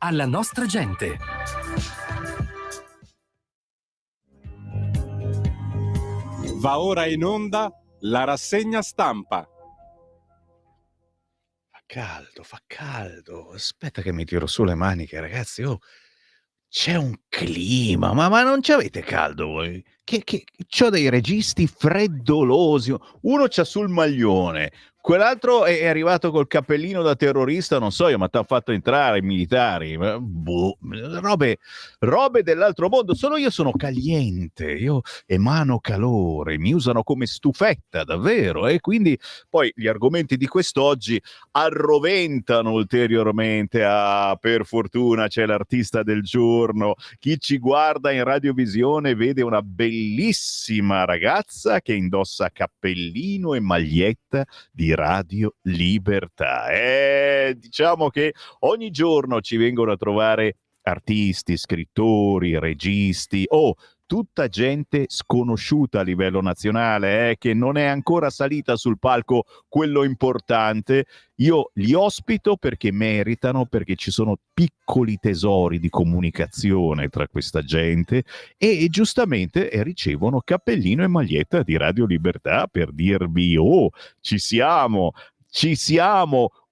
alla nostra gente. Va ora in onda la rassegna stampa. Fa caldo. Aspetta che mi tiro su le maniche, ragazzi. Oh, c'è un clima, ma non c'avete caldo voi? Che c'ho dei registi freddolosi. Uno c'ha sul maglione, quell'altro è arrivato col cappellino da terrorista, non so io, ma t'ha fatto entrare i militari. Boh, robe dell'altro mondo. Solo io sono caliente, io emano calore, mi usano come stufetta, davvero. E quindi poi gli argomenti di quest'oggi arroventano ulteriormente. Per fortuna c'è l'artista del giorno. Chi ci guarda in radiovisione vede una bellissima ragazza che indossa cappellino e maglietta di Radio Libertà. Diciamo che ogni giorno ci vengono a trovare artisti, scrittori, registi tutta gente sconosciuta a livello nazionale, che non è ancora salita sul palco quello importante. Io li ospito perché meritano, perché ci sono piccoli tesori di comunicazione tra questa gente e giustamente ricevono cappellino e maglietta di Radio Libertà per dirvi ci siamo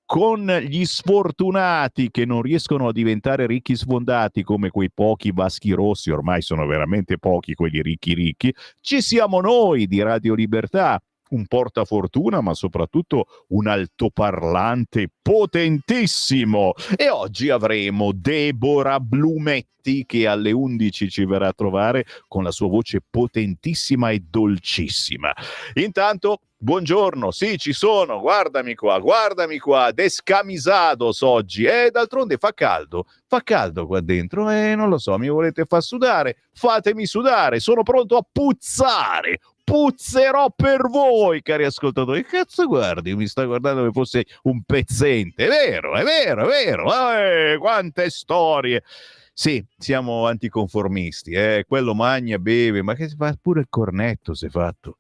con gli sfortunati che non riescono a diventare ricchi sfondati come quei pochi Vaschi Rossi, ormai sono veramente pochi quelli ricchi, ci siamo noi di Radio Libertà, un portafortuna ma soprattutto un altoparlante potentissimo. E oggi avremo Deborah Blumetti che alle 11 ci verrà a trovare con la sua voce potentissima e dolcissima. Intanto buongiorno, sì ci sono, guardami qua, descamisados oggi, d'altronde fa caldo qua dentro, non lo so, mi volete far sudare? Fatemi sudare, sono pronto a puzzare, puzzerò per voi cari ascoltatori. Che cazzo guardi? Mi sta guardando come fosse un pezzente, è vero, quante storie. Sì, siamo anticonformisti, quello magna, beve, ma che si fa pure il cornetto si è fatto.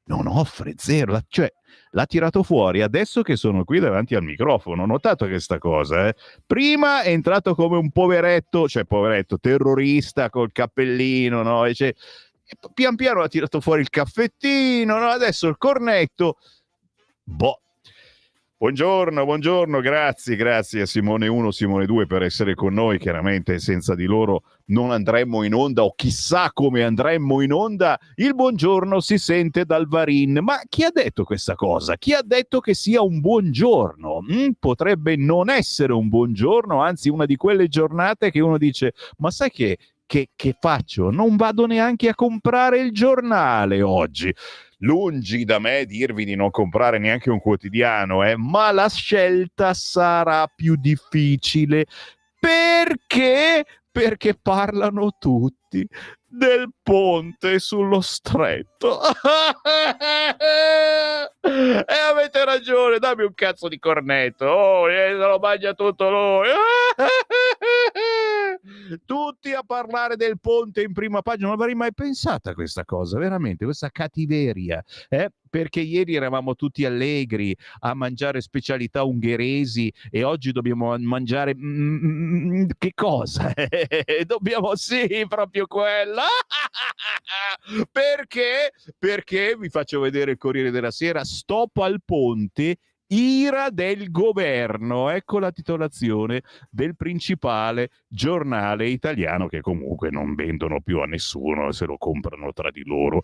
Non offre zero, cioè l'ha tirato fuori adesso che sono qui davanti al microfono. Ho notato questa cosa, Prima è entrato come un poveretto terrorista col cappellino, no? E pian piano ha tirato fuori il caffettino, no? Adesso il cornetto. Buongiorno, grazie a Simone 1, Simone 2 per essere con noi. Chiaramente senza di loro non andremmo in onda o chissà come andremmo in onda. Il buongiorno si sente dal Varin. Ma chi ha detto questa cosa? Chi ha detto che sia un buongiorno? Potrebbe non essere un buongiorno, anzi una di quelle giornate che uno dice ma sai che faccio? Non vado neanche a comprare il giornale oggi. Lungi da me dirvi di non comprare neanche un quotidiano, ma la scelta sarà più difficile. Perché? Perché parlano tutti del ponte sullo stretto. E avete ragione, dammi un cazzo di cornetto. Se lo mangia tutto lui. Tutti a parlare del ponte in prima pagina. Non avrei mai pensata a questa cosa, veramente, questa cattiveria, perché ieri eravamo tutti allegri a mangiare specialità ungheresi e oggi dobbiamo mangiare che cosa? Dobbiamo sì, proprio quella. Perché vi faccio vedere il Corriere della Sera, stop al ponte, ira del governo. Ecco la titolazione del principale giornale italiano, che comunque non vendono più a nessuno, se lo comprano tra di loro.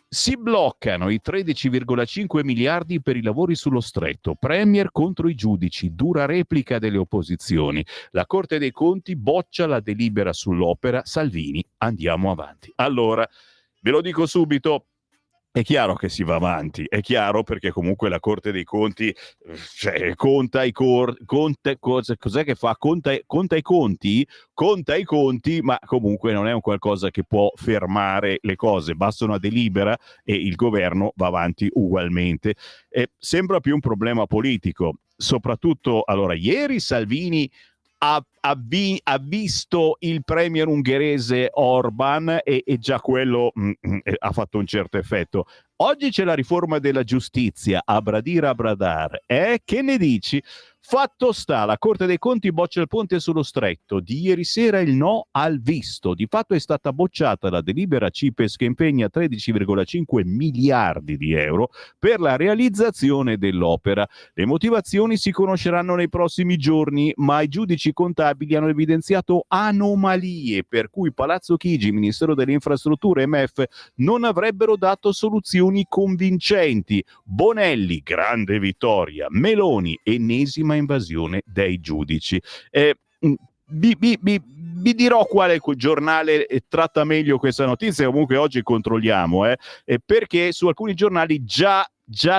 Si bloccano i 13,5 miliardi per i lavori sullo stretto. Premier contro i giudici, dura replica delle opposizioni. La Corte dei Conti boccia la delibera sull'opera. Salvini, andiamo avanti. Allora, ve lo dico subito, è chiaro che si va avanti, è chiaro, perché comunque la Corte dei Conti conta i conti, ma comunque non è un qualcosa che può fermare le cose, basta una delibera e il governo va avanti ugualmente. Sembra più un problema politico, soprattutto, allora, ieri Salvini ha visto il premier ungherese Orban e già quello ha fatto un certo effetto. Oggi c'è la riforma della giustizia, a bradire a bradar. Che ne dici? Fatto sta, la Corte dei Conti boccia il ponte sullo Stretto. Di ieri sera il no al visto. Di fatto è stata bocciata la delibera CIPES che impegna 13,5 miliardi di euro per la realizzazione dell'opera. Le motivazioni si conosceranno nei prossimi giorni, ma i giudici contabili hanno evidenziato anomalie per cui Palazzo Chigi, Ministero delle Infrastrutture e MEF non avrebbero dato soluzioni convincenti. Bonelli, grande vittoria. Meloni, ennesima invasione dei giudici. Vi dirò quale giornale tratta meglio questa notizia, comunque oggi controlliamo, perché su alcuni giornali già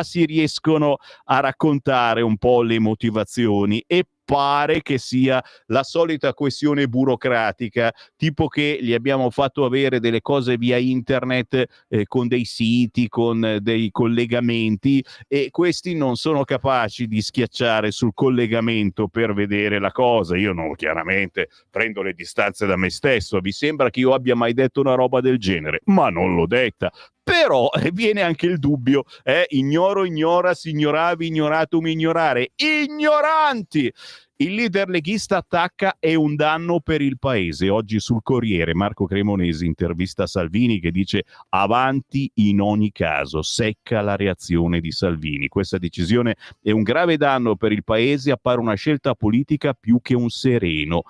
si riescono a raccontare un po' le motivazioni e pare che sia la solita questione burocratica, tipo che gli abbiamo fatto avere delle cose via internet con dei siti, con dei collegamenti, e questi non sono capaci di schiacciare sul collegamento per vedere la cosa. Io no, chiaramente prendo le distanze da me stesso. Vi sembra che io abbia mai detto una roba del genere? Ma non l'ho detta. Però viene anche il dubbio, ignoro, ignoras, ignoravi, ignoratum, ignorare. Ignoranti! Il leader leghista attacca: è un danno per il paese. Oggi sul Corriere Marco Cremonesi intervista Salvini che dice: avanti in ogni caso, secca la reazione di Salvini. Questa decisione è un grave danno per il paese, appare una scelta politica più che un sereno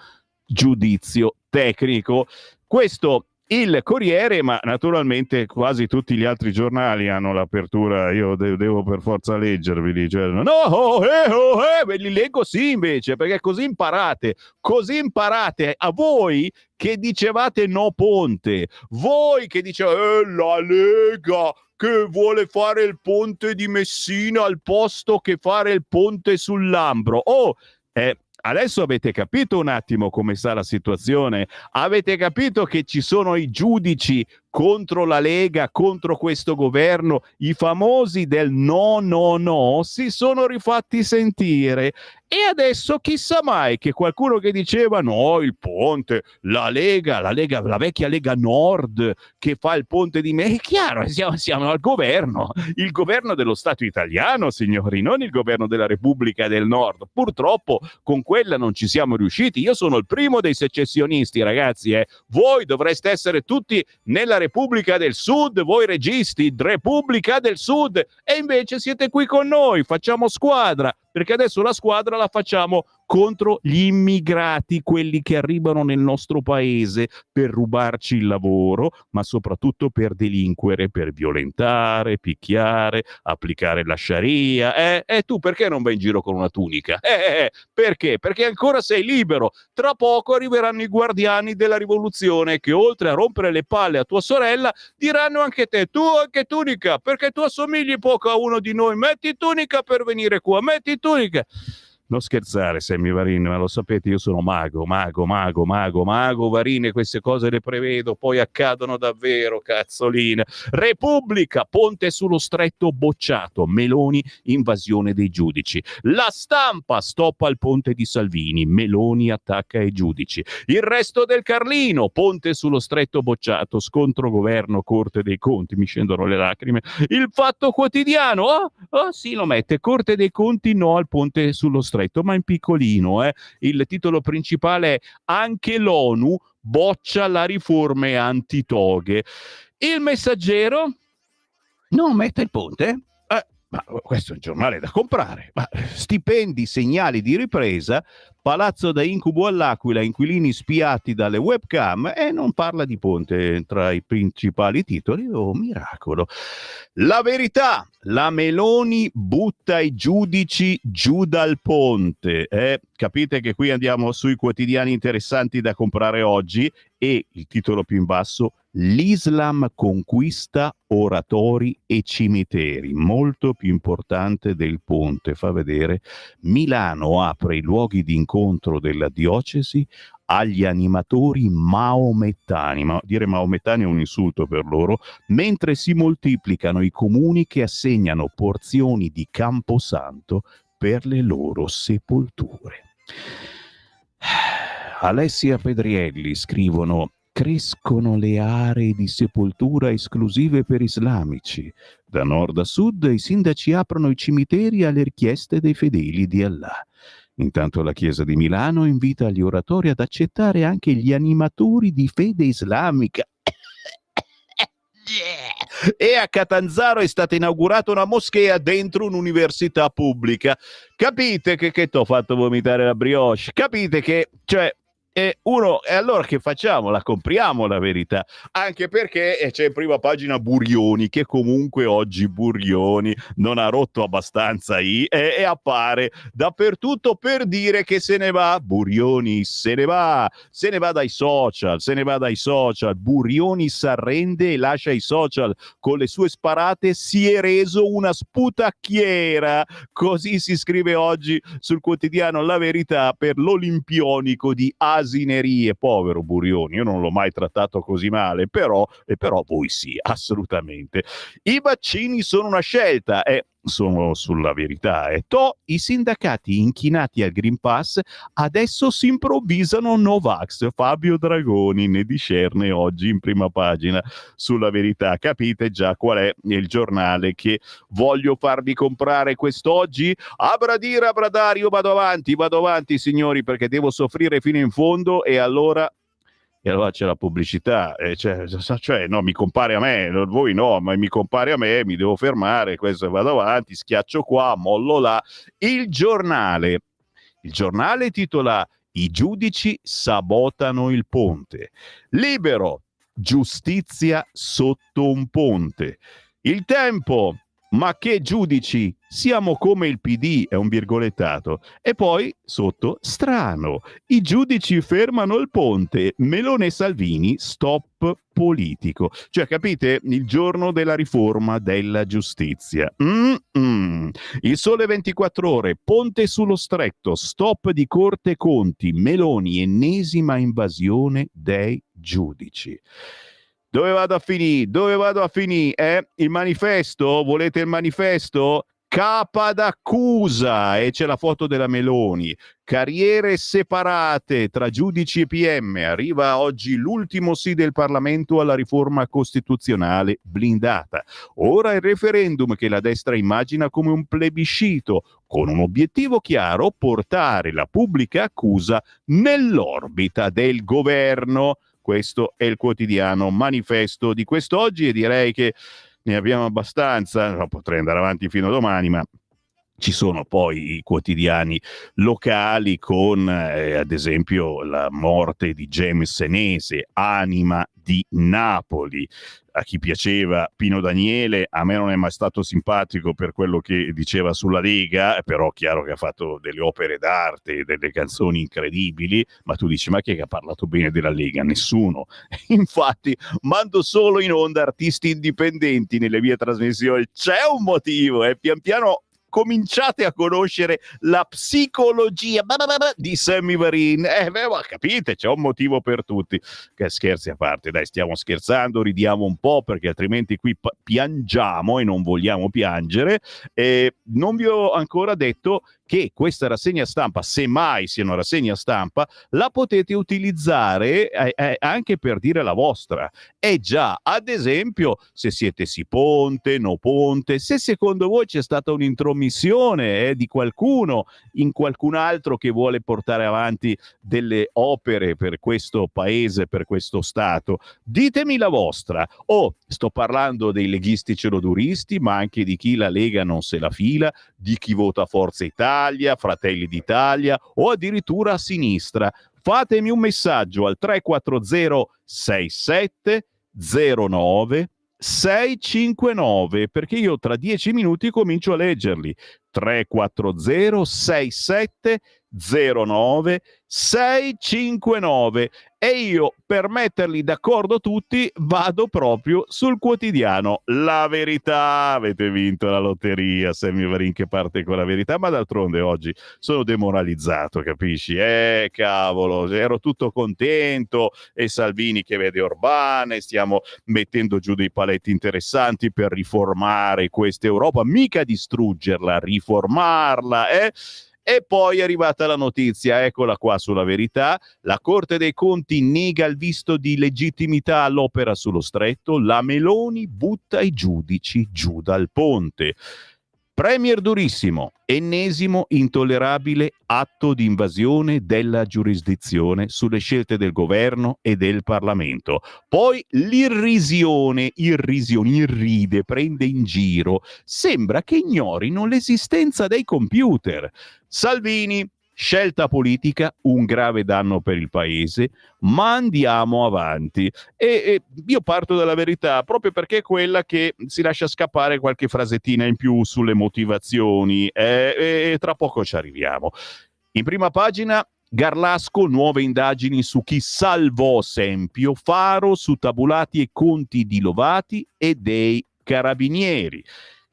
giudizio tecnico. Questo il Corriere, ma naturalmente quasi tutti gli altri giornali hanno l'apertura. Io devo per forza leggervi, cioè, ve li leggo sì invece, perché così imparate a voi che dicevate no ponte, voi che dicevate la Lega che vuole fare il ponte di Messina al posto che fare il ponte sul Lambro. Adesso avete capito un attimo come sta la situazione? Avete capito che ci sono i giudici contro la Lega, contro questo governo? I famosi del no si sono rifatti sentire. E adesso chissà mai che qualcuno che diceva no, il ponte, la Lega, la vecchia Lega Nord che fa il ponte di me, è chiaro, siamo al governo, il governo dello Stato italiano, signori, non il governo della Repubblica del Nord. Purtroppo con quella non ci siamo riusciti. Io sono il primo dei secessionisti, ragazzi, Voi dovreste essere tutti nella Repubblica del Sud, voi registi, Repubblica del Sud, e invece siete qui con noi, facciamo squadra, perché adesso la squadra la facciamo contro gli immigrati, quelli che arrivano nel nostro paese per rubarci il lavoro, ma soprattutto per delinquere, per violentare, picchiare, applicare la Sharia. Tu perché non vai in giro con una tunica? Perché? Perché ancora sei libero. Tra poco arriveranno i guardiani della rivoluzione che, oltre a rompere le palle a tua sorella, diranno anche te: tu anche tunica, perché tu assomigli poco a uno di noi, metti tunica per venire qua, metti tunica. Non scherzare, Sammy Varin, ma lo sapete, io sono mago, Varin, queste cose le prevedo, poi accadono davvero, cazzolina. Repubblica, ponte sullo Stretto bocciato, Meloni, invasione dei giudici. La Stampa, stop al ponte di Salvini, Meloni attacca i giudici. Il Resto del Carlino, ponte sullo Stretto bocciato, scontro governo, Corte dei Conti, mi scendono le lacrime. Il Fatto Quotidiano, sì, lo mette, Corte dei Conti no al ponte sullo Stretto, ma in piccolino. Il titolo principale è: anche l'ONU boccia la riforma antitoghe. Il Messaggero non mette il ponte. Ma questo è un giornale da comprare. Ma stipendi, segnali di ripresa, palazzo da incubo all'Aquila, inquilini spiati dalle webcam, e non parla di ponte tra i principali titoli. Oh, miracolo. La Verità, la Meloni butta i giudici giù dal ponte. Capite che qui andiamo sui quotidiani interessanti da comprare oggi, e il titolo più in basso: l'Islam conquista oratori e cimiteri, molto più importante del ponte. Fa vedere: Milano apre i luoghi di incontro della diocesi agli animatori maomettani, ma dire maomettani è un insulto per loro, mentre si moltiplicano i comuni che assegnano porzioni di Camposanto per le loro sepolture. Alessia Pedrielli scrivono: crescono le aree di sepoltura esclusive per islamici. Da nord a sud i sindaci aprono i cimiteri alle richieste dei fedeli di Allah. Intanto la Chiesa di Milano invita gli oratori ad accettare anche gli animatori di fede islamica. E a Catanzaro è stata inaugurata una moschea dentro un'università pubblica. Capite che t'ho fatto vomitare la brioche? Capite che, cioè, uno, e allora che facciamo? La compriamo la verità, anche perché c'è in prima pagina Burioni, che comunque oggi Burioni non ha rotto abbastanza e appare dappertutto per dire che se ne va. Burioni se ne va dai social, Burioni s'arrende e lascia i social. Con le sue sparate si è reso una sputacchiera, così si scrive oggi sul quotidiano La Verità per l'olimpionico di asinerie. Povero Burioni, io non l'ho mai trattato così male, però voi sì, assolutamente. I vaccini sono una scelta, sono sulla Verità. I sindacati inchinati al Green Pass adesso si improvvisano Novax. Fabio Dragoni ne discerne oggi in prima pagina sulla Verità. Capite già qual è il giornale che voglio farvi comprare quest'oggi? Abradire, abradare, io vado avanti signori, perché devo soffrire fino in fondo. E allora c'è la pubblicità, cioè no, mi compare a me, voi no, ma mi compare a me, mi devo fermare, questo, vado avanti, schiaccio qua, mollo là. Il giornale titola: i giudici sabotano il ponte. Libero, giustizia sotto un ponte. Il Tempo: ma che giudici, siamo come il PD, è un virgolettato. E poi sotto: strano, i giudici fermano il ponte, Meloni e Salvini, stop politico. Cioè, capite, il giorno della riforma della giustizia. Il Sole 24 Ore: ponte sullo Stretto, stop di Corte Conti, Meloni, ennesima invasione dei giudici. Dove vado a finire? Il manifesto? Volete il manifesto? Capa d'accusa, e c'è la foto della Meloni. Carriere separate tra giudici e PM. Arriva oggi l'ultimo sì del Parlamento alla riforma costituzionale blindata. Ora il referendum, che la destra immagina come un plebiscito, con un obiettivo chiaro: portare la pubblica accusa nell'orbita del governo. Questo è il quotidiano Manifesto di quest'oggi, e direi che ne abbiamo abbastanza. No, potrei andare avanti fino a domani, ma ci sono poi i quotidiani locali con, ad esempio, la morte di James Senese, anima di Napoli. A chi piaceva Pino Daniele, a me non è mai stato simpatico per quello che diceva sulla Lega, però chiaro che ha fatto delle opere d'arte, delle canzoni incredibili, ma tu dici: ma chi è che ha parlato bene della Lega? Nessuno. Infatti mando solo in onda artisti indipendenti nelle mie trasmissioni. C'è un motivo, pian piano cominciate a conoscere la psicologia di Sammy Varin. Ma capite, c'è un motivo per tutti. Che scherzi a parte, dai, stiamo scherzando, ridiamo un po', perché altrimenti qui piangiamo e non vogliamo piangere. Non vi ho ancora detto che questa rassegna stampa, se mai sia una rassegna stampa, la potete utilizzare anche per dire la vostra. Già, ad esempio, se siete sì ponte, no ponte, se secondo voi c'è stata un'intromissione di qualcuno in qualcun altro che vuole portare avanti delle opere per questo paese, per questo Stato, ditemi la vostra. Sto parlando dei leghisti celoduristi, ma anche di chi la Lega non se la fila, di chi vota Forza Italia, Fratelli d'Italia o addirittura a sinistra. Fatemi un messaggio al 340 67 09 659, perché io tra 10 minuti comincio a leggerli. 340 67 09 659, e io, per metterli d'accordo tutti, vado proprio sul quotidiano La Verità. Avete vinto la lotteria, Sammy Varin che parte con La Verità, ma d'altronde oggi sono demoralizzato, capisci? Cavolo, ero tutto contento, e Salvini che vede Orbán, e stiamo mettendo giù dei paletti interessanti per riformare questa Europa, mica distruggerla, riformarla, E poi è arrivata la notizia, eccola qua sulla Verità: la Corte dei Conti nega il visto di legittimità all'opera sullo Stretto, la Meloni butta i giudici giù dal ponte. Premier durissimo, ennesimo intollerabile atto di invasione della giurisdizione sulle scelte del governo e del Parlamento. Poi irride, prende in giro, sembra che ignorino l'esistenza dei computer. Salvini, scelta politica, un grave danno per il paese, ma andiamo avanti. E io parto dalla verità, proprio perché è quella che si lascia scappare qualche frasettina in più sulle motivazioni, e tra poco ci arriviamo. In prima pagina, Garlasco, nuove indagini su chi salvò Sempio, faro su tabulati e conti di Lovati e dei carabinieri.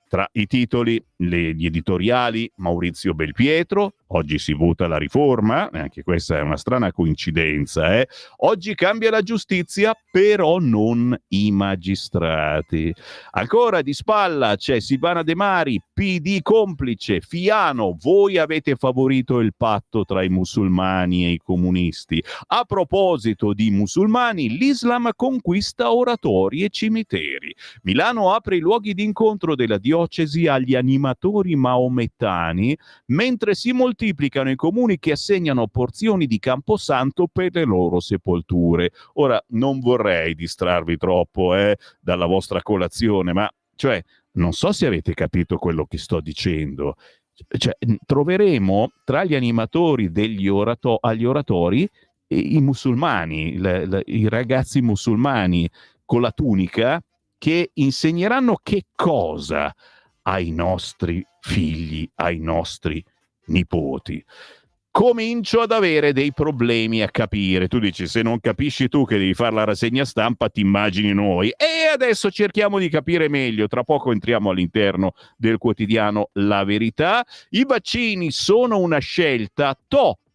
Tra i titoli, gli editoriali, Maurizio Belpietro, oggi si vota la riforma, e anche questa è una strana coincidenza, oggi cambia la giustizia, però non i magistrati. Ancora di spalla c'è Silvana De Mari, PD complice, Fiano, voi avete favorito il patto tra i musulmani e i comunisti. A proposito di musulmani, l'Islam conquista oratori e cimiteri. Milano apre i luoghi di incontro della diocesi agli animatori maomettani, mentre si moltiplicano i comuni che assegnano porzioni di Camposanto per le loro sepolture. Ora, non vorrei distrarvi troppo dalla vostra colazione, ma cioè, non so se avete capito quello che sto dicendo. Cioè, troveremo tra gli animatori agli oratori i musulmani, i ragazzi musulmani con la tunica, che insegneranno che cosa ai nostri figli, ai nostri nipoti. Comincio ad avere dei problemi a capire. Tu dici, se non capisci tu che devi fare la rassegna stampa, ti immagini noi. E adesso cerchiamo di capire meglio. Tra poco entriamo all'interno del quotidiano La Verità. I vaccini sono una scelta.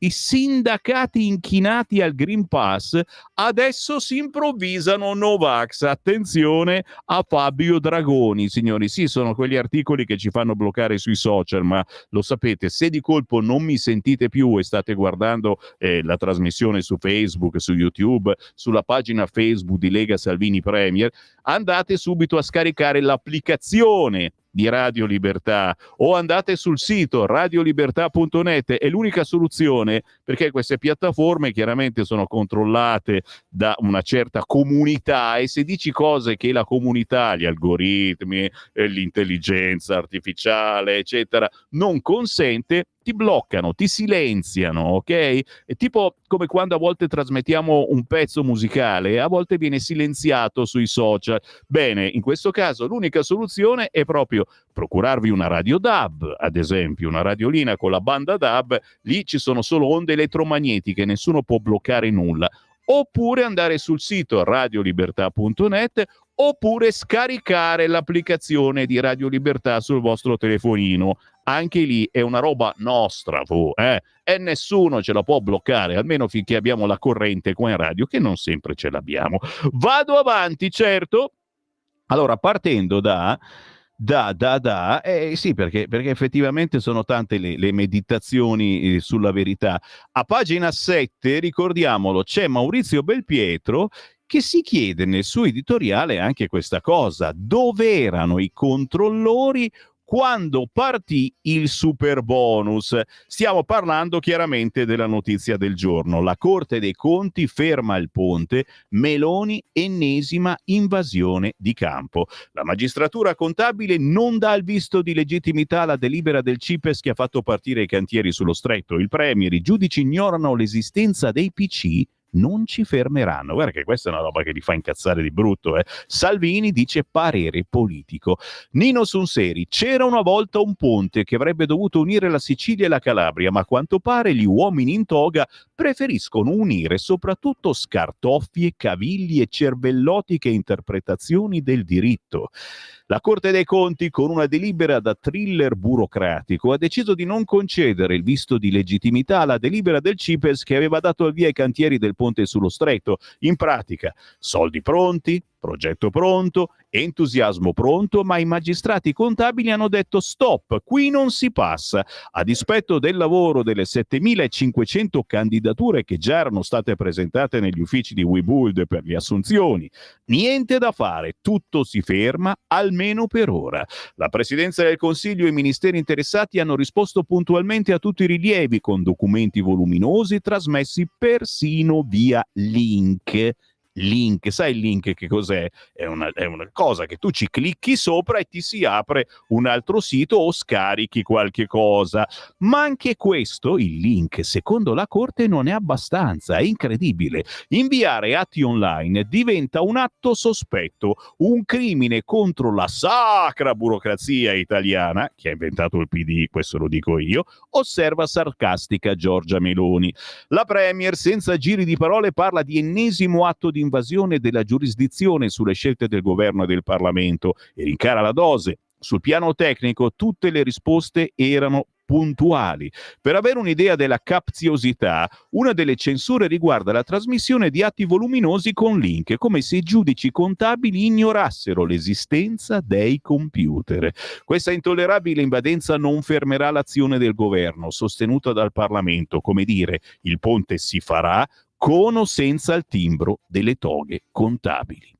I sindacati inchinati al Green Pass adesso si improvvisano Novax. Attenzione a Fabio Dragoni, signori. Sì, sono quegli articoli che ci fanno bloccare sui social, ma lo sapete, se di colpo non mi sentite più e state guardando la trasmissione su Facebook, su YouTube, sulla pagina Facebook di Lega Salvini Premier, andate subito a scaricare l'applicazione di Radio Libertà o andate sul sito radiolibertà.net. È l'unica soluzione, perché queste piattaforme chiaramente sono controllate da una certa comunità, e se dici cose che la comunità, gli algoritmi, l'intelligenza artificiale eccetera non consente, ti bloccano, ti silenziano, ok? È tipo come quando a volte trasmettiamo un pezzo musicale, a volte viene silenziato sui social. Bene, in questo caso l'unica soluzione è proprio procurarvi una radio DAB, ad esempio, una radiolina con la banda DAB, lì ci sono solo onde elettromagnetiche, nessuno può bloccare nulla. Oppure andare sul sito radiolibertà.net, oppure scaricare l'applicazione di Radio Libertà sul vostro telefonino. Anche lì è una roba nostra, e nessuno ce la può bloccare, almeno finché abbiamo la corrente qua in radio, che non sempre ce l'abbiamo. Vado avanti, certo. Allora, partendo sì, perché effettivamente sono tante le meditazioni sulla verità. A pagina 7, ricordiamolo, c'è Maurizio Belpietro che si chiede nel suo editoriale anche questa cosa: dove erano i controllori quando partì il super bonus? Stiamo parlando chiaramente della notizia del giorno. La Corte dei Conti ferma il ponte, Meloni ennesima invasione di campo. La magistratura contabile non dà il visto di legittimità alla delibera del CIPES che ha fatto partire i cantieri sullo stretto. Il premier, i giudici ignorano l'esistenza dei PC, non ci fermeranno. Guarda che questa è una roba che li fa incazzare di brutto. Salvini dice parere politico. Nino Sunseri: c'era una volta un ponte che avrebbe dovuto unire la Sicilia e la Calabria, ma a quanto pare gli uomini in toga preferiscono unire soprattutto scartoffie, cavilli e cervellotiche interpretazioni del diritto. La Corte dei Conti, con una delibera da thriller burocratico, ha deciso di non concedere il visto di legittimità alla delibera del CIPES che aveva dato il via ai cantieri del ponte sullo stretto. In pratica, soldi pronti, progetto pronto, entusiasmo pronto, ma i magistrati contabili hanno detto stop, qui non si passa. A dispetto del lavoro delle 7.500 candidature che già erano state presentate negli uffici di Webuild per le assunzioni, niente da fare, tutto si ferma, almeno per ora. La Presidenza del Consiglio e i ministeri interessati hanno risposto puntualmente a tutti i rilievi con documenti voluminosi trasmessi persino via link. Link, sai il link che cos'è? È una cosa che tu ci clicchi sopra e ti si apre un altro sito o scarichi qualche cosa. Ma anche questo, il link, secondo la Corte non è abbastanza, è incredibile. Inviare atti online diventa un atto sospetto, un crimine contro la sacra burocrazia italiana, che ha inventato il PD, questo lo dico io, osserva sarcastica Giorgia Meloni. La Premier, senza giri di parole, parla di ennesimo atto di invasione della giurisdizione sulle scelte del governo e del Parlamento e rincara la dose. Sul piano tecnico tutte le risposte erano puntuali. Per avere un'idea della capziosità, una delle censure riguarda la trasmissione di atti voluminosi con link, come se i giudici contabili ignorassero l'esistenza dei computer. Questa intollerabile invadenza non fermerà l'azione del governo, sostenuta dal Parlamento, come dire, il ponte si farà con o senza il timbro delle toghe contabili.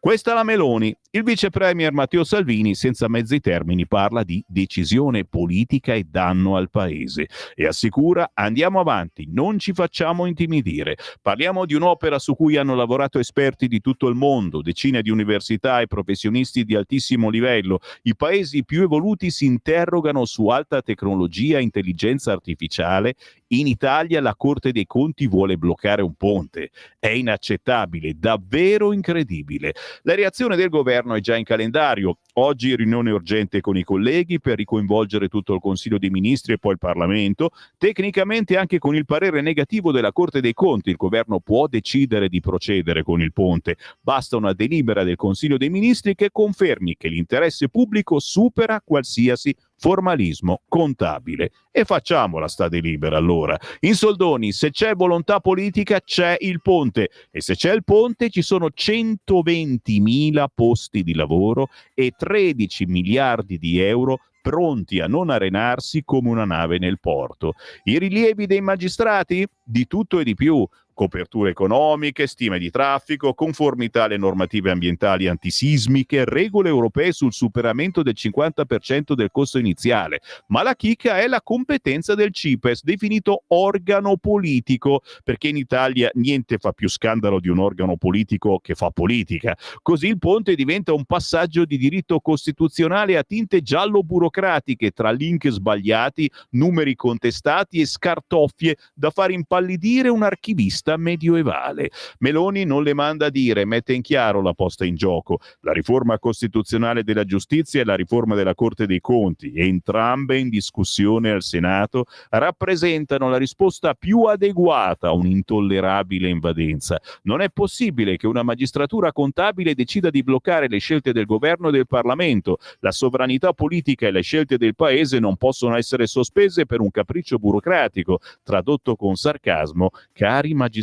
Questa è la Meloni. Il vice premier Matteo Salvini, senza mezzi termini, parla di decisione politica e danno al paese e assicura: andiamo avanti, non ci facciamo intimidire. Parliamo di un'opera su cui hanno lavorato esperti di tutto il mondo, decine di università e professionisti di altissimo livello. I paesi più evoluti si interrogano su alta tecnologia e intelligenza artificiale. In Italia la Corte dei Conti vuole bloccare un ponte. È inaccettabile, davvero incredibile. La reazione del governo è già in calendario. Oggi riunione urgente con i colleghi per ricoinvolgere tutto il Consiglio dei Ministri e poi il Parlamento. Tecnicamente anche con il parere negativo della Corte dei Conti il governo può decidere di procedere con il ponte. Basta una delibera del Consiglio dei Ministri che confermi che l'interesse pubblico supera qualsiasi formalismo contabile. E facciamola sta delibera allora. In soldoni, se c'è volontà politica c'è il ponte e se c'è il ponte ci sono 120.000 posti di lavoro e 13 miliardi di euro pronti a non arenarsi come una nave nel porto. I rilievi dei magistrati? Di tutto e di più. Coperture economiche, stime di traffico, conformità alle normative ambientali antisismiche, regole europee sul superamento del 50% del costo iniziale. Ma la chicca è la competenza del CIPES, definito organo politico, perché in Italia niente fa più scandalo di un organo politico che fa politica. Così il ponte diventa un passaggio di diritto costituzionale a tinte giallo-burocratiche, tra link sbagliati, numeri contestati e scartoffie da far impallidire un archivista medioevale. Meloni non le manda a dire, mette in chiaro la posta in gioco: la riforma costituzionale della giustizia e la riforma della Corte dei Conti, entrambe in discussione al Senato, rappresentano la risposta più adeguata a un'intollerabile invadenza. Non è possibile che una magistratura contabile decida di bloccare le scelte del governo e del Parlamento. La sovranità politica e le scelte del paese non possono essere sospese per un capriccio burocratico. Tradotto con sarcasmo, cari magistrati,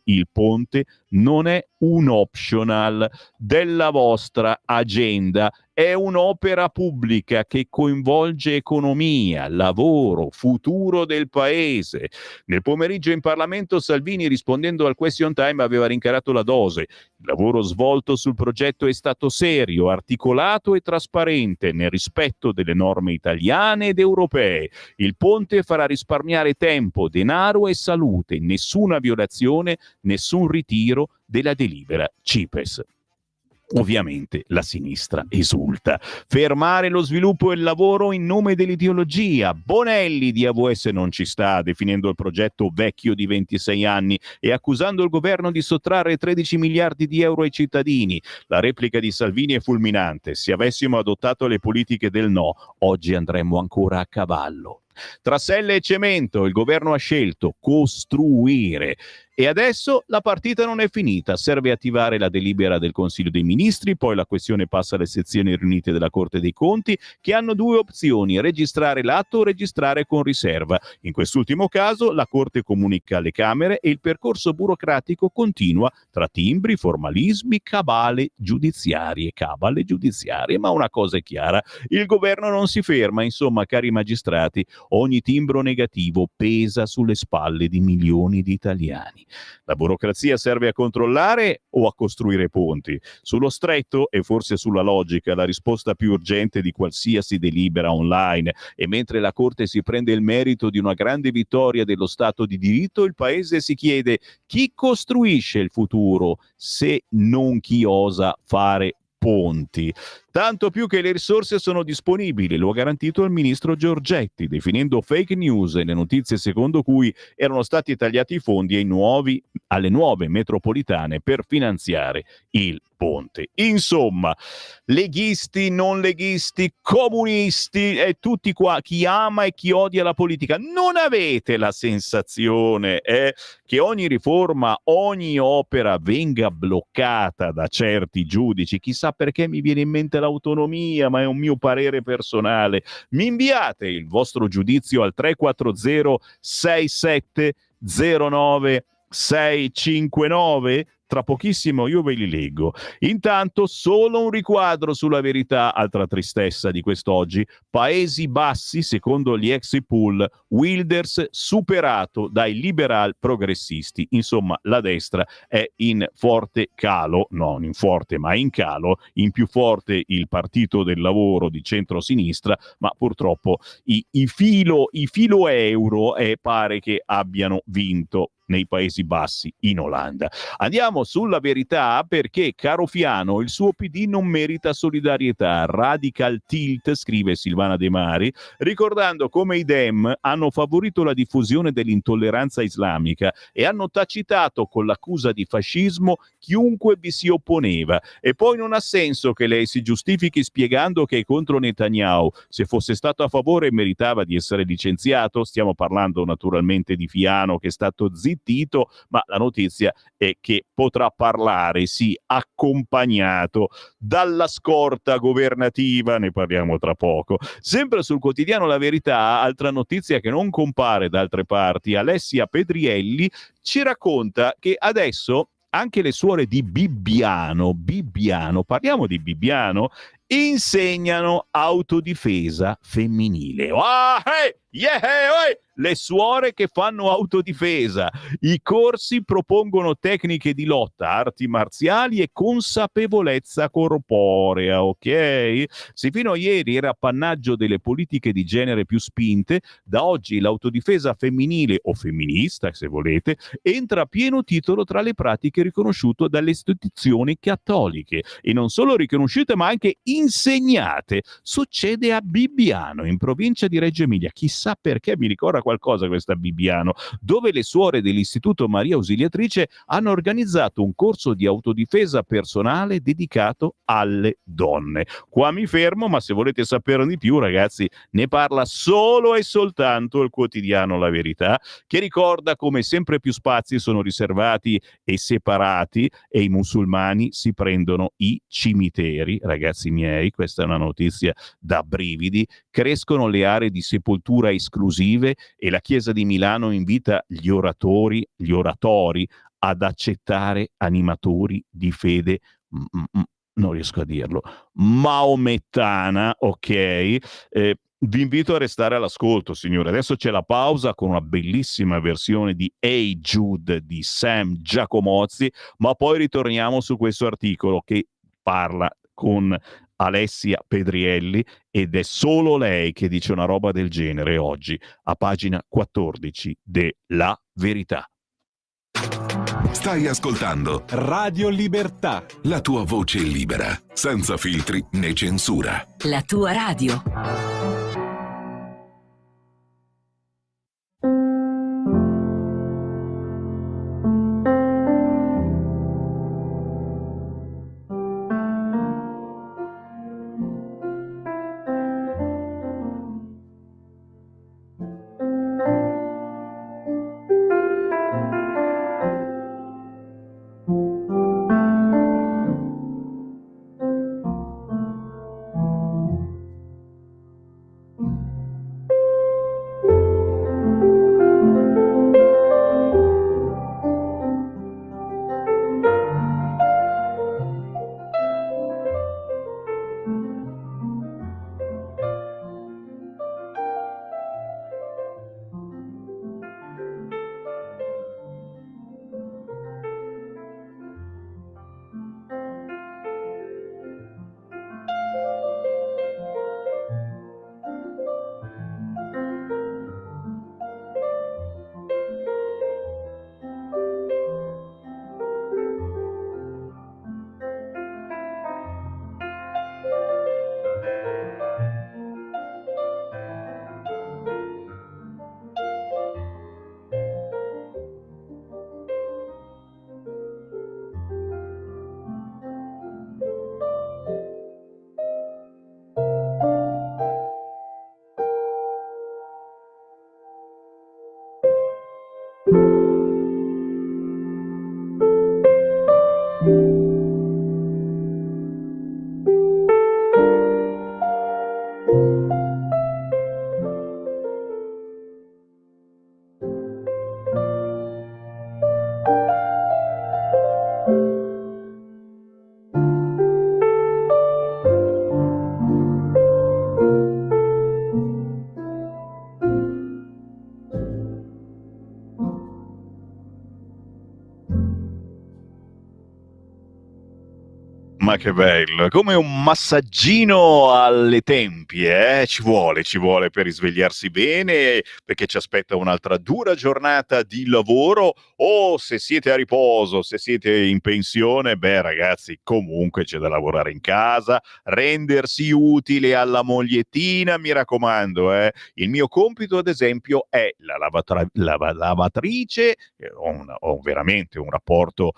il ponte non è un optional della vostra agenda, è un'opera pubblica che coinvolge economia, lavoro, futuro del paese. Nel pomeriggio in Parlamento Salvini, rispondendo al question time, aveva rincarato la dose. Il lavoro svolto sul progetto è stato serio, articolato e trasparente, nel rispetto delle norme italiane ed europee. Il ponte farà risparmiare tempo, denaro e salute, nessuna violazione, nessun ritiro della delibera CIPES. Ovviamente la sinistra esulta. Fermare lo sviluppo e il lavoro in nome dell'ideologia. Bonelli di AWS non ci sta, definendo il progetto vecchio di 26 anni e accusando il governo di sottrarre 13 miliardi di euro ai cittadini. La replica di Salvini è fulminante: se avessimo adottato le politiche del no, oggi andremmo ancora a cavallo. Tra selle e cemento il governo ha scelto costruire e adesso la partita non è finita, serve attivare la delibera del Consiglio dei Ministri, poi la questione passa alle sezioni riunite della Corte dei Conti che hanno due opzioni: registrare l'atto o registrare con riserva. In quest'ultimo caso la Corte comunica alle Camere e il percorso burocratico continua tra timbri, formalismi, cabale giudiziarie, ma una cosa è chiara, il governo non si ferma, insomma, cari magistrati, ogni timbro negativo pesa sulle spalle di milioni di italiani. La burocrazia serve a controllare o a costruire ponti? Sullo stretto e forse sulla logica, la risposta più urgente di qualsiasi delibera online. E mentre la Corte si prende il merito di una grande vittoria dello Stato di diritto, il Paese si chiede: chi costruisce il futuro se non chi osa fare ponti? Tanto più che le risorse sono disponibili, lo ha garantito il ministro Giorgetti, definendo fake news le notizie secondo cui erano stati tagliati i fondi alle nuove metropolitane per finanziare il ponte. Insomma, leghisti, non leghisti, comunisti e tutti qua, chi ama e chi odia la politica, non avete la sensazione che ogni riforma, ogni opera venga bloccata da certi giudici? Chissà perché mi viene in mente l'autonomia, ma è un mio parere personale. Mi inviate il vostro giudizio al 340 6709 659. Tra pochissimo io ve li leggo. Intanto solo un riquadro sulla verità, altra tristezza di quest'oggi. Paesi Bassi, secondo gli exit poll, Wilders superato dai liberal progressisti. Insomma, la destra è in forte calo, non in forte ma in calo, in più forte il Partito del Lavoro di centrosinistra, ma purtroppo i filo euro pare che abbiano vinto nei Paesi Bassi, in Olanda. Andiamo sulla verità perché, caro Fiano, il suo PD non merita solidarietà. Radical tilt, scrive Silvana De Mari, ricordando come i Dem hanno favorito la diffusione dell'intolleranza islamica e hanno tacitato con l'accusa di fascismo chiunque vi si opponeva. E poi non ha senso che lei si giustifichi spiegando che è contro Netanyahu. Se fosse stato a favore meritava di essere licenziato. Stiamo parlando naturalmente di Fiano, che è stato zittito, ma la notizia è che potrà parlare, sì, accompagnato dalla scorta governativa, ne parliamo tra poco. Sempre sul quotidiano La Verità, altra notizia che non compare da altre parti, Alessia Pedrielli ci racconta che adesso anche le suore di Bibbiano, parliamo di Bibbiano, insegnano autodifesa femminile. Ah, hey, yeah, hey, le suore che fanno autodifesa. I corsi propongono tecniche di lotta, arti marziali e consapevolezza corporea, ok? Se fino a ieri era appannaggio delle politiche di genere più spinte, da oggi l'autodifesa femminile o femminista, se volete, entra a pieno titolo tra le pratiche riconosciute dalle istituzioni cattoliche, e non solo riconosciute ma anche insegnate. Succede a Bibbiano, in provincia di Reggio Emilia. Chissà perché mi ricorda qualcosa questa Bibbiano, dove le suore dell'Istituto Maria Ausiliatrice hanno organizzato un corso di autodifesa personale dedicato alle donne. Qua mi fermo, ma se volete saperne di più, ragazzi, ne parla solo e soltanto il quotidiano La Verità, che ricorda come sempre più spazi sono riservati e separati e i musulmani si prendono i cimiteri. Ragazzi miei, questa è una notizia da brividi. Crescono le aree di sepoltura esclusive e la Chiesa di Milano invita gli oratori ad accettare animatori di fede non riesco a dirlo, maomettana, ok? Vi invito a restare all'ascolto, signore. Adesso c'è la pausa con una bellissima versione di Hey Jude di Sam Giacomozzi, ma poi ritorniamo su questo articolo che parla con Alessia Pedrielli ed è solo lei che dice una roba del genere oggi, a pagina 14 della Verità. Stai ascoltando Radio Libertà. la tua voce libera, senza filtri né censura. La tua radio. Ma che bello, è come un massaggino alle tempie, ci vuole per risvegliarsi bene, perché ci aspetta un'altra dura giornata di lavoro, o se siete a riposo, se siete in pensione, beh ragazzi, comunque c'è da lavorare in casa, rendersi utile alla mogliettina, mi raccomando, eh. Il mio compito, ad esempio, è la lavatrice, ho veramente un rapporto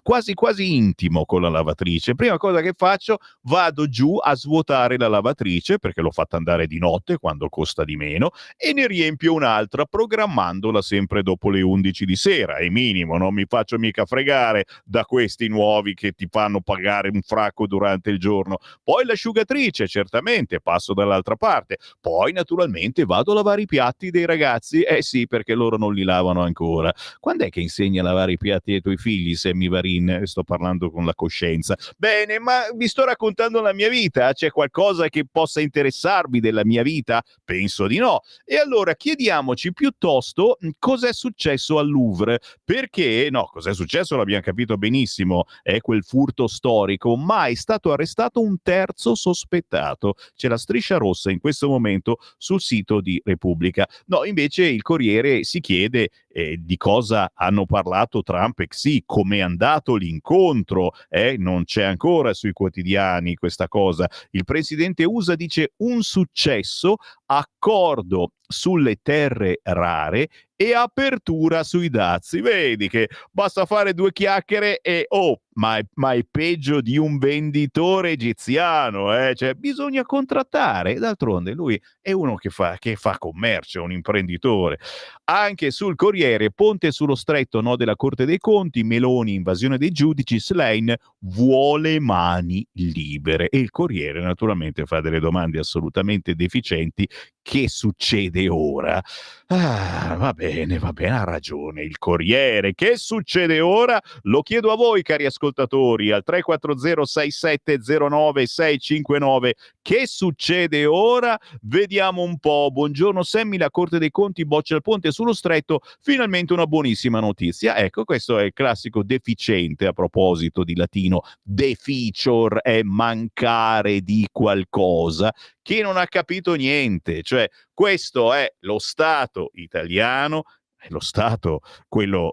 quasi quasi intimo con la lavatrice. Prima cosa che faccio, vado giù a svuotare la lavatrice, perché l'ho fatta andare di notte quando costa di meno, e ne riempio un'altra programmandola sempre dopo le 11 di sera. È minimo, non mi faccio mica fregare da questi nuovi che ti fanno pagare un fracco durante il giorno. Poi l'asciugatrice, certamente, passo dall'altra parte. Poi naturalmente vado a lavare i piatti dei ragazzi, eh sì, perché loro non li lavano ancora. Quando è che insegni a lavare i piatti ai tuoi figli, Sammy Varin? Sto parlando con la coscienza. Bene, ma vi sto raccontando la mia vita? C'è qualcosa che possa interessarvi della mia vita? Penso di no. E allora chiediamoci piuttosto cos'è successo al Louvre. Perché, no, cos'è successo l'abbiamo capito benissimo, è quel furto storico, ma è stato arrestato un terzo sospettato. C'è la striscia rossa in questo momento sul sito di Repubblica. No, invece il Corriere si chiede di cosa hanno parlato Trump e Xi, com'è andato l'incontro, non c'è ancora sui quotidiani questa cosa. Il presidente USA dice un successo, accordo sulle terre rare e apertura sui dazi. Vedi che basta fare due chiacchiere e ma è peggio di un venditore egiziano, cioè bisogna contrattare. D'altronde lui è uno che fa commercio, è un imprenditore. Anche sul Corriere, ponte sullo stretto, no della Corte dei Conti, Meloni, invasione dei giudici, Schlein vuole mani libere. E il Corriere naturalmente fa delle domande assolutamente deficienti. Che succede ora? Va bene, ha ragione il Corriere. Che succede ora? Lo chiedo a voi, cari ascoltatori, al 340 6709 659. Che succede ora? Vediamo un po'. Buongiorno Sammy, la Corte dei Conti boccia il ponte sullo stretto, finalmente una buonissima notizia. Ecco, questo è il classico deficiente, a proposito di latino. Deficior è mancare di qualcosa. Chi non ha capito niente, cioè questo è lo Stato italiano, è lo Stato, quello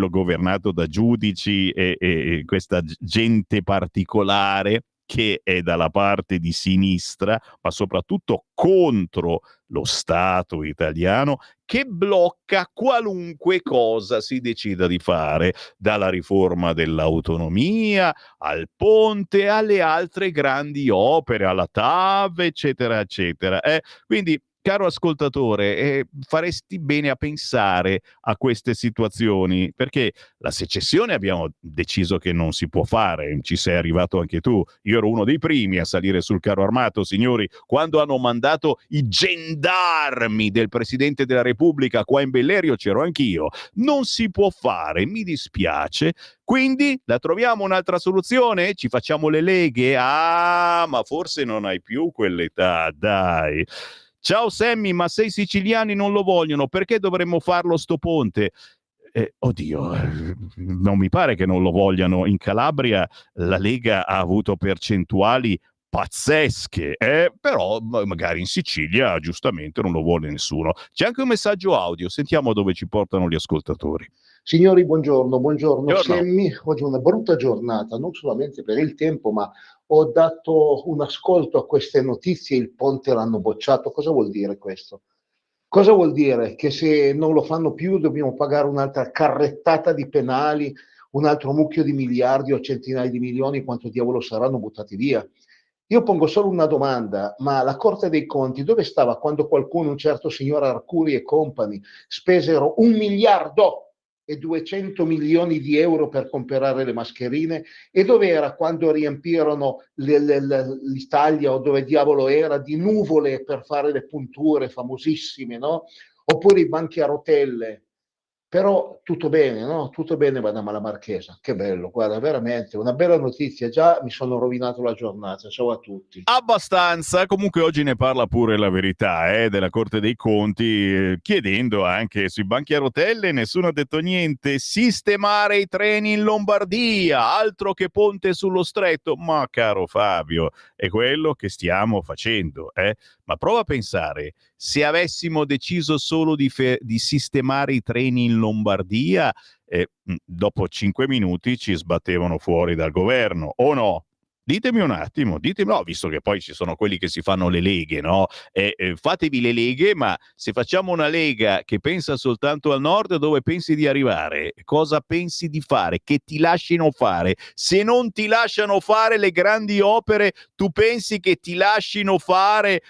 governato da giudici e questa gente particolare che è dalla parte di sinistra, ma soprattutto contro lo Stato italiano, che blocca qualunque cosa si decida di fare, dalla riforma dell'autonomia al ponte, alle altre grandi opere, alla TAV, eccetera, eccetera. Quindi, caro ascoltatore, faresti bene a pensare a queste situazioni, perché la secessione abbiamo deciso che non si può fare, ci sei arrivato anche tu. Io ero uno dei primi a salire sul carro armato, signori, quando hanno mandato i gendarmi del Presidente della Repubblica qua in Bellerio, c'ero anch'io. Non si può fare, mi dispiace. Quindi la troviamo un'altra soluzione? Ci facciamo le leghe? Ah, ma forse non hai più quell'età, dai. Ciao Sammy, ma se i siciliani non lo vogliono, perché dovremmo farlo sto ponte? Oddio, non mi pare che non lo vogliano. In Calabria la Lega ha avuto percentuali pazzesche, però magari in Sicilia giustamente non lo vuole nessuno. C'è anche un messaggio audio, sentiamo dove ci portano gli ascoltatori. Signori, buongiorno Buongiorno. Sammy. Oggi è una brutta giornata, non solamente per il tempo, ma ho dato un ascolto a queste notizie, il ponte l'hanno bocciato. Cosa vuol dire questo? Cosa vuol dire? Che se non lo fanno più dobbiamo pagare un'altra carrettata di penali, un altro mucchio di miliardi o centinaia di milioni, quanto diavolo saranno buttati via? Io pongo solo una domanda, ma la Corte dei Conti dove stava quando qualcuno, un certo signor Arcuri e compagni, spesero 1.200.000.000 di euro per comprare le mascherine? E dove era quando riempirono l'Italia, o dove diavolo era, di nuvole per fare le punture famosissime, no? Oppure i banchi a rotelle. Però tutto bene, no? Tutto bene, Madama la Marchesa. Che bello, guarda, veramente una bella notizia. Già mi sono rovinato la giornata. Ciao a tutti. Abbastanza, comunque oggi ne parla pure La Verità della Corte dei Conti, chiedendo anche sui banchi a rotelle, nessuno ha detto niente, sistemare i treni in Lombardia, altro che ponte sullo stretto, ma caro Fabio, è quello che stiamo facendo, ma prova a pensare, se avessimo deciso solo di sistemare i treni in Lombardia, dopo 5 minuti ci sbattevano fuori dal governo, o no? Ditemi un attimo, no, visto che poi ci sono quelli che si fanno le leghe, no? Fatevi le leghe, ma se facciamo una lega che pensa soltanto al nord, dove pensi di arrivare? Cosa pensi di fare? Che ti lasciano fare? Se non ti lasciano fare le grandi opere, tu pensi che ti lascino fare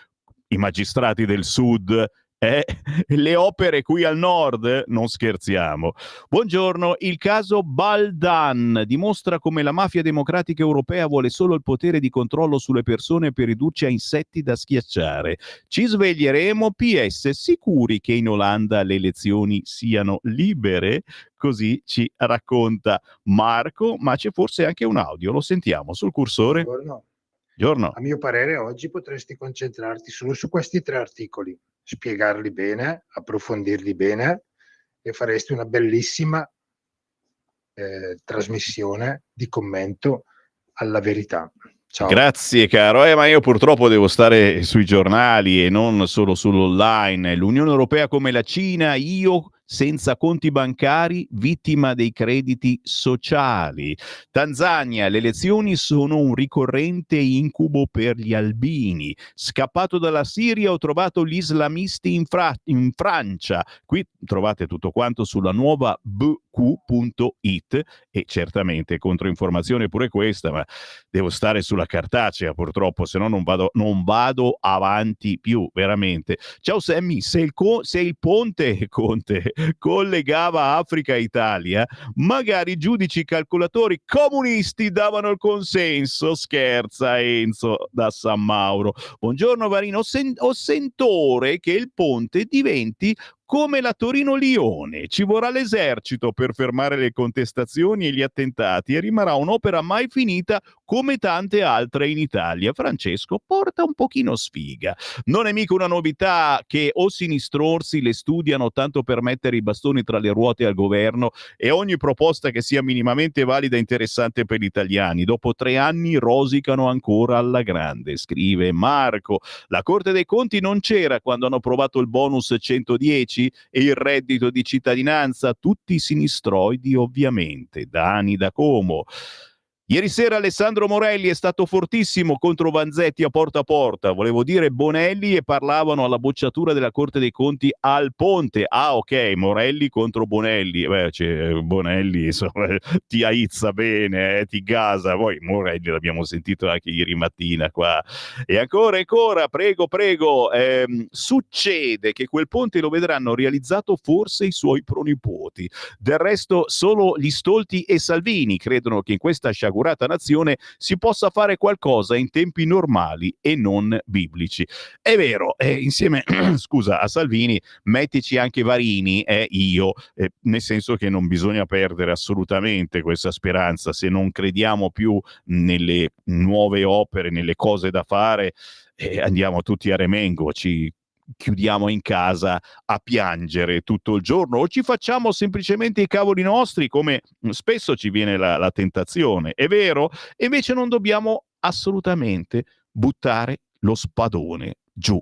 i magistrati del sud? Le opere qui al nord? Non scherziamo. Buongiorno, il caso Baldan dimostra come la mafia democratica europea vuole solo il potere di controllo sulle persone per ridurci a insetti da schiacciare. Ci sveglieremo, PS, sicuri che in Olanda le elezioni siano libere? Così ci racconta Marco, ma c'è forse anche un audio, lo sentiamo sul cursore. Buongiorno. A mio parere oggi potresti concentrarti solo su questi 3 articoli, spiegarli bene, approfondirli bene e faresti una bellissima trasmissione di commento alla verità. Ciao. Grazie caro, ma io purtroppo devo stare sui giornali e non solo sull'online. L'Unione Europea come la Cina, io senza conti bancari, vittima dei crediti sociali. Tanzania, le elezioni sono un ricorrente incubo per gli albini. Scappato dalla Siria, ho trovato gli islamisti in Francia. Qui trovate tutto quanto sulla nuova bq.it e certamente controinformazione pure questa, ma devo stare sulla cartacea purtroppo, se no non vado avanti più, veramente. Ciao Sammy, se il ponte Conte collegava Africa e Italia, magari i giudici calcolatori comunisti davano il consenso. Scherza Enzo da San Mauro. Buongiorno Varino, ho sentore che il ponte diventi come la Torino-Lione. Ci vorrà l'esercito per fermare le contestazioni e gli attentati e rimarrà un'opera mai finita come tante altre in Italia. Francesco porta un pochino sfiga. Non è mica una novità che o sinistrorsi le studiano tanto per mettere i bastoni tra le ruote al governo e ogni proposta che sia minimamente valida e interessante per gli italiani. Dopo 3 anni rosicano ancora alla grande, scrive Marco. La Corte dei Conti non c'era quando hanno approvato il bonus 110 e il reddito di cittadinanza, tutti sinistroidi ovviamente. Dani da Como. Ieri sera Alessandro Morelli è stato fortissimo contro Vanzetti a porta, volevo dire Bonelli, e parlavano alla bocciatura della Corte dei Conti al ponte. Ah ok, Morelli contro Bonelli. Bonelli insomma, ti aizza bene, ti gasa. Poi Morelli l'abbiamo sentito anche ieri mattina qua. E ancora, prego, succede che quel ponte lo vedranno realizzato forse i suoi pronipoti. Del resto solo gli stolti e Salvini credono che in questa sciagurata nazione si possa fare qualcosa in tempi normali e non biblici. È vero, insieme scusa a Salvini mettici anche Varini, nel senso che non bisogna perdere assolutamente questa speranza. Se non crediamo più nelle nuove opere, nelle cose da fare, andiamo tutti a remengo, ci chiudiamo in casa a piangere tutto il giorno o ci facciamo semplicemente i cavoli nostri, come spesso ci viene la tentazione. È vero? E invece non dobbiamo assolutamente buttare lo spadone giù.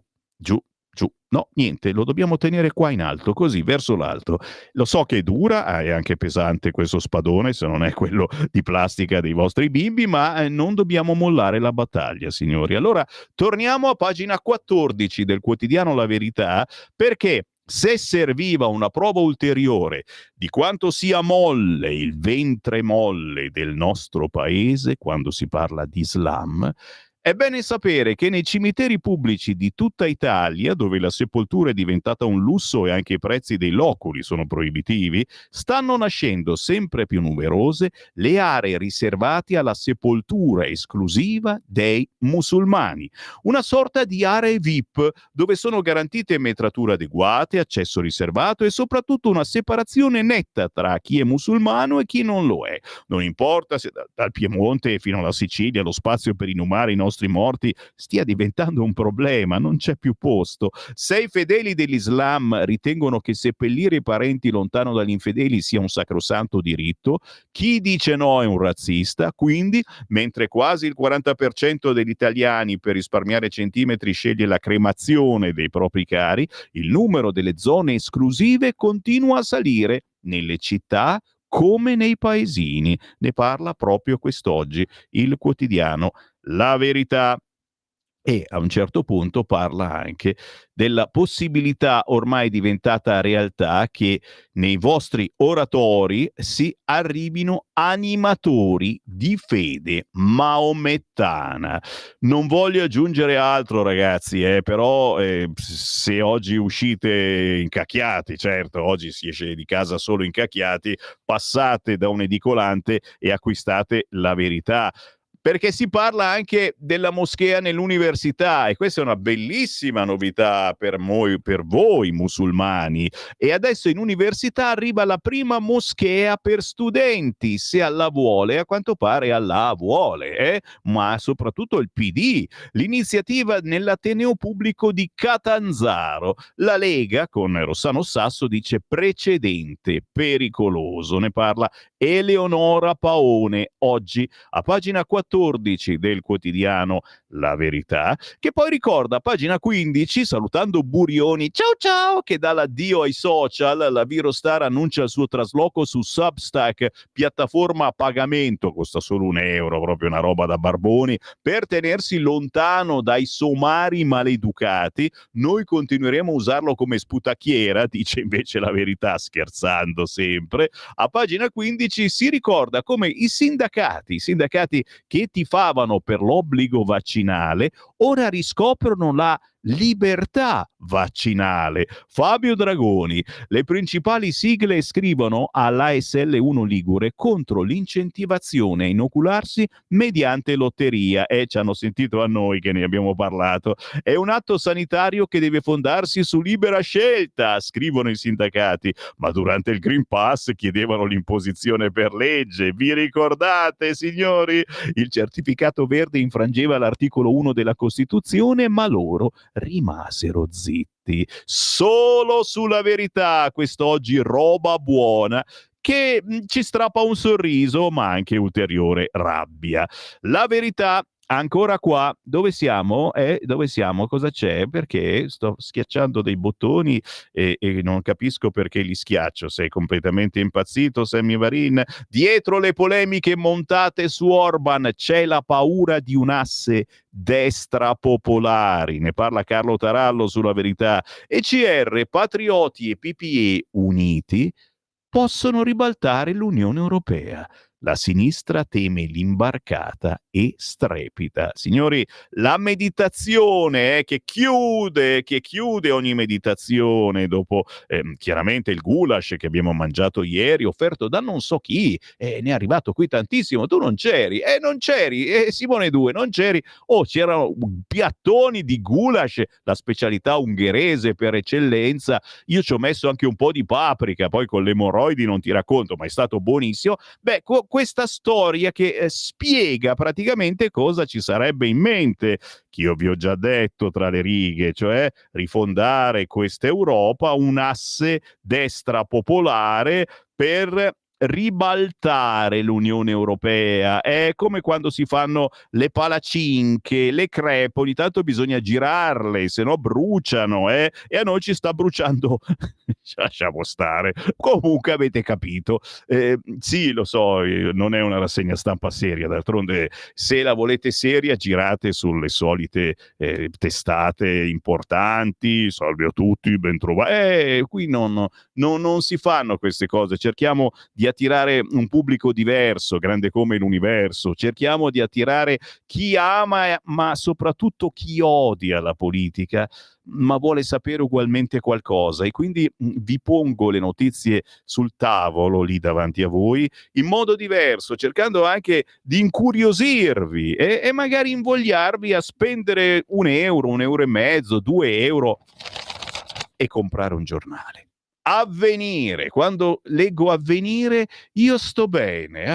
No, niente, lo dobbiamo tenere qua in alto, così, verso l'alto. Lo so che è dura, è anche pesante questo spadone, se non è quello di plastica dei vostri bimbi, ma non dobbiamo mollare la battaglia, signori. Allora, torniamo a pagina 14 del quotidiano La Verità, perché se serviva una prova ulteriore di quanto sia molle il ventre molle del nostro paese quando si parla di Islam, È bene sapere che nei cimiteri pubblici di tutta Italia, dove la sepoltura è diventata un lusso e anche i prezzi dei loculi sono proibitivi, stanno nascendo sempre più numerose le aree riservate alla sepoltura esclusiva dei musulmani. Una sorta di aree VIP dove sono garantite metrature adeguate, accesso riservato e soprattutto una separazione netta tra chi è musulmano e chi non lo è. Non importa se dal Piemonte fino alla Sicilia lo spazio per inumare i nostri morti stia diventando un problema, non c'è più posto. Se i fedeli dell'Islam ritengono che seppellire i parenti lontano dagli infedeli sia un sacrosanto diritto, chi dice no è un razzista. Quindi, mentre quasi il 40% degli italiani per risparmiare centimetri sceglie la cremazione dei propri cari, il numero delle zone esclusive continua a salire nelle città come nei paesini. Ne parla proprio quest'oggi il quotidiano La Verità. E a un certo punto parla anche della possibilità ormai diventata realtà che nei vostri oratori si arrivino animatori di fede maomettana. Non voglio aggiungere altro, ragazzi, però se oggi uscite incacchiati, certo, oggi si esce di casa solo incacchiati, passate da un edicolante e acquistate La Verità. Perché si parla anche della moschea nell'università e questa è una bellissima novità per voi musulmani. E adesso in università arriva la prima moschea per studenti, se Allah vuole, a quanto pare Allah vuole, ma soprattutto il PD. L'iniziativa nell'Ateneo Pubblico di Catanzaro. La Lega con Rossano Sasso dice precedente, pericoloso. Ne parla Eleonora Paone oggi a pagina 14 del quotidiano La Verità, che poi ricorda a pagina 15, salutando Burioni, ciao ciao, che dà l'addio ai social. La Virostar annuncia il suo trasloco su Substack, piattaforma a pagamento, costa solo €1, proprio una roba da barboni, per tenersi lontano dai somari maleducati. Noi continueremo a usarlo come sputacchiera, dice invece La Verità, scherzando sempre. A pagina 15 si ricorda come i sindacati che tifavano per l'obbligo vaccinale ora riscoprono la libertà vaccinale. Fabio Dragoni, le principali sigle scrivono all'ASL1 Ligure contro l'incentivazione a inocularsi mediante lotteria. Ci hanno sentito a noi che ne abbiamo parlato. È un atto sanitario che deve fondarsi su libera scelta, scrivono i sindacati, ma durante il Green Pass chiedevano l'imposizione per legge. Vi ricordate, signori? Il certificato verde infrangeva l'articolo 1 della Costituzione, ma loro rimasero zitti. Solo sulla Verità quest'oggi roba buona che ci strappa un sorriso ma anche ulteriore rabbia. La Verità ancora qua, dove siamo? Dove siamo? Cosa c'è? Perché sto schiacciando dei bottoni e non capisco perché li schiaccio. Sei completamente impazzito, Sammy Varin? Dietro le polemiche montate su Orban c'è la paura di un asse destra popolari. Ne parla Carlo Tarallo sulla Verità. ECR, Patrioti e PPE uniti possono ribaltare l'Unione Europea. La sinistra teme l'imbarcata e strepita. Signori, la meditazione che chiude ogni meditazione dopo chiaramente il goulash che abbiamo mangiato ieri, offerto da non so chi, ne è arrivato qui tantissimo. Tu non c'eri, non c'eri, Simone 2 non c'eri. C'erano piattoni di goulash, la specialità ungherese per eccellenza. Io ci ho messo anche un po' di paprika, poi con le emorroidi non ti racconto, ma è stato buonissimo. Questa storia che spiega praticamente cosa ci sarebbe in mente, che io vi ho già detto tra le righe, cioè rifondare questa Europa, un asse destra popolare per ribaltare l'Unione Europea. È come quando si fanno le palacinche, le crepe, ogni tanto bisogna girarle, se no bruciano, e a noi ci sta bruciando. Lasciamo stare. Comunque avete capito. Sì, lo so, non è una rassegna stampa seria, d'altronde se la volete seria girate sulle solite testate importanti. Salve a tutti, ben trovati. Qui non si fanno queste cose, cerchiamo di attirare un pubblico diverso, grande come l'universo, cerchiamo di attirare chi ama, ma soprattutto chi odia la politica, ma vuole sapere ugualmente qualcosa, e quindi vi pongo le notizie sul tavolo lì davanti a voi in modo diverso, cercando anche di incuriosirvi e magari invogliarvi a spendere un euro e mezzo, 2 euro e comprare un giornale. Avvenire, quando leggo Avvenire io sto bene.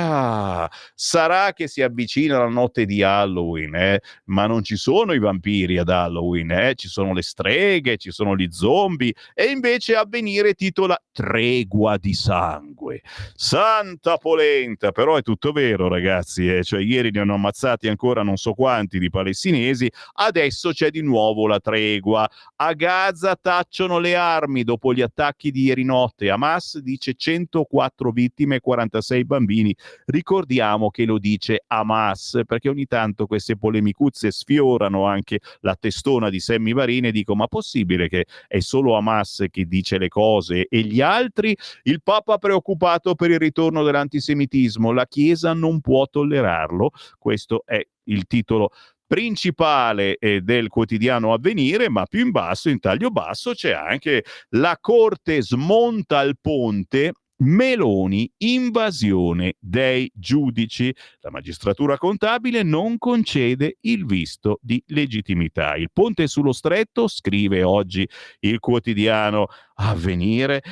Sarà che si avvicina la notte di Halloween, ma non ci sono i vampiri ad Halloween, ci sono le streghe, ci sono gli zombie, e invece Avvenire titola Tregua di sangue. Santa polenta, però è tutto vero, ragazzi, cioè ieri ne hanno ammazzati ancora non so quanti di palestinesi, adesso c'è di nuovo la tregua. A Gaza tacciono le armi dopo gli attacchi di ieri notte. Hamas dice 104 vittime e 46 bambini. Ricordiamo che lo dice Hamas, perché ogni tanto queste polemicuzze sfiorano anche la testona di Sammy Varin e dico: ma possibile che è solo Hamas che dice le cose e gli altri? Il Papa preoccupato per il ritorno dell'antisemitismo, la Chiesa non può tollerarlo. Questo è il titolo principale del quotidiano Avvenire, ma più in basso, in taglio basso, c'è anche la Corte smonta il ponte, Meloni, invasione dei giudici. La magistratura contabile non concede il visto di legittimità. Il ponte sullo stretto, scrive oggi il quotidiano Avvenire,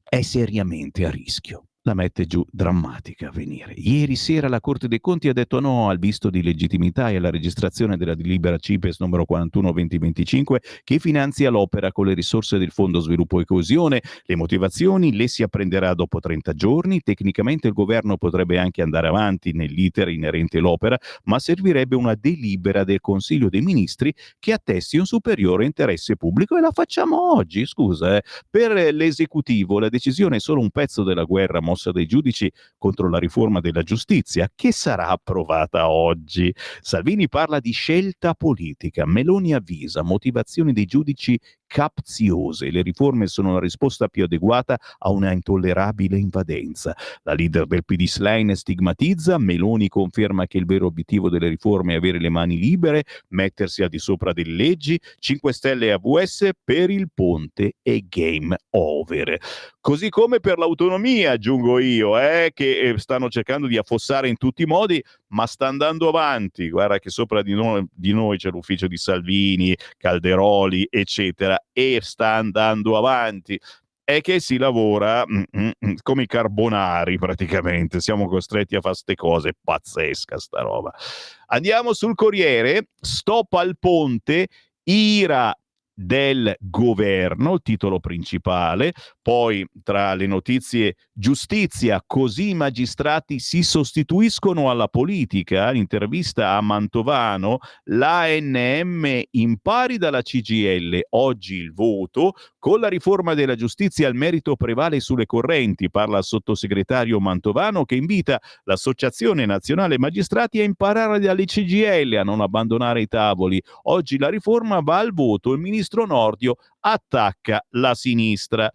è seriamente a rischio. La mette giù drammatica Avvenire. Ieri sera la Corte dei Conti ha detto no al visto di legittimità e alla registrazione della delibera CIPES numero 41/2025 che finanzia l'opera con le risorse del Fondo Sviluppo e Coesione. Le motivazioni le si apprenderà dopo 30 giorni. Tecnicamente il governo potrebbe anche andare avanti nell'iter inerente l'opera, ma servirebbe una delibera del Consiglio dei Ministri che attesti un superiore interesse pubblico, e la facciamo oggi, scusa. Per l'esecutivo la decisione è solo un pezzo della guerra mossa dai giudici contro la riforma della giustizia, che sarà approvata oggi. Salvini parla di scelta politica, Meloni avvisa motivazioni dei giudici capziose, le riforme sono la risposta più adeguata a una intollerabile invadenza. La leader del PD Schlein stigmatizza, Meloni conferma che il vero obiettivo delle riforme è avere le mani libere, mettersi al di sopra delle leggi, 5 Stelle e AVS per il ponte e game over. Così come per l'autonomia, aggiungo io, che stanno cercando di affossare in tutti i modi, ma sta andando avanti. Guarda che sopra di noi c'è l'ufficio di Salvini, Calderoli, eccetera, e sta andando avanti. È che si lavora come i carbonari praticamente, siamo costretti a fare ste cose, pazzesca sta roba. Andiamo sul Corriere, stop al ponte, ira del governo, titolo principale. Poi tra le notizie giustizia, così i magistrati si sostituiscono alla politica, intervista a Mantovano, l'ANM impari dalla CGIL, oggi il voto, con la riforma della giustizia il merito prevale sulle correnti, parla il sottosegretario Mantovano che invita l'Associazione Nazionale Magistrati a imparare dalle CGIL, a non abbandonare i tavoli. Oggi la riforma va al voto, il ministro Nordio attacca la sinistra.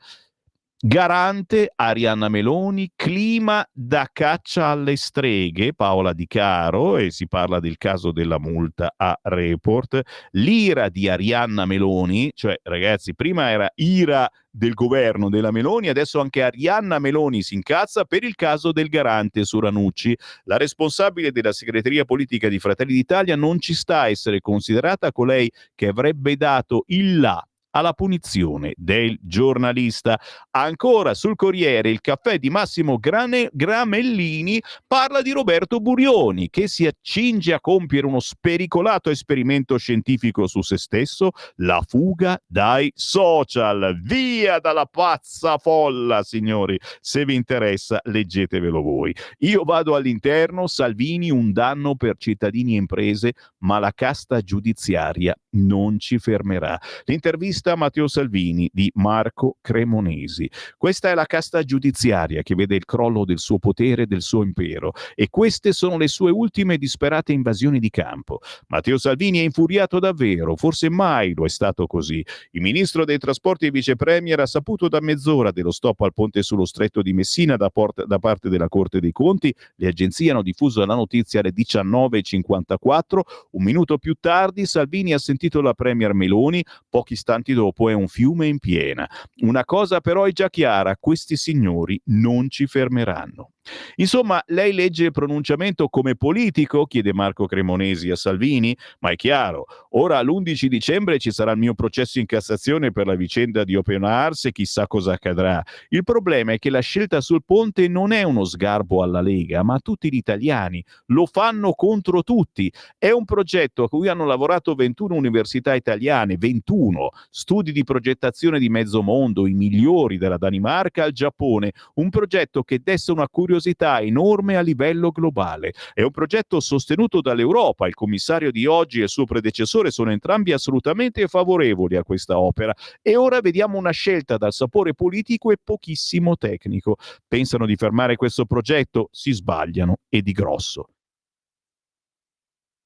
Garante Arianna Meloni, clima da caccia alle streghe, Paola Di Caro, e si parla del caso della multa a Report. L'ira di Arianna Meloni, cioè ragazzi, prima era ira del governo della Meloni, adesso anche Arianna Meloni si incazza per il caso del garante su Ranucci. La responsabile della segreteria politica di Fratelli d'Italia non ci sta a essere considerata colei che avrebbe dato il là alla punizione del giornalista. Ancora sul Corriere, il caffè di Massimo Gramellini parla di Roberto Burioni che si accinge a compiere uno spericolato esperimento scientifico su se stesso, la fuga dai social. Via dalla pazza folla, signori, se vi interessa leggetevelo voi. Io vado all'interno, Salvini un danno per cittadini e imprese, ma la casta giudiziaria non ci fermerà. L'intervista L'intervista a Matteo Salvini di Marco Cremonesi. Questa è la casta giudiziaria che vede il crollo del suo potere e del suo impero, e queste sono le sue ultime disperate invasioni di campo. Matteo Salvini è infuriato davvero, forse mai lo è stato così. Il ministro dei trasporti e vice premier ha saputo da mezz'ora dello stop al ponte sullo stretto di Messina da parte della Corte dei Conti. Le agenzie hanno diffuso la notizia alle 19:54. Un minuto più tardi Salvini ha sentito la premier Meloni, pochi istanti dopo è un fiume in piena. Una cosa però è già chiara: questi signori non ci fermeranno. Insomma, lei legge il pronunciamento come politico? Chiede Marco Cremonesi a Salvini. Ma è chiaro, ora l'11 dicembre ci sarà il mio processo in Cassazione per la vicenda di Open Arms e chissà cosa accadrà. Il problema è che la scelta sul ponte non è uno sgarbo alla Lega, ma a tutti gli italiani. Lo fanno contro tutti. È un progetto a cui hanno lavorato 21 università italiane, 21, studi di progettazione di mezzo mondo, i migliori dalla Danimarca al Giappone. Un progetto che desta una curiosità enorme a livello globale. È un progetto sostenuto dall'Europa. Il commissario di oggi e il suo predecessore sono entrambi assolutamente favorevoli a questa opera. E ora vediamo una scelta dal sapore politico e pochissimo tecnico. Pensano di fermare questo progetto? Si sbagliano, e di grosso.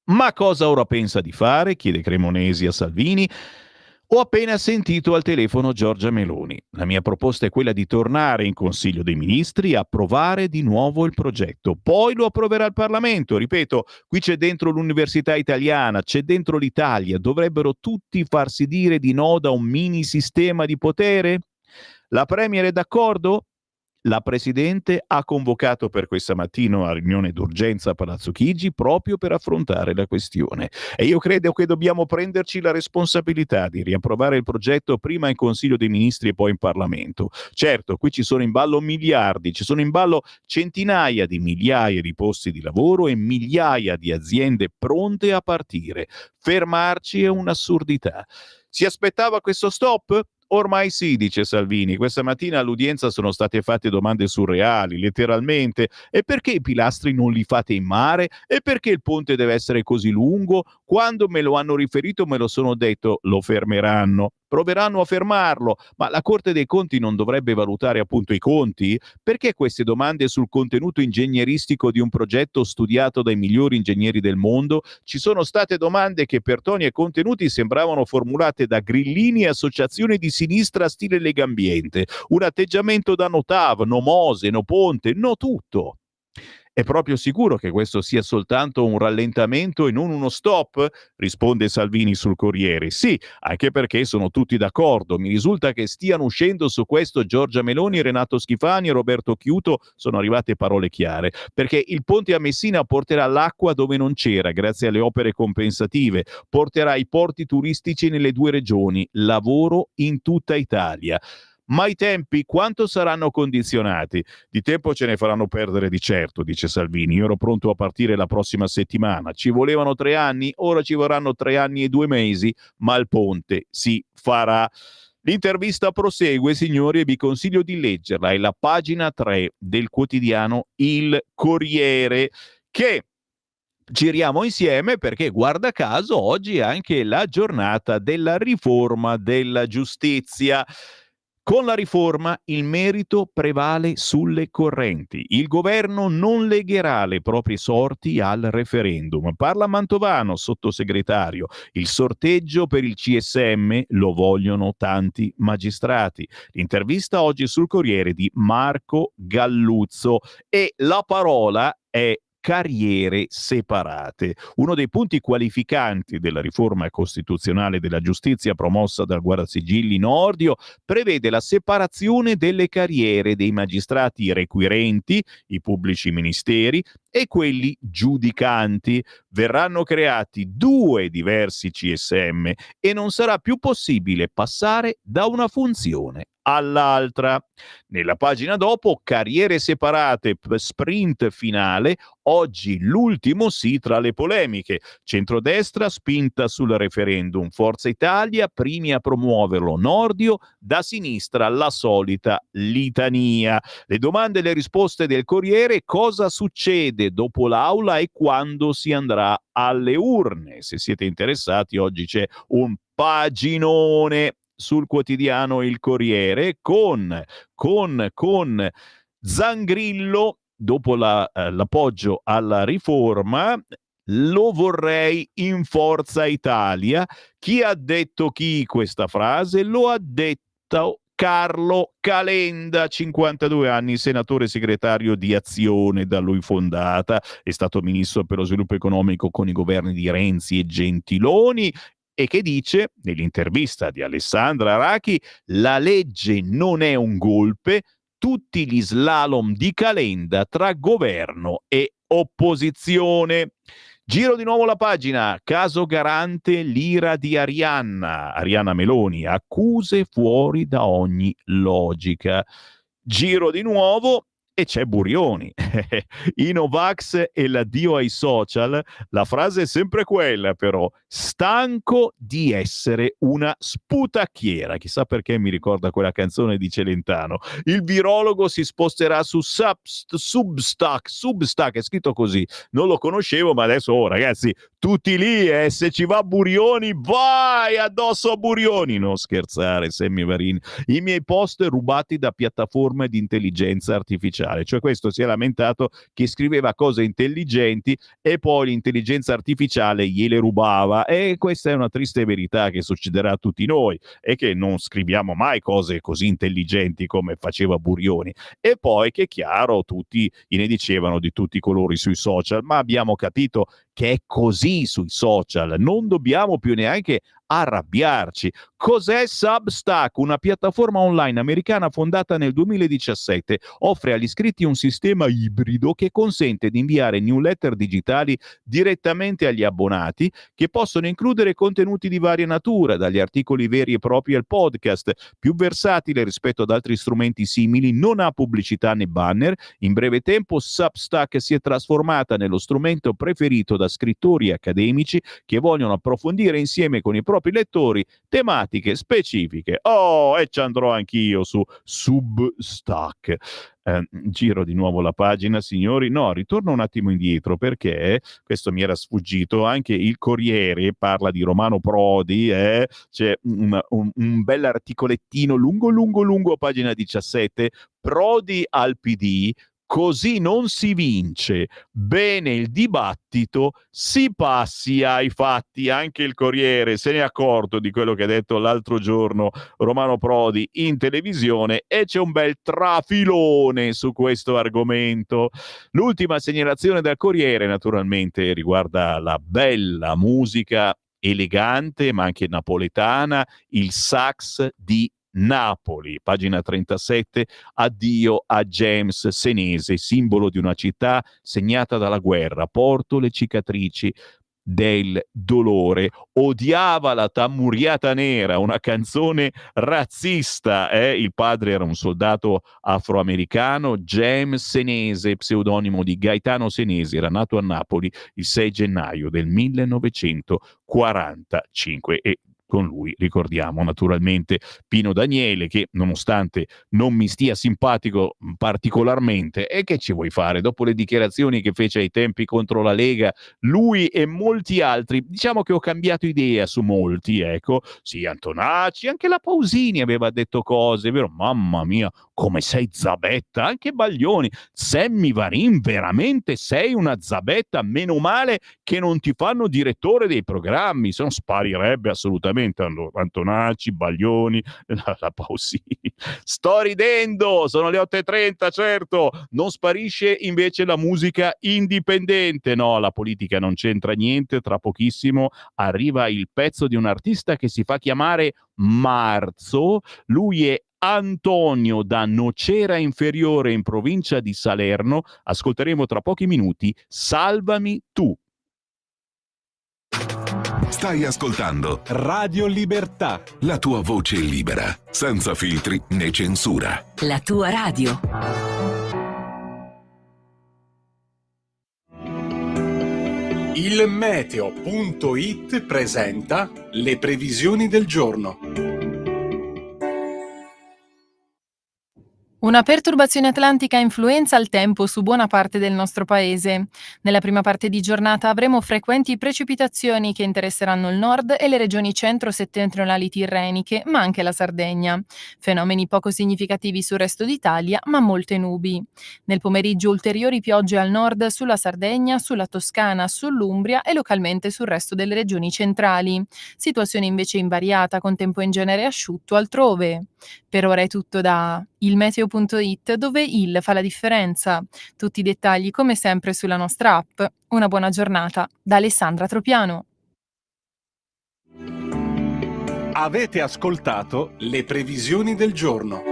Ma cosa ora pensa di fare? Chiede Cremonesi a Salvini. Ho appena sentito al telefono Giorgia Meloni. La mia proposta è quella di tornare in Consiglio dei Ministri e approvare di nuovo il progetto. Poi lo approverà il Parlamento. Ripeto, qui c'è dentro l'università italiana, c'è dentro l'Italia. Dovrebbero tutti farsi dire di no da un mini sistema di potere? La Premier è d'accordo? La Presidente ha convocato per questa mattina una riunione d'urgenza a Palazzo Chigi proprio per affrontare la questione. E io credo che dobbiamo prenderci la responsabilità di riapprovare il progetto prima in Consiglio dei Ministri e poi in Parlamento. Certo, qui ci sono in ballo miliardi, ci sono in ballo centinaia di migliaia di posti di lavoro e migliaia di aziende pronte a partire. Fermarci è un'assurdità. Si aspettava questo stop? Ormai sì, dice Salvini. Questa mattina all'udienza sono state fatte domande surreali, letteralmente. E perché i pilastri non li fate in mare? E perché il ponte deve essere così lungo? Quando me lo hanno riferito me lo sono detto, lo fermeranno. Proveranno a fermarlo, ma la Corte dei Conti non dovrebbe valutare appunto i conti? Perché queste domande sul contenuto ingegneristico di un progetto studiato dai migliori ingegneri del mondo? Ci sono state domande che per toni e contenuti sembravano formulate da grillini e associazioni di sinistra stile Legambiente. Un atteggiamento da no TAV, no Mose, no Ponte, no tutto. È proprio sicuro che questo sia soltanto un rallentamento e non uno stop? Risponde Salvini sul Corriere. Sì, anche perché sono tutti d'accordo. Mi risulta che stiano uscendo su questo Giorgia Meloni, Renato Schifani e Roberto Chiuto. Sono arrivate parole chiare. Perché il ponte a Messina porterà l'acqua dove non c'era, grazie alle opere compensative. Porterà i porti turistici nelle due regioni. Lavoro in tutta Italia. Ma i tempi quanto saranno condizionati? Di tempo ce ne faranno perdere di certo, dice Salvini. Io ero pronto a partire la prossima settimana. Ci volevano 3 anni, ora ci vorranno 3 anni e 2 mesi, ma il ponte si farà. L'intervista prosegue, signori, e vi consiglio di leggerla. È la pagina 3 del quotidiano Il Corriere, che giriamo insieme perché, guarda caso, oggi è anche la giornata della riforma della giustizia. Con la riforma il merito prevale sulle correnti. Il governo non legherà le proprie sorti al referendum. Parla Mantovano, sottosegretario. Il sorteggio per il CSM lo vogliono tanti magistrati. L'intervista oggi sul Corriere di Marco Galluzzo, e la parola è carriere separate. Uno dei punti qualificanti della riforma costituzionale della giustizia promossa dal Guardasigilli Nordio prevede la separazione delle carriere dei magistrati requirenti, i pubblici ministeri, e quelli giudicanti. Verranno creati 2 diversi CSM e non sarà più possibile passare da una funzione all'altra. Nella pagina dopo, carriere separate, sprint finale, oggi l'ultimo sì tra le polemiche. Centrodestra spinta sul referendum, Forza Italia primi a promuoverlo, Nordio, da sinistra la solita litania. Le domande e le risposte del Corriere: cosa succede dopo l'aula e quando si andrà alle urne? Se siete interessati, oggi c'è un paginone. sul quotidiano Il Corriere con Zangrillo, dopo l'appoggio alla riforma, lo vorrei in Forza Italia. Chi ha detto questa frase? Lo ha detto Carlo Calenda, 52 anni, senatore segretario di Azione da lui fondata, è stato ministro per lo sviluppo economico con i governi di Renzi e Gentiloni, e che dice, nell'intervista di Alessandra Rachi, la legge non è un golpe, tutti gli slalom di Calenda tra governo e opposizione. Giro di nuovo la pagina, caso Garante, l'ira di Arianna Meloni, accuse fuori da ogni logica. Giro di nuovo e c'è Burioni. I Novax e l'addio ai social, la frase è sempre quella però, stanco di essere una sputacchiera. Chissà perché mi ricorda quella canzone di Celentano. Il virologo si sposterà su Substack, è scritto così, non lo conoscevo, ma adesso ragazzi, tutti lì, se ci va Burioni, vai addosso a Burioni. Non scherzare, Sammy Varin. I miei post rubati da piattaforme di intelligenza artificiale, cioè questo si è lamentato che scriveva cose intelligenti e poi l'intelligenza artificiale gliele rubava, e questa è una triste verità che succederà a tutti noi, e che non scriviamo mai cose così intelligenti come faceva Burioni. E poi, che è chiaro, tutti ne dicevano di tutti i colori sui social, ma abbiamo capito che è così sui social, non dobbiamo più neanche arrabbiarci. Cos'è Substack? Una piattaforma online americana fondata nel 2017, offre agli iscritti un sistema ibrido che consente di inviare newsletter digitali direttamente agli abbonati, che possono includere contenuti di varia natura, dagli articoli veri e propri al podcast, più versatile rispetto ad altri strumenti simili, non ha pubblicità né banner. In breve tempo Substack si è trasformata nello strumento preferito da scrittori accademici che vogliono approfondire insieme con i propri lettori tematiche specifiche. E ci andrò anch'io su Substack. Giro di nuovo la pagina, signori. No, ritorno un attimo indietro perché questo mi era sfuggito. Anche il Corriere parla di Romano Prodi, c'è un bel articolettino lungo, pagina 17. Prodi al PD, così non si vince. Bene il dibattito, si passi ai fatti. Anche il Corriere se ne è accorto di quello che ha detto l'altro giorno Romano Prodi in televisione, e c'è un bel trafilone su questo argomento. L'ultima segnalazione del Corriere naturalmente riguarda la bella musica elegante ma anche napoletana, il sax di Napoli, pagina 37, addio a James Senese, simbolo di una città segnata dalla guerra, porto le cicatrici del dolore. Odiava la tammuriata nera, una canzone razzista, il padre era un soldato afroamericano. James Senese, pseudonimo di Gaetano Senese, era nato a Napoli il 6 gennaio del 1945 e con lui ricordiamo naturalmente Pino Daniele, che nonostante non mi stia simpatico particolarmente, e che ci vuoi fare, dopo le dichiarazioni che fece ai tempi contro la Lega, lui e molti altri, diciamo che ho cambiato idea su molti, ecco. Sì, Antonacci, anche la Pausini aveva detto cose, vero? Mamma mia, come sei zabetta, anche Baglioni. Sammy Varin, veramente sei una zabetta, meno male che non ti fanno direttore dei programmi, se no sparirebbe assolutamente. Antonacci, Baglioni, la Pausini. Sto ridendo, sono le 8:30, certo. Non sparisce invece la musica indipendente. No, la politica non c'entra niente. Tra pochissimo arriva il pezzo di un artista che si fa chiamare Marzo. Lui è Antonio da Nocera Inferiore in provincia di Salerno. Ascolteremo tra pochi minuti Salvami tu. Stai ascoltando Radio Libertà, la tua voce libera, senza filtri né censura. La tua radio. Il meteo.it presenta le previsioni del giorno. Una perturbazione atlantica influenza il tempo su buona parte del nostro paese. Nella prima parte di giornata avremo frequenti precipitazioni che interesseranno il nord e le regioni centro-settentrionali tirreniche, ma anche la Sardegna. Fenomeni poco significativi sul resto d'Italia, ma molte nubi. Nel pomeriggio ulteriori piogge al nord sulla Sardegna, sulla Toscana, sull'Umbria e localmente sul resto delle regioni centrali. Situazione invece invariata, con tempo in genere asciutto altrove. Per ora è tutto da ilmeteo.it, dove il fa la differenza. Tutti i dettagli come sempre sulla nostra app. Una buona giornata da Alessandra Tropiano. Avete ascoltato le previsioni del giorno.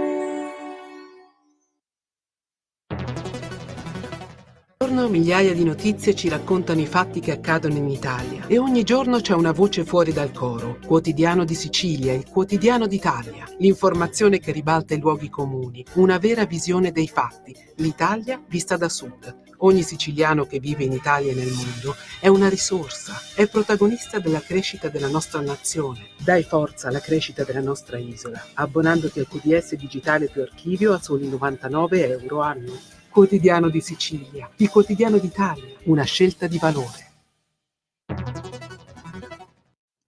Migliaia di notizie ci raccontano i fatti che accadono in Italia e ogni giorno c'è una voce fuori dal coro. Quotidiano di Sicilia, il quotidiano d'Italia, l'informazione che ribalta i luoghi comuni, una vera visione dei fatti, l'Italia vista da sud. Ogni siciliano che vive in Italia e nel mondo è una risorsa, è protagonista della crescita della nostra nazione. Dai forza alla crescita della nostra isola, abbonandoti al QDS digitale più archivio a soli €99 annuo. Quotidiano di Sicilia, il quotidiano d'Italia, una scelta di valore.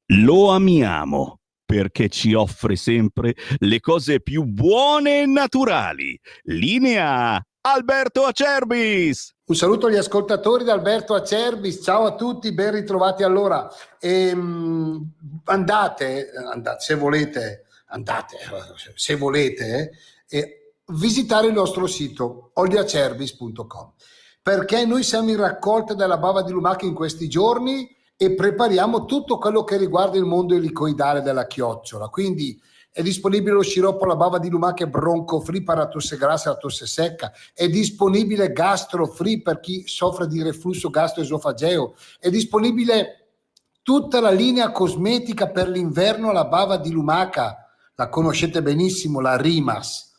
Lo amiamo perché ci offre sempre le cose più buone e naturali. Linea Alberto Acerbis. Un saluto agli ascoltatori da Alberto Acerbis, ciao a tutti, ben ritrovati. Allora, andate, se volete, visitare il nostro sito olioacerbis.com, perché noi siamo in raccolta della bava di lumaca in questi giorni e prepariamo tutto quello che riguarda il mondo elicoidale della chiocciola. Quindi è disponibile lo sciroppo alla bava di lumaca bronco free per la tosse grassa e la tosse secca, è disponibile gastro free per chi soffre di reflusso gastroesofageo, è disponibile tutta la linea cosmetica per l'inverno alla bava di lumaca, la conoscete benissimo, la Rimas,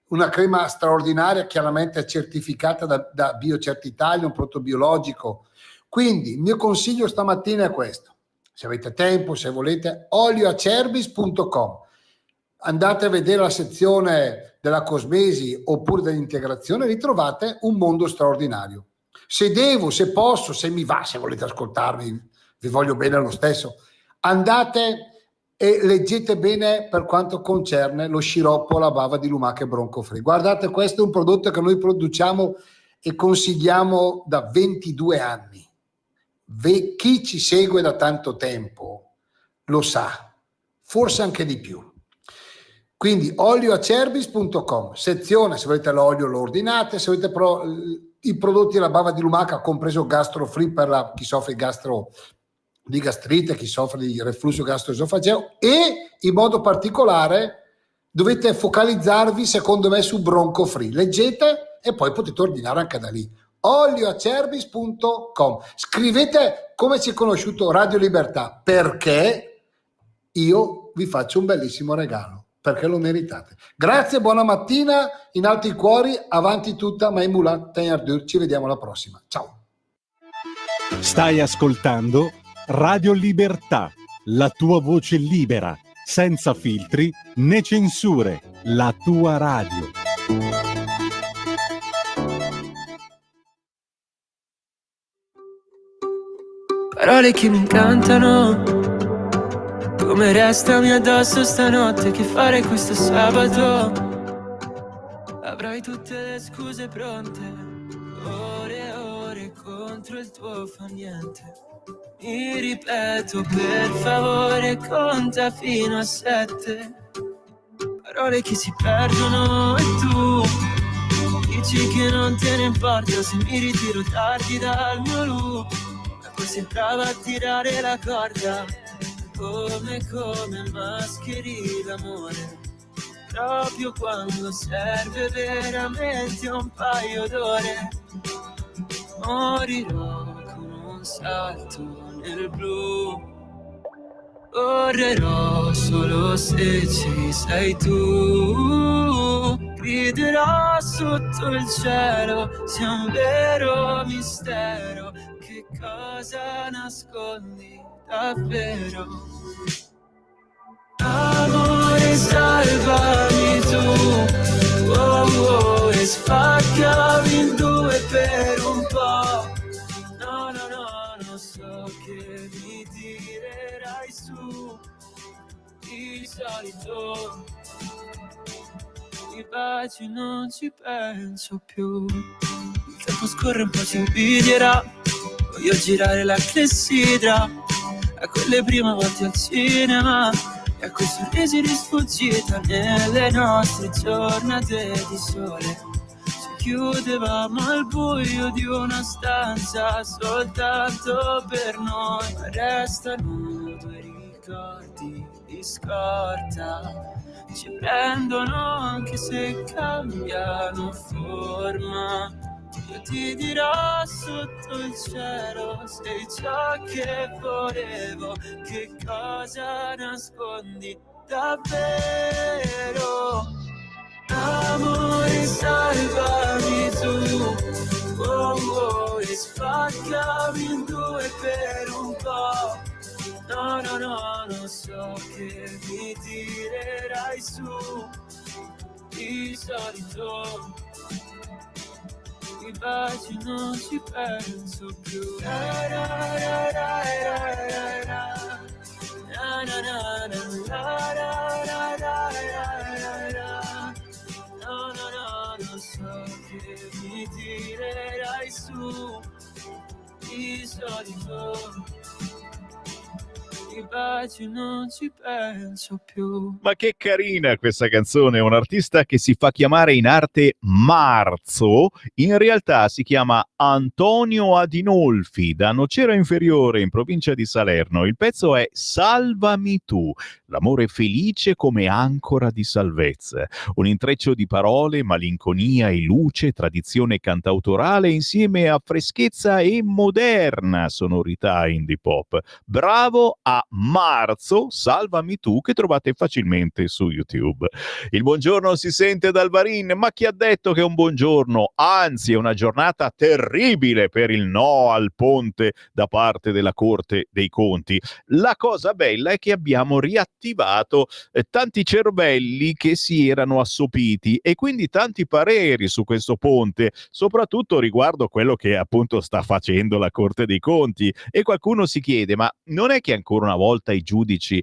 una crema straordinaria, chiaramente certificata da BioCert Italia, un prodotto biologico. Quindi il mio consiglio stamattina è questo: se avete tempo, se volete, olioacerbis.com, andate a vedere la sezione della cosmesi oppure dell'integrazione, ritrovate un mondo straordinario. Se posso, se mi va, se volete ascoltarmi, vi voglio bene lo stesso, andate e leggete bene per quanto concerne lo sciroppo alla bava di lumaca bronco free. Guardate, questo è un prodotto che noi produciamo e consigliamo da 22 anni. Chi ci segue da tanto tempo lo sa, forse anche di più. Quindi olioacerbis.com, sezione, se volete l'olio lo ordinate, se volete i prodotti alla bava di lumaca, compreso gastro free per chi soffre di gastrite, chi soffre di reflusso gastroesofageo, e in modo particolare dovete focalizzarvi secondo me su bronco free. Leggete e poi potete ordinare anche da lì. olioacerbis.com. Scrivete come ci è conosciuto Radio Libertà, perché io vi faccio un bellissimo regalo, perché lo meritate. Grazie, buona mattina, in alti cuori, avanti tutta, Maimula Tegnardur, ci vediamo alla prossima. Ciao. Stai ascoltando Radio Libertà, la tua voce libera, senza filtri né censure, la tua radio. Parole che mi incantano, come restami addosso stanotte, che fare questo sabato? Avrai tutte le scuse pronte, ore e ore contro il tuo fa niente. Mi ripeto, per favore, conta fino a 7. Parole che si perdono e tu dici che non te ne importa se mi ritiro tardi dal mio loop. Ma poi sembrava tirare la corda, come mascheri d'amore, proprio quando serve veramente un paio d'ore. Morirò con un salto nel blu, correrò solo se ci sei tu, griderò sotto il cielo, sia un vero mistero, che cosa nascondi davvero? Amore, salvami tu, oh, oh. e spaccavi in due per un po'. No, no, no, non so che mi tirerai su, di solito i baci non ci penso più. Il tempo scorre, un po' ci invidierà, voglio girare la clessidra a quelle prime volte al cinema e a quei sorrisi di sfuggita nelle nostre giornate di sole. Ci chiudevamo al buio di una stanza soltanto per noi, ma restano due ricordi di scorta. Ci prendono anche se cambiano forma. Io ti dirò sotto il cielo, sei ciò che volevo, che cosa nascondi davvero. Amore, salvami tu, oh, oh, e spaccami in due per un po'. No, no, no, non so che mi tirerai su, di solito i baci non ci penso più. Na, na, na, na, na, na, na, na, na, na, na, na. No, no, no, non so che mi tirerai su, di solito i baci non ci penso più. Ma che carina questa canzone, un artista che si fa chiamare in arte Marzo, in realtà si chiama Antonio Adinolfi, da Nocera Inferiore in provincia di Salerno. Il pezzo è Salvami tu, l'amore felice come ancora di salvezza. Un intreccio di parole, malinconia e luce, tradizione cantautorale insieme a freschezza e moderna sonorità indie pop. Bravo a Marzo, Salvami tu, che trovate facilmente su YouTube. Il buongiorno si sente dal Varin, ma chi ha detto che è un buongiorno? Anzi, è una giornata terribile per il no al ponte da parte della Corte dei Conti. La cosa bella è che abbiamo riattivato tanti cervelli che si erano assopiti e quindi tanti pareri su questo ponte, soprattutto riguardo quello che appunto sta facendo la Corte dei Conti. E qualcuno si chiede, ma non è che ancora una volta i giudici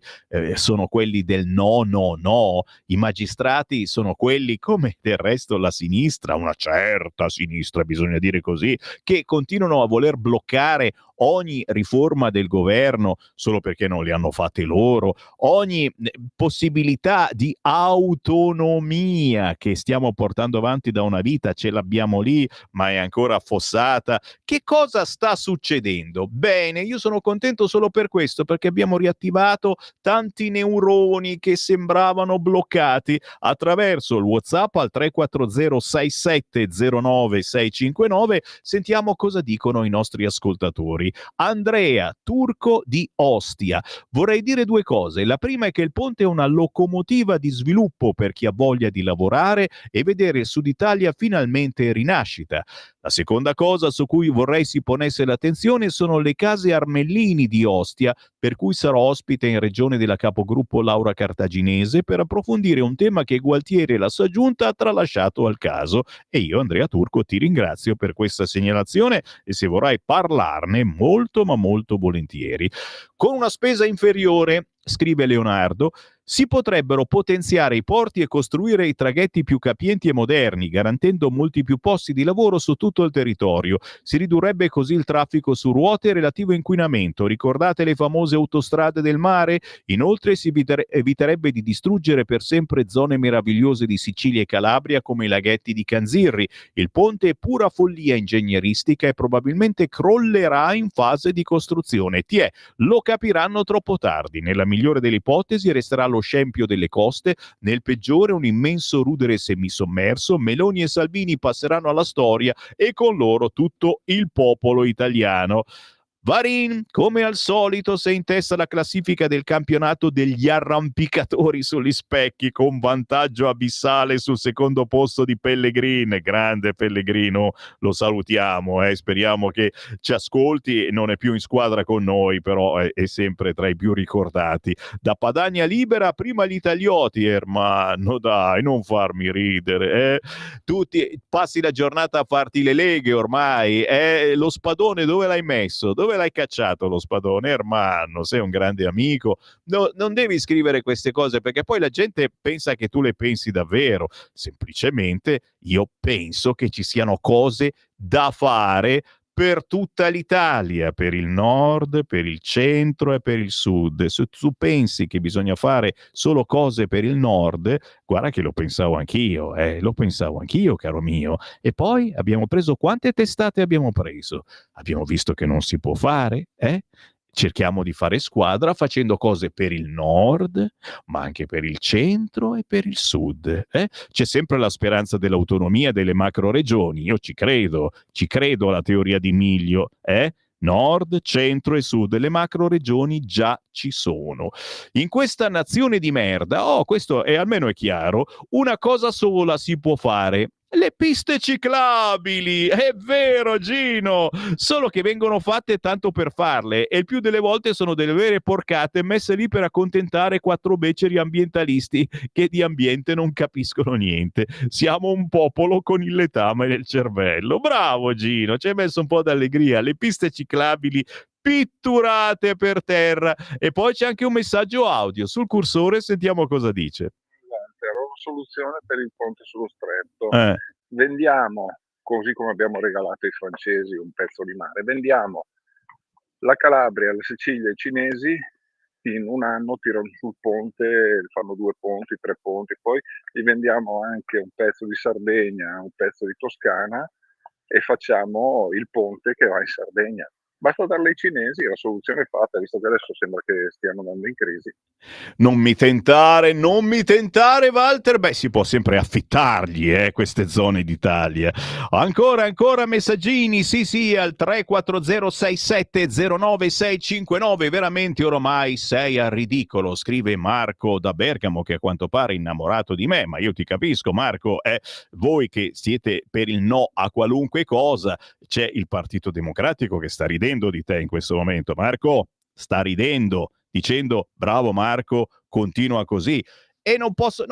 sono quelli del no, no, no, i magistrati sono quelli, come del resto la sinistra, una certa sinistra bisogna dire così, che continuano a voler bloccare ogni riforma del governo solo perché non le hanno fatte loro, ogni possibilità di autonomia che stiamo portando avanti da una vita, ce l'abbiamo lì, ma è ancora affossata. Che cosa sta succedendo? Bene, io sono contento solo per questo, perché abbiamo riattivato tanti neuroni che sembravano bloccati attraverso il WhatsApp al 340 6709 659. Sentiamo cosa dicono i nostri ascoltatori. Andrea Turco di Ostia: vorrei dire due cose. La prima è che il ponte è una locomotiva di sviluppo per chi ha voglia di lavorare e vedere il Sud Italia finalmente rinascita. La seconda cosa su cui vorrei si ponesse l'attenzione sono le case Armellini di Ostia, per cui sarò ospite in regione della capogruppo Laura Cartaginese per approfondire un tema che Gualtieri e la sua giunta ha tralasciato al caso. E io, Andrea Turco, ti ringrazio per questa segnalazione e se vorrai parlarne molto ma molto volentieri. Con una spesa inferiore, scrive Leonardo, si potrebbero potenziare i porti e costruire i traghetti più capienti e moderni, garantendo molti più posti di lavoro su tutto il territorio. Si ridurrebbe così il traffico su ruote e relativo inquinamento. Ricordate le famose autostrade del mare? Inoltre si eviterebbe di distruggere per sempre zone meravigliose di Sicilia e Calabria come i laghetti di Canzirri. Il ponte è pura follia ingegneristica e probabilmente crollerà in fase di costruzione. Lo capiranno troppo tardi. Nella migliore delle ipotesi resterà lo scempio delle coste, nel peggiore un immenso rudere semisommerso. Meloni e Salvini passeranno alla storia e con loro tutto il popolo italiano. Varin, come al solito, sei in testa alla classifica del campionato degli arrampicatori sugli specchi, con vantaggio abissale sul secondo posto di Pellegrin. Grande Pellegrino, lo salutiamo, speriamo che ci ascolti. Non è più in squadra con noi, però è sempre tra i più ricordati. Da Padania Libera, prima gli italioti, ermano, dai, non farmi ridere. Tutti passi la giornata a farti le leghe ormai. Lo spadone dove l'hai messo? Dove l'hai cacciato lo spadone? Ermanno, sei un grande amico. No, non devi scrivere queste cose perché poi la gente pensa che tu le pensi davvero. Semplicemente io penso che ci siano cose da fare per tutta l'Italia, per il nord, per il centro e per il sud. Se tu pensi che bisogna fare solo cose per il nord, guarda che lo pensavo anch'io, caro mio. E poi abbiamo preso, quante testate abbiamo preso? Abbiamo visto che non si può fare, Cerchiamo di fare squadra facendo cose per il nord, ma anche per il centro e per il sud. C'è sempre la speranza dell'autonomia delle macro regioni. Io ci credo alla teoria di Miglio. Nord, centro e sud, le macro regioni già ci sono. In questa nazione di merda, questo almeno è chiaro, una cosa sola si può fare: le piste ciclabili. È vero, Gino, solo che vengono fatte tanto per farle e il più delle volte sono delle vere porcate messe lì per accontentare 4 beceri ambientalisti che di ambiente non capiscono niente. Siamo un popolo con il letame nel cervello. Bravo Gino, ci hai messo un po' d'allegria. Le piste ciclabili pitturate per terra. E poi c'è anche un messaggio audio sul cursore, sentiamo cosa dice. Era una soluzione per il ponte sullo stretto. Vendiamo, così come abbiamo regalato ai francesi un pezzo di mare, vendiamo la Calabria, la Sicilia ai cinesi, in un anno tirano sul ponte, fanno 2 ponti, 3 ponti, poi gli vendiamo anche un pezzo di Sardegna, un pezzo di Toscana e facciamo il ponte che va in Sardegna. Basta darle ai cinesi e la soluzione è fatta, visto che adesso sembra che stiamo andando in crisi. Non mi tentare, Walter. Beh, si può sempre affittargli queste zone d'Italia. Ancora messaggini, sì, al 340670969. Veramente ormai sei al ridicolo, scrive Marco da Bergamo, che a quanto pare è innamorato di me, ma io ti capisco, Marco. Voi che siete per il no a qualunque cosa, c'è il Partito Democratico che sta ridendo di te in questo momento. Marco sta ridendo, dicendo bravo Marco, continua così. E non posso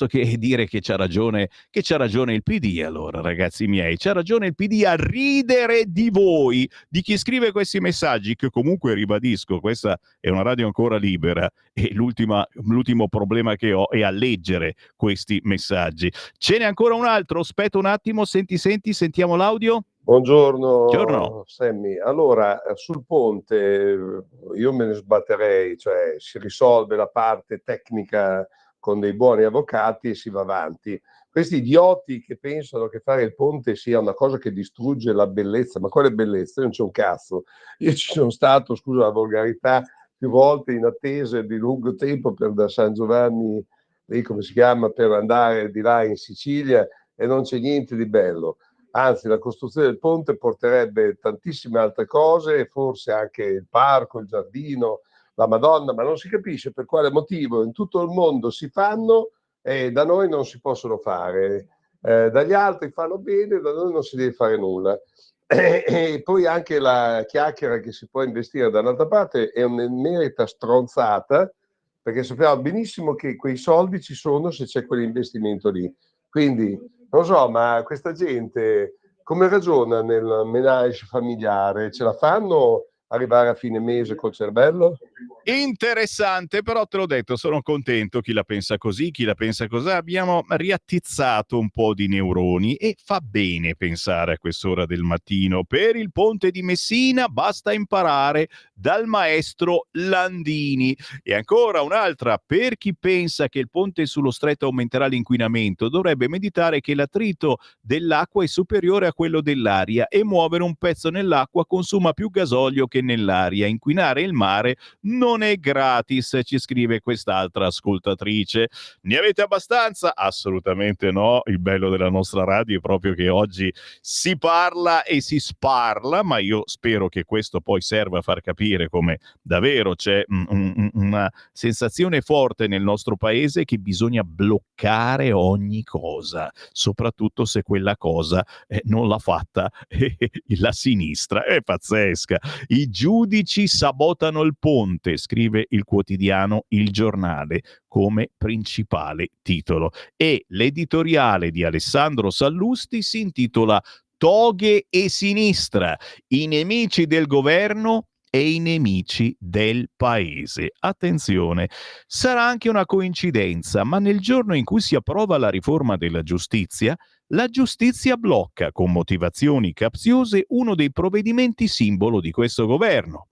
che dire che c'ha ragione il PD. Allora, ragazzi miei, c'ha ragione il PD a ridere di voi, di chi scrive questi messaggi, che comunque ribadisco, questa è una radio ancora libera e l'ultimo problema che ho è a leggere questi messaggi. Ce n'è ancora un altro, aspetta un attimo, sentiamo l'audio. Buongiorno. Sammy. Allora, sul ponte io me ne sbatterei, cioè si risolve la parte tecnica con dei buoni avvocati e si va avanti. Questi idioti che pensano che fare il ponte sia una cosa che distrugge la bellezza, ma quale bellezza? Io non c'è un cazzo. Io ci sono stato, scusa la volgarità, più volte in attesa di lungo tempo da San Giovanni, lì come si chiama, per andare di là in Sicilia e non c'è niente di bello. Anzi, la costruzione del ponte porterebbe tantissime altre cose, forse anche il parco, il giardino, la Madonna, ma non si capisce per quale motivo in tutto il mondo si fanno e da noi non si possono fare. Dagli altri fanno bene, da noi non si deve fare nulla. E poi anche la chiacchiera che si può investire da un'altra parte è un'emerita stronzata, perché sappiamo benissimo che quei soldi ci sono se c'è quell'investimento lì. Quindi non so, ma questa gente come ragiona nel menage familiare? Ce la fanno arrivare a fine mese col cervello? Interessante, però te l'ho detto, sono contento chi la pensa così, chi la pensa così. Abbiamo riattizzato un po' di neuroni e fa bene pensare a quest'ora del mattino. Per il ponte di Messina basta imparare dal maestro Landini. E ancora un'altra, per chi pensa che il ponte sullo stretto aumenterà l'inquinamento, dovrebbe meditare che l'attrito dell'acqua è superiore a quello dell'aria e muovere un pezzo nell'acqua consuma più gasolio che nell'aria. Inquinare il mare non è gratis, ci scrive quest'altra ascoltatrice. Ne avete abbastanza? Assolutamente no. Il bello della nostra radio è proprio che oggi si parla e si sparla, ma io spero che questo poi serva a far capire come davvero c'è una sensazione forte nel nostro paese che bisogna bloccare ogni cosa, soprattutto se quella cosa non l'ha fatta la sinistra. È pazzesca. I giudici sabotano il ponte, scrive il quotidiano Il Giornale come principale titolo, e l'editoriale di Alessandro Sallusti si intitola Toghe e sinistra, i nemici del governo e i nemici del paese. Attenzione, sarà anche una coincidenza, ma nel giorno in cui si approva la riforma della giustizia, la giustizia blocca con motivazioni capziose uno dei provvedimenti simbolo di questo governo.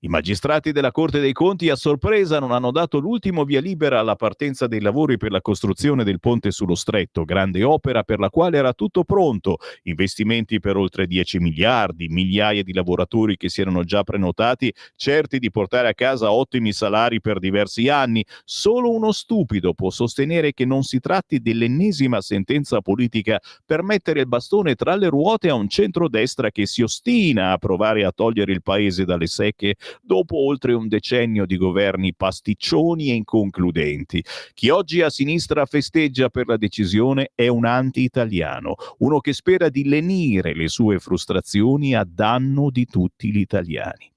I magistrati della Corte dei Conti a sorpresa non hanno dato l'ultimo via libera alla partenza dei lavori per la costruzione del ponte sullo Stretto, grande opera per la quale era tutto pronto, investimenti per oltre 10 miliardi, migliaia di lavoratori che si erano già prenotati, certi di portare a casa ottimi salari per diversi anni. Solo uno stupido può sostenere che non si tratti dell'ennesima sentenza politica per mettere il bastone tra le ruote a un centrodestra che si ostina a provare a togliere il paese dalle secche dopo oltre un decennio di governi pasticcioni e inconcludenti. Chi oggi a sinistra festeggia per la decisione è un anti-italiano, uno che spera di lenire le sue frustrazioni a danno di tutti gli italiani.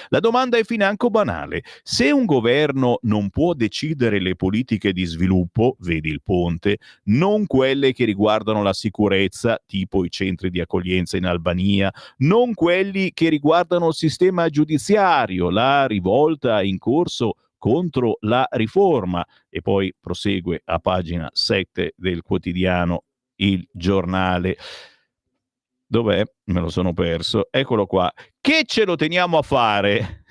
La domanda è financo banale. Se un governo non può decidere le politiche di sviluppo, vedi il ponte, non quelle che riguardano la sicurezza, tipo i centri di accoglienza in Albania, non quelli che riguardano il sistema giudiziario, la rivolta in corso contro la riforma, e poi prosegue a pagina 7 del quotidiano Il Giornale. Dov'è? Me lo sono perso. Eccolo qua. Che ce lo teniamo a fare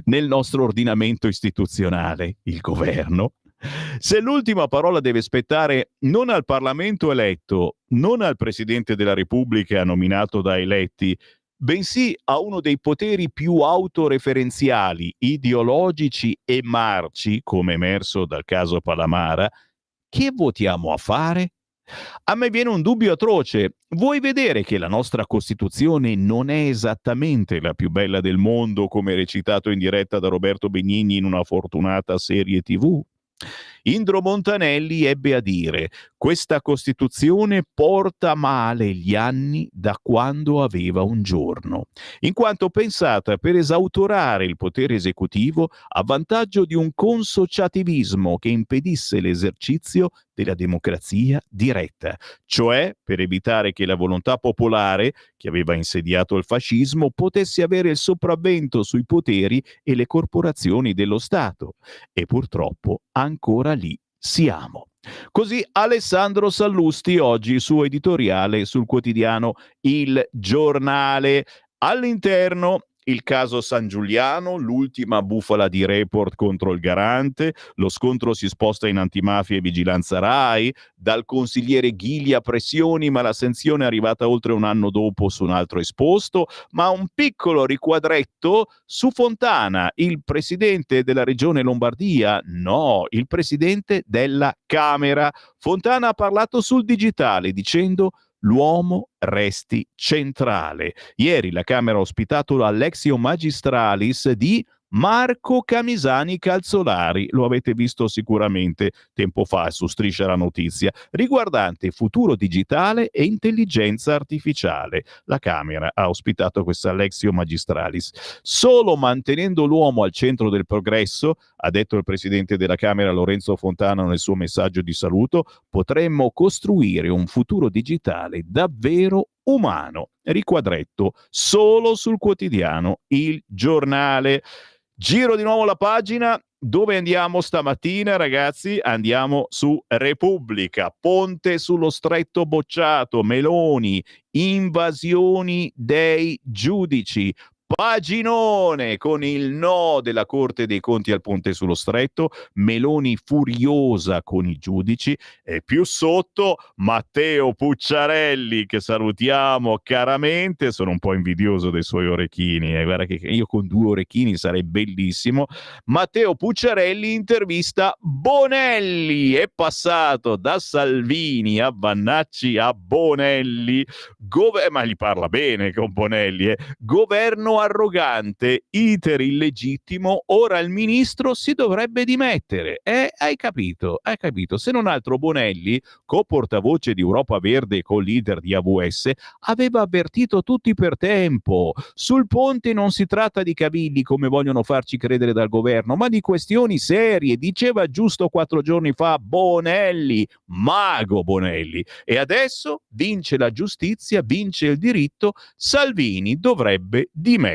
nel nostro ordinamento istituzionale? Il governo? Se l'ultima parola deve spettare non al Parlamento eletto, non al Presidente della Repubblica nominato da eletti, bensì a uno dei poteri più autoreferenziali, ideologici e marci, come emerso dal caso Palamara, che votiamo a fare? A me viene un dubbio atroce. Vuoi vedere che la nostra Costituzione non è esattamente la più bella del mondo, come recitato in diretta da Roberto Benigni in una fortunata serie TV? Indro Montanelli ebbe a dire: questa Costituzione porta male gli anni da quando aveva un giorno, in quanto pensata per esautorare il potere esecutivo a vantaggio di un consociativismo che impedisse l'esercizio della democrazia diretta, cioè per evitare che la volontà popolare, che aveva insediato il fascismo, potesse avere il sopravvento sui poteri e le corporazioni dello Stato. E purtroppo ancora lì siamo. Così Alessandro Sallusti oggi, suo editoriale sul quotidiano Il Giornale. All'interno il caso San Giuliano, l'ultima bufala di Report contro il garante, lo scontro si sposta in antimafia e vigilanza RAI, dal consigliere Ghili a pressioni, ma la sanzione è arrivata oltre un anno dopo su un altro esposto, ma un piccolo riquadretto su Fontana, il presidente della regione Lombardia, no, il presidente della Camera. Fontana ha parlato sul digitale dicendo: l'uomo resti centrale. Ieri la Camera ha ospitato l'Alexio Magistralis di Marco Camisani Calzolari, lo avete visto sicuramente tempo fa su Striscia la Notizia, riguardante futuro digitale e intelligenza artificiale. La Camera ha ospitato questo Alexio Magistralis. Solo mantenendo l'uomo al centro del progresso, ha detto il presidente della Camera Lorenzo Fontana nel suo messaggio di saluto, potremmo costruire un futuro digitale davvero umano. Riquadretto solo sul quotidiano Il Giornale. Giro di nuovo la pagina. Dove andiamo stamattina, ragazzi? Andiamo su Repubblica. Ponte sullo Stretto bocciato, Meloni, invasioni dei giudici, Paginone con il no della Corte dei Conti al Ponte sullo Stretto, Meloni furiosa con i giudici e più sotto Matteo Pucciarelli, che salutiamo caramente. Sono un po' invidioso dei suoi orecchini, guarda che io con 2 orecchini sarei bellissimo. Matteo Pucciarelli intervista Bonelli, è passato da Salvini a Vannacci a Bonelli, ma gli parla bene con Bonelli, governo arrogante, iter illegittimo, ora il ministro si dovrebbe dimettere. Hai capito? Se non altro Bonelli, co-portavoce di Europa Verde con leader di AVS, aveva avvertito tutti per tempo. Sul ponte non si tratta di cavilli come vogliono farci credere dal governo, ma di questioni serie, diceva giusto 4 giorni fa Bonelli, mago Bonelli. E adesso vince la giustizia, vince il diritto, Salvini dovrebbe dimettersi.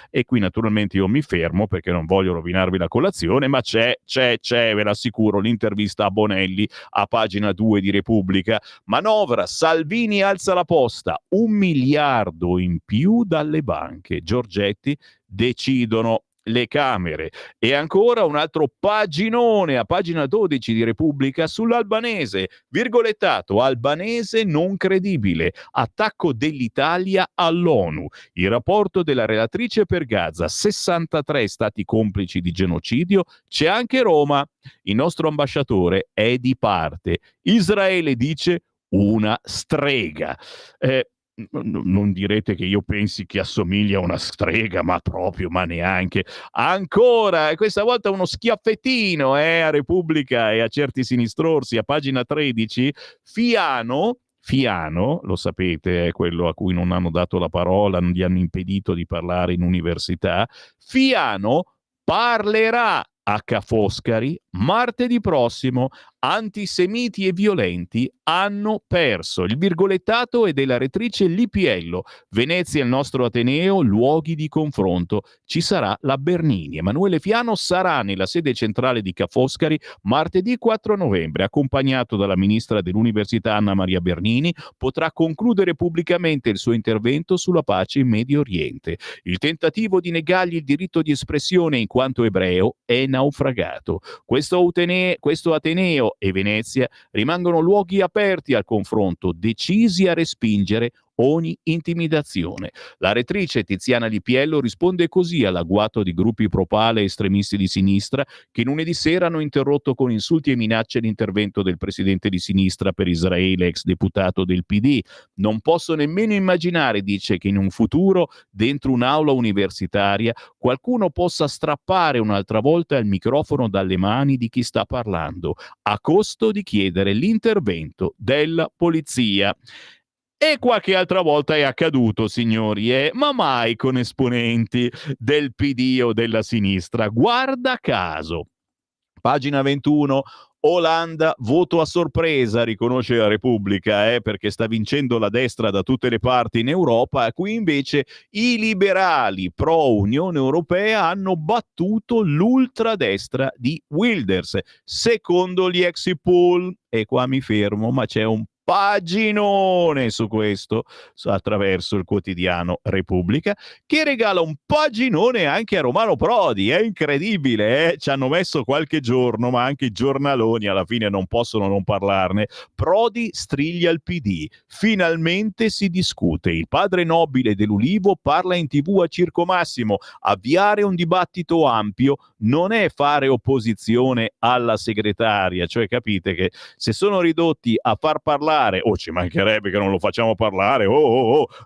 E qui naturalmente io mi fermo perché non voglio rovinarvi la colazione, ma c'è, ve l'assicuro, l'intervista a Bonelli a pagina 2 di Repubblica. Manovra, Salvini alza la posta, 1 miliardo in più dalle banche. Giorgetti, decidono le Camere. E ancora un altro paginone a pagina 12 di Repubblica sull'albanese, virgolettato, albanese non credibile, attacco dell'Italia all'ONU, il rapporto della relatrice per Gaza, 63 stati complici di genocidio, c'è anche Roma, il nostro ambasciatore è di parte, Israele dice una strega. Non direte che io pensi che assomiglia a una strega, ma proprio, ma neanche. Ancora, e questa volta uno schiaffettino a Repubblica e a certi sinistrorsi, a pagina 13, Fiano, lo sapete, è quello a cui non hanno dato la parola, non gli hanno impedito di parlare in università. Fiano parlerà a Ca' Foscari martedì prossimo. Antisemiti e violenti hanno perso. Il virgolettato è della rettrice Lipiello. Venezia è il nostro Ateneo, luoghi di confronto. Ci sarà la Bernini. Emanuele Fiano sarà nella sede centrale di Ca' Foscari martedì 4 novembre, accompagnato dalla ministra dell'Università Anna Maria Bernini. Potrà concludere pubblicamente il suo intervento sulla pace in Medio Oriente. Il tentativo di negargli il diritto di espressione in quanto ebreo è naufragato. Questo Ateneo e Venezia rimangono luoghi aperti al confronto, decisi a respingere ogni intimidazione. La rettrice Tiziana Lipiello risponde così all'agguato di gruppi pro-Pale e estremisti di sinistra che lunedì sera hanno interrotto con insulti e minacce l'intervento del presidente di sinistra per Israele, ex deputato del PD. Non posso nemmeno immaginare, dice, che in un futuro, dentro un'aula universitaria, qualcuno possa strappare un'altra volta il microfono dalle mani di chi sta parlando, a costo di chiedere l'intervento della polizia. E qualche altra volta è accaduto, signori, ma mai con esponenti del PD o della sinistra. Guarda caso. Pagina 21, Olanda, voto a sorpresa, riconosce la Repubblica, perché sta vincendo la destra da tutte le parti in Europa. Qui invece i liberali pro Unione Europea hanno battuto l'ultradestra di Wilders, secondo gli exit poll. E qua mi fermo, ma c'è un paginone su questo attraverso il quotidiano Repubblica, che regala un paginone anche a Romano Prodi. È incredibile, ci hanno messo qualche giorno, ma anche i giornaloni alla fine non possono non parlarne. Prodi striglia il PD, finalmente si discute, il padre nobile dell'Ulivo parla in TV a Circo Massimo, avviare un dibattito ampio non è fare opposizione alla segretaria, cioè capite che se sono ridotti a far parlare, ci mancherebbe che non lo facciamo parlare,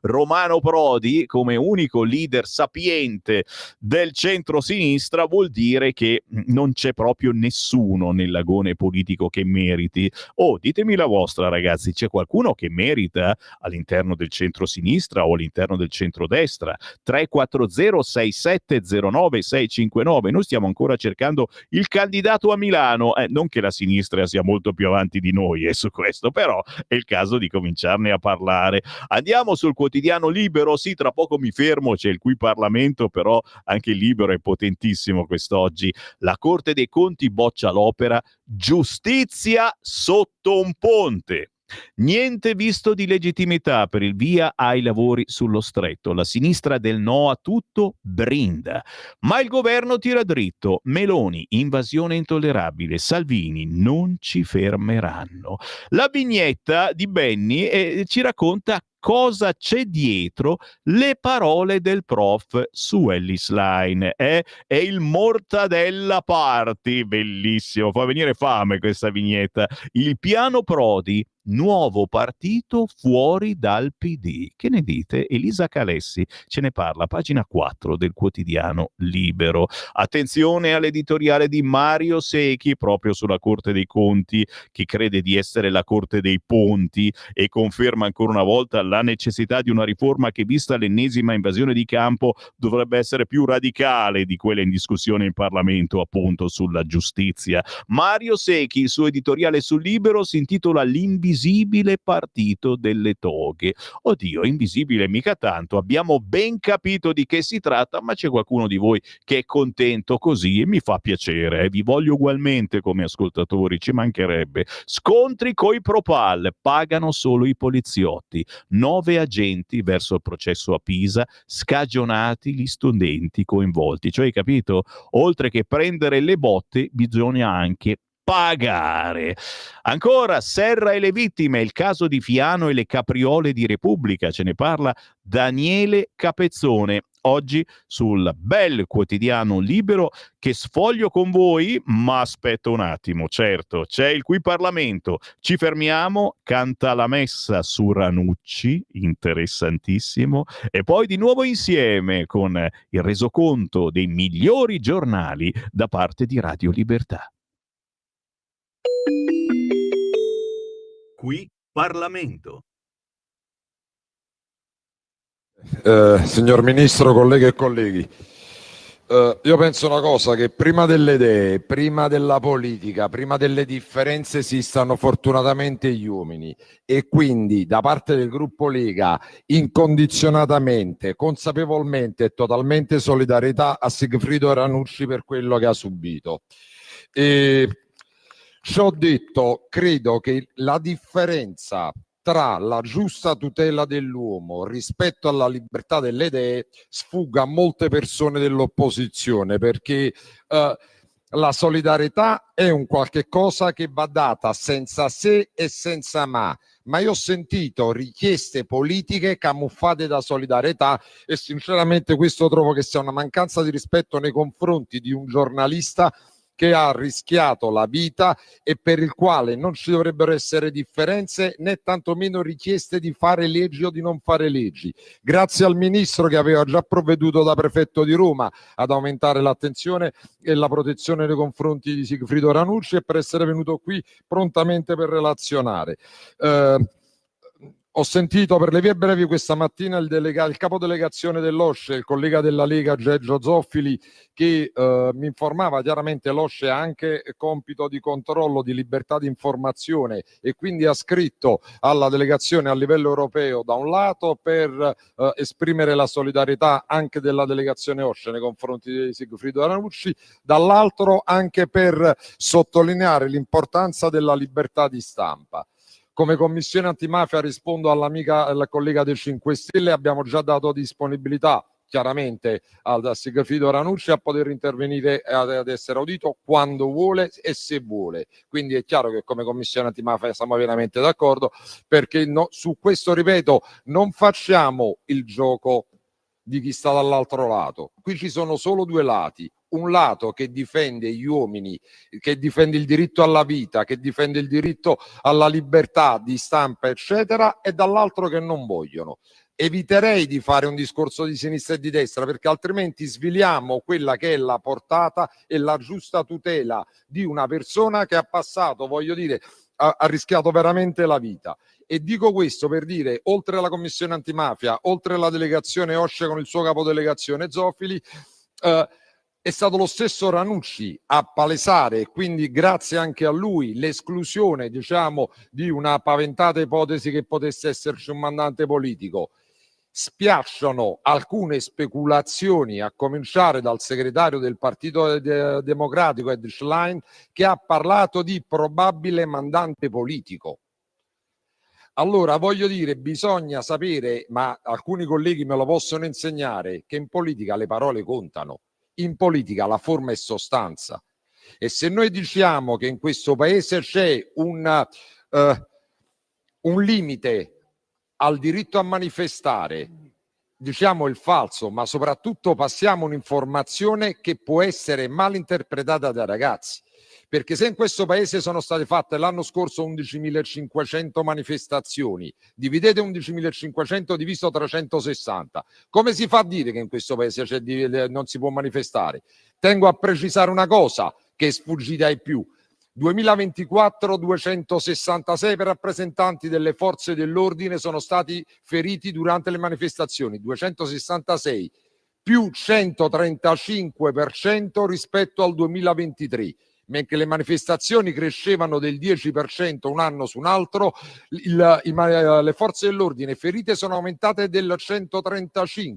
Romano Prodi come unico leader sapiente del centro-sinistra vuol dire che non c'è proprio nessuno nell'agone politico che meriti. Ditemi la vostra, ragazzi, c'è qualcuno che merita all'interno del centro-sinistra o all'interno del centrodestra? 340-6709-659. Noi stiamo ancora cercando il candidato a Milano, non che la sinistra sia molto più avanti di noi su questo, però è il caso di cominciarne a parlare. Andiamo sul quotidiano Libero, sì, tra poco mi fermo, c'è il Qui Parlamento, però anche il Libero è potentissimo quest'oggi. La Corte dei Conti boccia l'opera Giustizia sotto un ponte. Niente visto di legittimità per il via ai lavori sullo stretto. La sinistra del no a tutto brinda. Ma il governo tira dritto. Meloni, invasione intollerabile. Salvini, non ci fermeranno. La vignetta di Benny ci racconta cosa c'è dietro le parole del prof su Ellis Line. È il Mortadella Party, bellissimo, fa venire fame questa vignetta. Il piano Prodi, nuovo partito fuori dal PD. Che ne dite? Elisa Calessi ce ne parla, pagina 4 del quotidiano Libero. Attenzione all'editoriale di Mario Secchi proprio sulla Corte dei Conti, che crede di essere la Corte dei Ponti e conferma ancora una volta la necessità di una riforma che, vista l'ennesima invasione di campo, dovrebbe essere più radicale di quella in discussione in Parlamento, appunto, sulla giustizia. Mario Secchi, il suo editoriale sul Libero si intitola L'invisibile partito delle toghe. Oddio, invisibile mica tanto, abbiamo ben capito di che si tratta, ma c'è qualcuno di voi che è contento così e mi fa piacere, vi voglio ugualmente come ascoltatori, ci mancherebbe. Scontri coi Propal, pagano solo i poliziotti, 9 agenti verso il processo a Pisa, scagionati gli studenti coinvolti, cioè hai capito? Oltre che prendere le botte bisogna anche pagare. Ancora, Serra e le vittime, il caso di Fiano e le capriole di Repubblica, ce ne parla Daniele Capezzone oggi sul bel quotidiano Libero, che sfoglio con voi, ma aspetta un attimo, certo, c'è il Qui Parlamento, ci fermiamo, canta la messa su Ranucci, interessantissimo, e poi di nuovo insieme con il resoconto dei migliori giornali da parte di Radio Libertà. Qui Parlamento. Signor Ministro, colleghe e colleghi, io penso una cosa, che prima delle idee, prima della politica, prima delle differenze esistano fortunatamente gli uomini, e quindi da parte del gruppo Lega incondizionatamente, consapevolmente e totalmente solidarietà a Sigfrido Ranucci per quello che ha subito. Ciò detto, credo che la differenza tra la giusta tutela dell'uomo rispetto alla libertà delle idee sfugga a molte persone dell'opposizione, perché la solidarietà è un qualche cosa che va data senza se e senza ma io ho sentito richieste politiche camuffate da solidarietà, e sinceramente questo trovo che sia una mancanza di rispetto nei confronti di un giornalista che ha rischiato la vita e per il quale non ci dovrebbero essere differenze né tantomeno richieste di fare leggi o di non fare leggi. Grazie al Ministro, che aveva già provveduto da prefetto di Roma ad aumentare l'attenzione e la protezione nei confronti di Sigfrido Ranucci, e per essere venuto qui prontamente per relazionare. Ho sentito per le vie brevi questa mattina il capodelegazione dell'OSCE, il collega della Lega Gergio Zoffili, che mi informava chiaramente l'OSCE ha anche compito di controllo di libertà di informazione, e quindi ha scritto alla delegazione a livello europeo da un lato per esprimere la solidarietà anche della delegazione OSCE nei confronti di Sigfrido Ranucci, dall'altro anche per sottolineare l'importanza della libertà di stampa. Come Commissione Antimafia rispondo alla collega dei 5 Stelle, abbiamo già dato disponibilità chiaramente a Sigfrido Ranucci a poter intervenire e ad essere audito quando vuole e se vuole. Quindi è chiaro che come Commissione Antimafia siamo veramente d'accordo, perché su questo, ripeto, non facciamo il gioco di chi sta dall'altro lato. Qui ci sono solo due lati. Un lato che difende gli uomini, che difende il diritto alla vita, che difende il diritto alla libertà di stampa, eccetera, e dall'altro che non vogliono. Eviterei di fare un discorso di sinistra e di destra, perché altrimenti sviliamo quella che è la portata e la giusta tutela di una persona che ha passato, voglio dire, ha rischiato veramente la vita. E dico questo per dire, oltre alla Commissione Antimafia, oltre alla delegazione OSCE con il suo capodelegazione Zoffili, è stato lo stesso Ranucci a palesare, e quindi grazie anche a lui, l'esclusione, diciamo, di una paventata ipotesi che potesse esserci un mandante politico. Spiacciono alcune speculazioni, a cominciare dal segretario del Partito Democratico Ed Schlein, che ha parlato di probabile mandante politico. Allora, voglio dire, bisogna sapere, ma alcuni colleghi me lo possono insegnare, che in politica le parole contano. In politica la forma è sostanza. E se noi diciamo che in questo paese c'è un limite al diritto a manifestare, diciamo il falso, ma soprattutto passiamo un'informazione che può essere mal interpretata dai ragazzi. Perché se in questo paese sono state fatte l'anno scorso 11.500 manifestazioni, dividete 11.500 diviso 360, come si fa a dire che in questo paese non si può manifestare? Tengo a precisare una cosa che è sfuggita ai più. 2024 266 rappresentanti delle forze dell'ordine sono stati feriti durante le manifestazioni, 266 più 135% rispetto al 2023. Mentre le manifestazioni crescevano del 10% un anno su un altro, le forze dell'ordine ferite sono aumentate del 135%.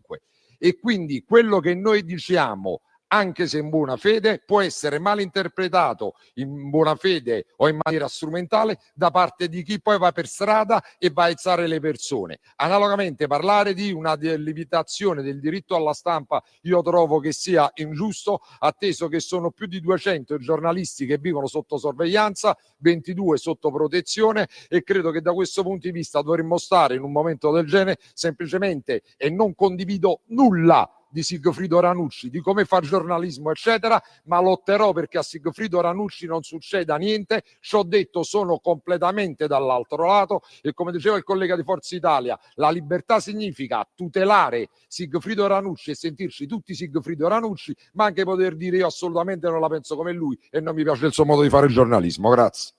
E quindi quello che noi diciamo, anche se in buona fede, può essere mal interpretato in buona fede o in maniera strumentale da parte di chi poi va per strada e va a aizzare le persone. Analogamente, parlare di una limitazione del diritto alla stampa io trovo che sia ingiusto, atteso che sono più di 200 i giornalisti che vivono sotto sorveglianza, 22 sotto protezione, e credo che da questo punto di vista dovremmo stare in un momento del genere semplicemente, e non condivido nulla di Sigfrido Ranucci, di come fa giornalismo eccetera, ma lotterò perché a Sigfrido Ranucci non succeda niente. Ci ho detto, sono completamente dall'altro lato, e come diceva il collega di Forza Italia, la libertà significa tutelare Sigfrido Ranucci e sentirci tutti Sigfrido Ranucci, ma anche poter dire io assolutamente non la penso come lui e non mi piace il suo modo di fare giornalismo. Grazie.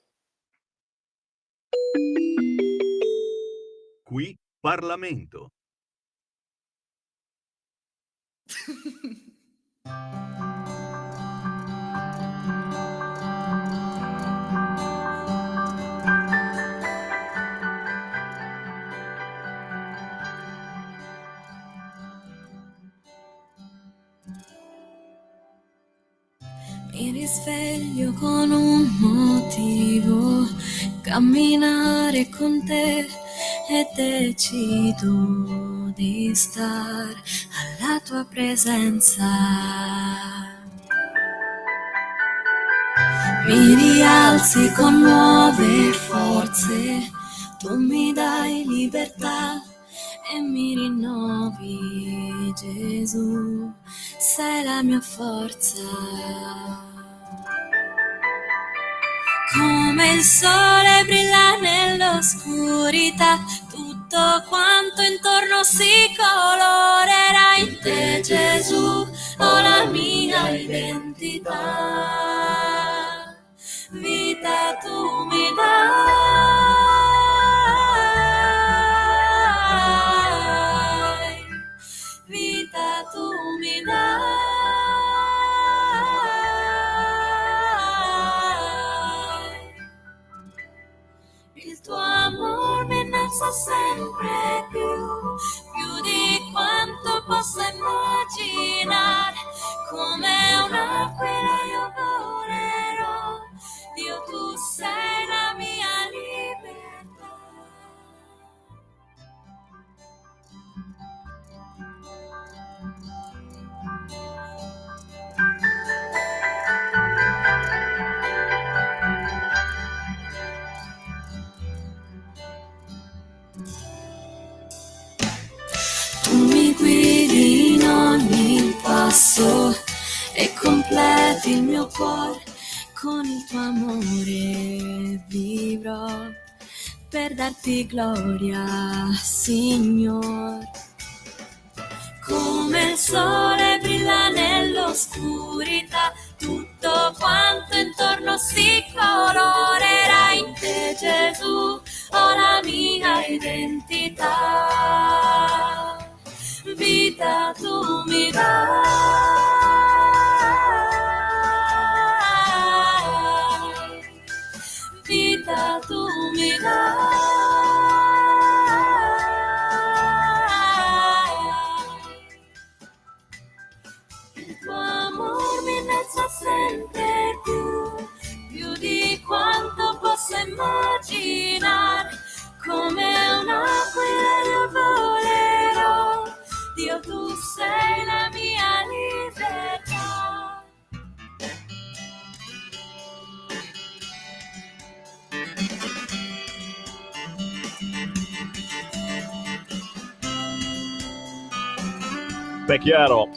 Qui Parlamento. Mi risveglio con un motivo, camminare con te, e decido di star alla tua presenza. Mi rialzi con nuove forze, tu mi dai libertà e mi rinnovi, Gesù, sei la mia forza. Come il sole brilla nell'oscurità, tutto quanto intorno si colorerà. In te, Gesù, ho la mia identità. Vita tu mi dai, vita tu mi dai. Il tuo amor mi innalza sempre più di quanto possa immaginare. Come un'aquila io volerò, Dio, tu sei la mia libertà. Tu mi guidi in ogni passo e completi il mio cuore. Con il tuo amore vivrò per darti gloria, Signor. Come il sole brilla nell'oscurità, tutto quanto intorno si colorerà. In te, Gesù, ho la mia identità. Vita tu mi dai, vita tu mi dai. Il tuo amor mi innalza sempre più di quanto possa immaginare. come un'aquila io volerò. Dio, tu sei la mia libertà. Beh, chiaro,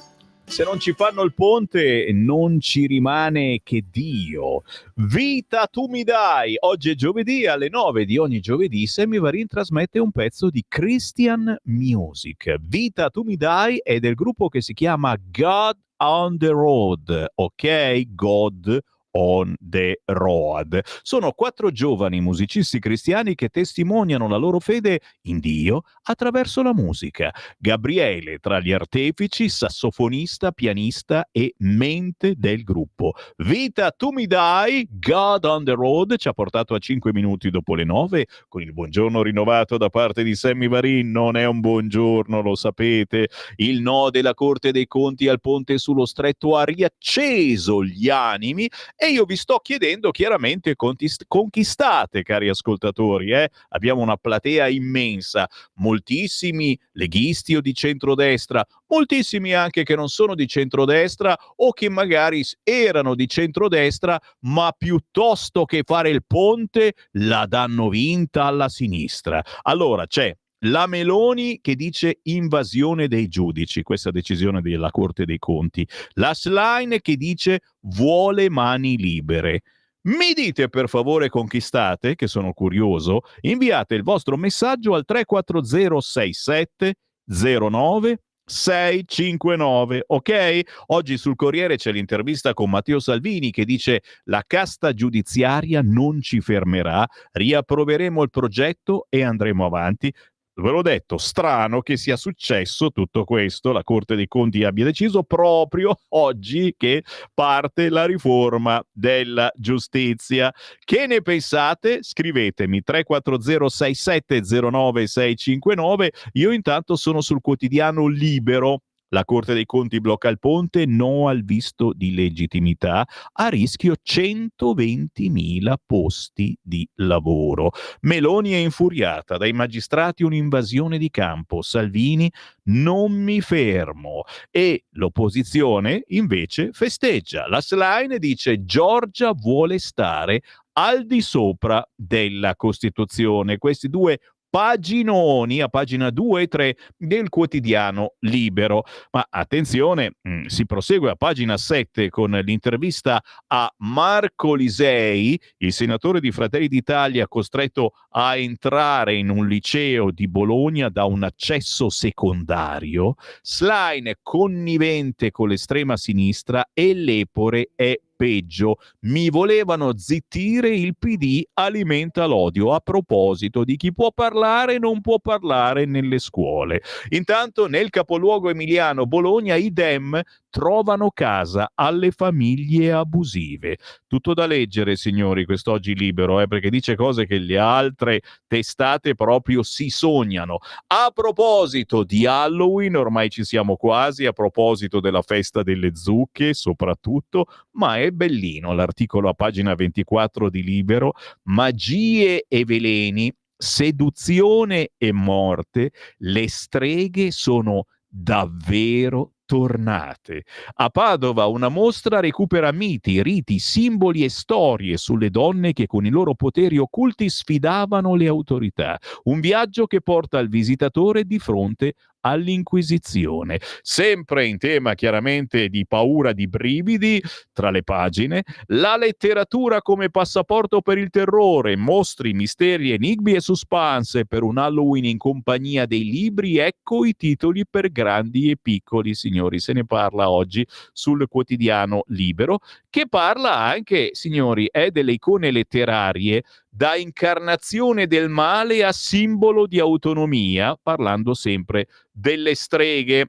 se non ci fanno il ponte non ci rimane che Dio. Vita tu mi dai. Oggi è giovedì, alle 9 di ogni giovedì Sammy Varin trasmette un pezzo di Christian Music. Vita tu mi dai è del gruppo che si chiama God on the Road, ok? God on the Road. Sono 4 giovani musicisti cristiani che testimoniano la loro fede in Dio attraverso la musica. Gabriele tra gli artefici, sassofonista, pianista e mente del gruppo. Vita tu mi dai, God on the Road ci ha portato a 5 minuti dopo le 9 con il buongiorno rinnovato da parte di Sammy Varin. Non è un buongiorno, lo sapete. Il no della Corte dei Conti al ponte sullo Stretto ha riacceso gli animi e io vi sto chiedendo chiaramente conquistate, cari ascoltatori, abbiamo una platea immensa, moltissimi leghisti o di centrodestra, moltissimi anche che non sono di centrodestra o che magari erano di centrodestra, ma piuttosto che fare il ponte la danno vinta alla sinistra. Allora c'è la Meloni che dice invasione dei giudici, questa decisione della Corte dei Conti. La Schlein che dice vuole mani libere. Mi dite per favore conquistate, che sono curioso, inviate il vostro messaggio al 34067 09 659, ok? Oggi sul Corriere c'è l'intervista con Matteo Salvini che dice la casta giudiziaria non ci fermerà, riapproveremo il progetto e andremo avanti. Ve l'ho detto, strano che sia successo tutto questo, la Corte dei Conti abbia deciso proprio oggi che parte la riforma della giustizia. Che ne pensate? Scrivetemi 3406709 io intanto sono sul quotidiano Libero. La Corte dei Conti blocca il ponte, no al visto di legittimità, a rischio 120.000 posti di lavoro. Meloni è infuriata, dai magistrati un'invasione di campo, Salvini non mi fermo e l'opposizione invece festeggia. La Schlein dice Giorgia vuole stare al di sopra della Costituzione. Questi due paginoni a pagina 2 e 3 del quotidiano Libero. Ma attenzione, si prosegue a pagina 7 con l'intervista a Marco Lisei, il senatore di Fratelli d'Italia costretto a entrare in un liceo di Bologna da un accesso secondario. Schlein connivente con l'estrema sinistra e Lepore è peggio. Mi volevano zittire, il PD alimenta l'odio a proposito di chi può parlare e non può parlare nelle scuole. Intanto nel capoluogo emiliano Bologna i Dem trovano casa alle famiglie abusive. Tutto da leggere, signori, quest'oggi Libero, perché dice cose che le altre testate proprio si sognano. A proposito di Halloween, ormai ci siamo quasi, a proposito della festa delle zucche soprattutto, ma è bellino l'articolo a pagina 24 di Libero, magie e veleni, seduzione e morte, le streghe sono davvero tornate. A Padova una mostra recupera miti, riti, simboli e storie sulle donne che con i loro poteri occulti sfidavano le autorità. Un viaggio che porta il visitatore di fronte all'Inquisizione. Sempre in tema chiaramente di paura, di brividi, tra le pagine, la letteratura come passaporto per il terrore, mostri, misteri, enigmi e suspense per un Halloween in compagnia dei libri, ecco i titoli per grandi e piccoli, signori. Se ne parla oggi sul quotidiano Libero, che parla anche, signori, delle icone letterarie da incarnazione del male a simbolo di autonomia, parlando sempre delle streghe.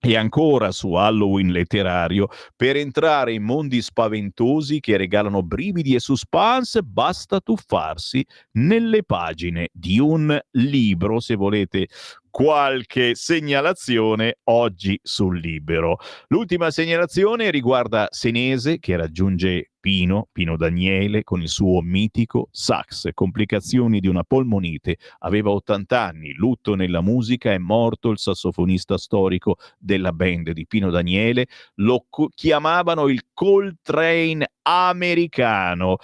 E ancora su Halloween letterario, per entrare in mondi spaventosi che regalano brividi e suspense basta tuffarsi nelle pagine di un libro. Se volete qualche segnalazione oggi sul Libero. L'ultima segnalazione riguarda Senese, che raggiunge Pino Daniele con il suo mitico sax, complicazioni di una polmonite, aveva 80 anni, lutto nella musica, è morto il sassofonista storico della band di Pino Daniele, lo chiamavano il Coltrane americano.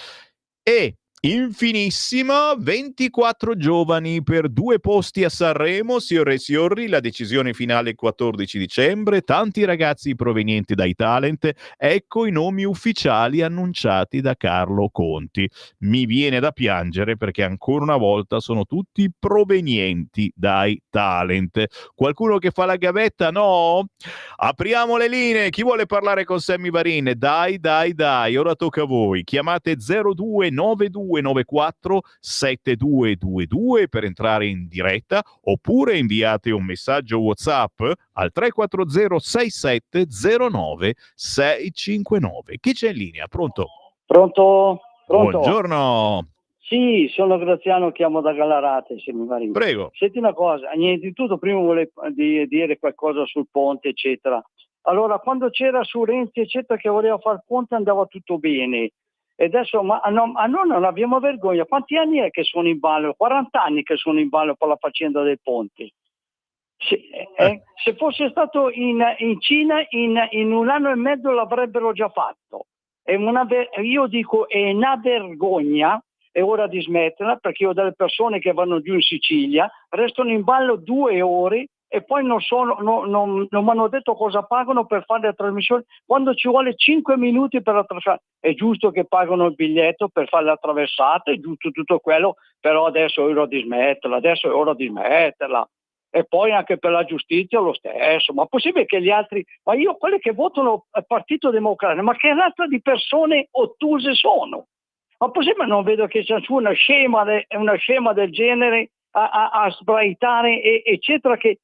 E infinissima, 24 giovani per 2 posti a Sanremo, Siorri, la decisione finale il 14 dicembre, tanti ragazzi provenienti dai talent, ecco i nomi ufficiali annunciati da Carlo Conti. Mi viene da piangere perché ancora una volta sono tutti provenienti dai talent. Qualcuno che fa la gavetta? No? Apriamo le linee, chi vuole parlare con Sammy Varin? Dai, ora tocca a voi, chiamate 029294 7222 per entrare in diretta oppure inviate un messaggio WhatsApp al 340 6709 659. Chi c'è in linea? Pronto? Pronto? Buongiorno. Sì, sono Graziano, chiamo da Gallarate. Prego. Senti una cosa, niente di tutto, prima volevo dire qualcosa sul ponte, eccetera. Allora, quando c'era su Renzi, eccetera, che voleva fare il ponte andava tutto bene. E adesso, ma noi non abbiamo vergogna. Quanti anni è che sono in ballo? 40 anni che sono in ballo per la faccenda del ponte. Se fosse stato in Cina in 1 anno e mezzo l'avrebbero già fatto. Io dico è una vergogna, è ora di smetterla, perché io ho delle persone che vanno giù in Sicilia, restano in ballo 2 ore e poi non mi hanno detto cosa pagano per fare le trasmissioni, quando ci vuole 5 minuti per la traversata. È giusto che pagano il biglietto per fare la traversata, è giusto tutto quello, però adesso è ora di smetterla, E poi anche per la giustizia lo stesso. Ma possibile che gli altri, ma io quelli che votano il Partito Democratico, ma che razza di persone ottuse sono? Ma possibile non vedo che c'è una scema del genere a sbraitare, eccetera, che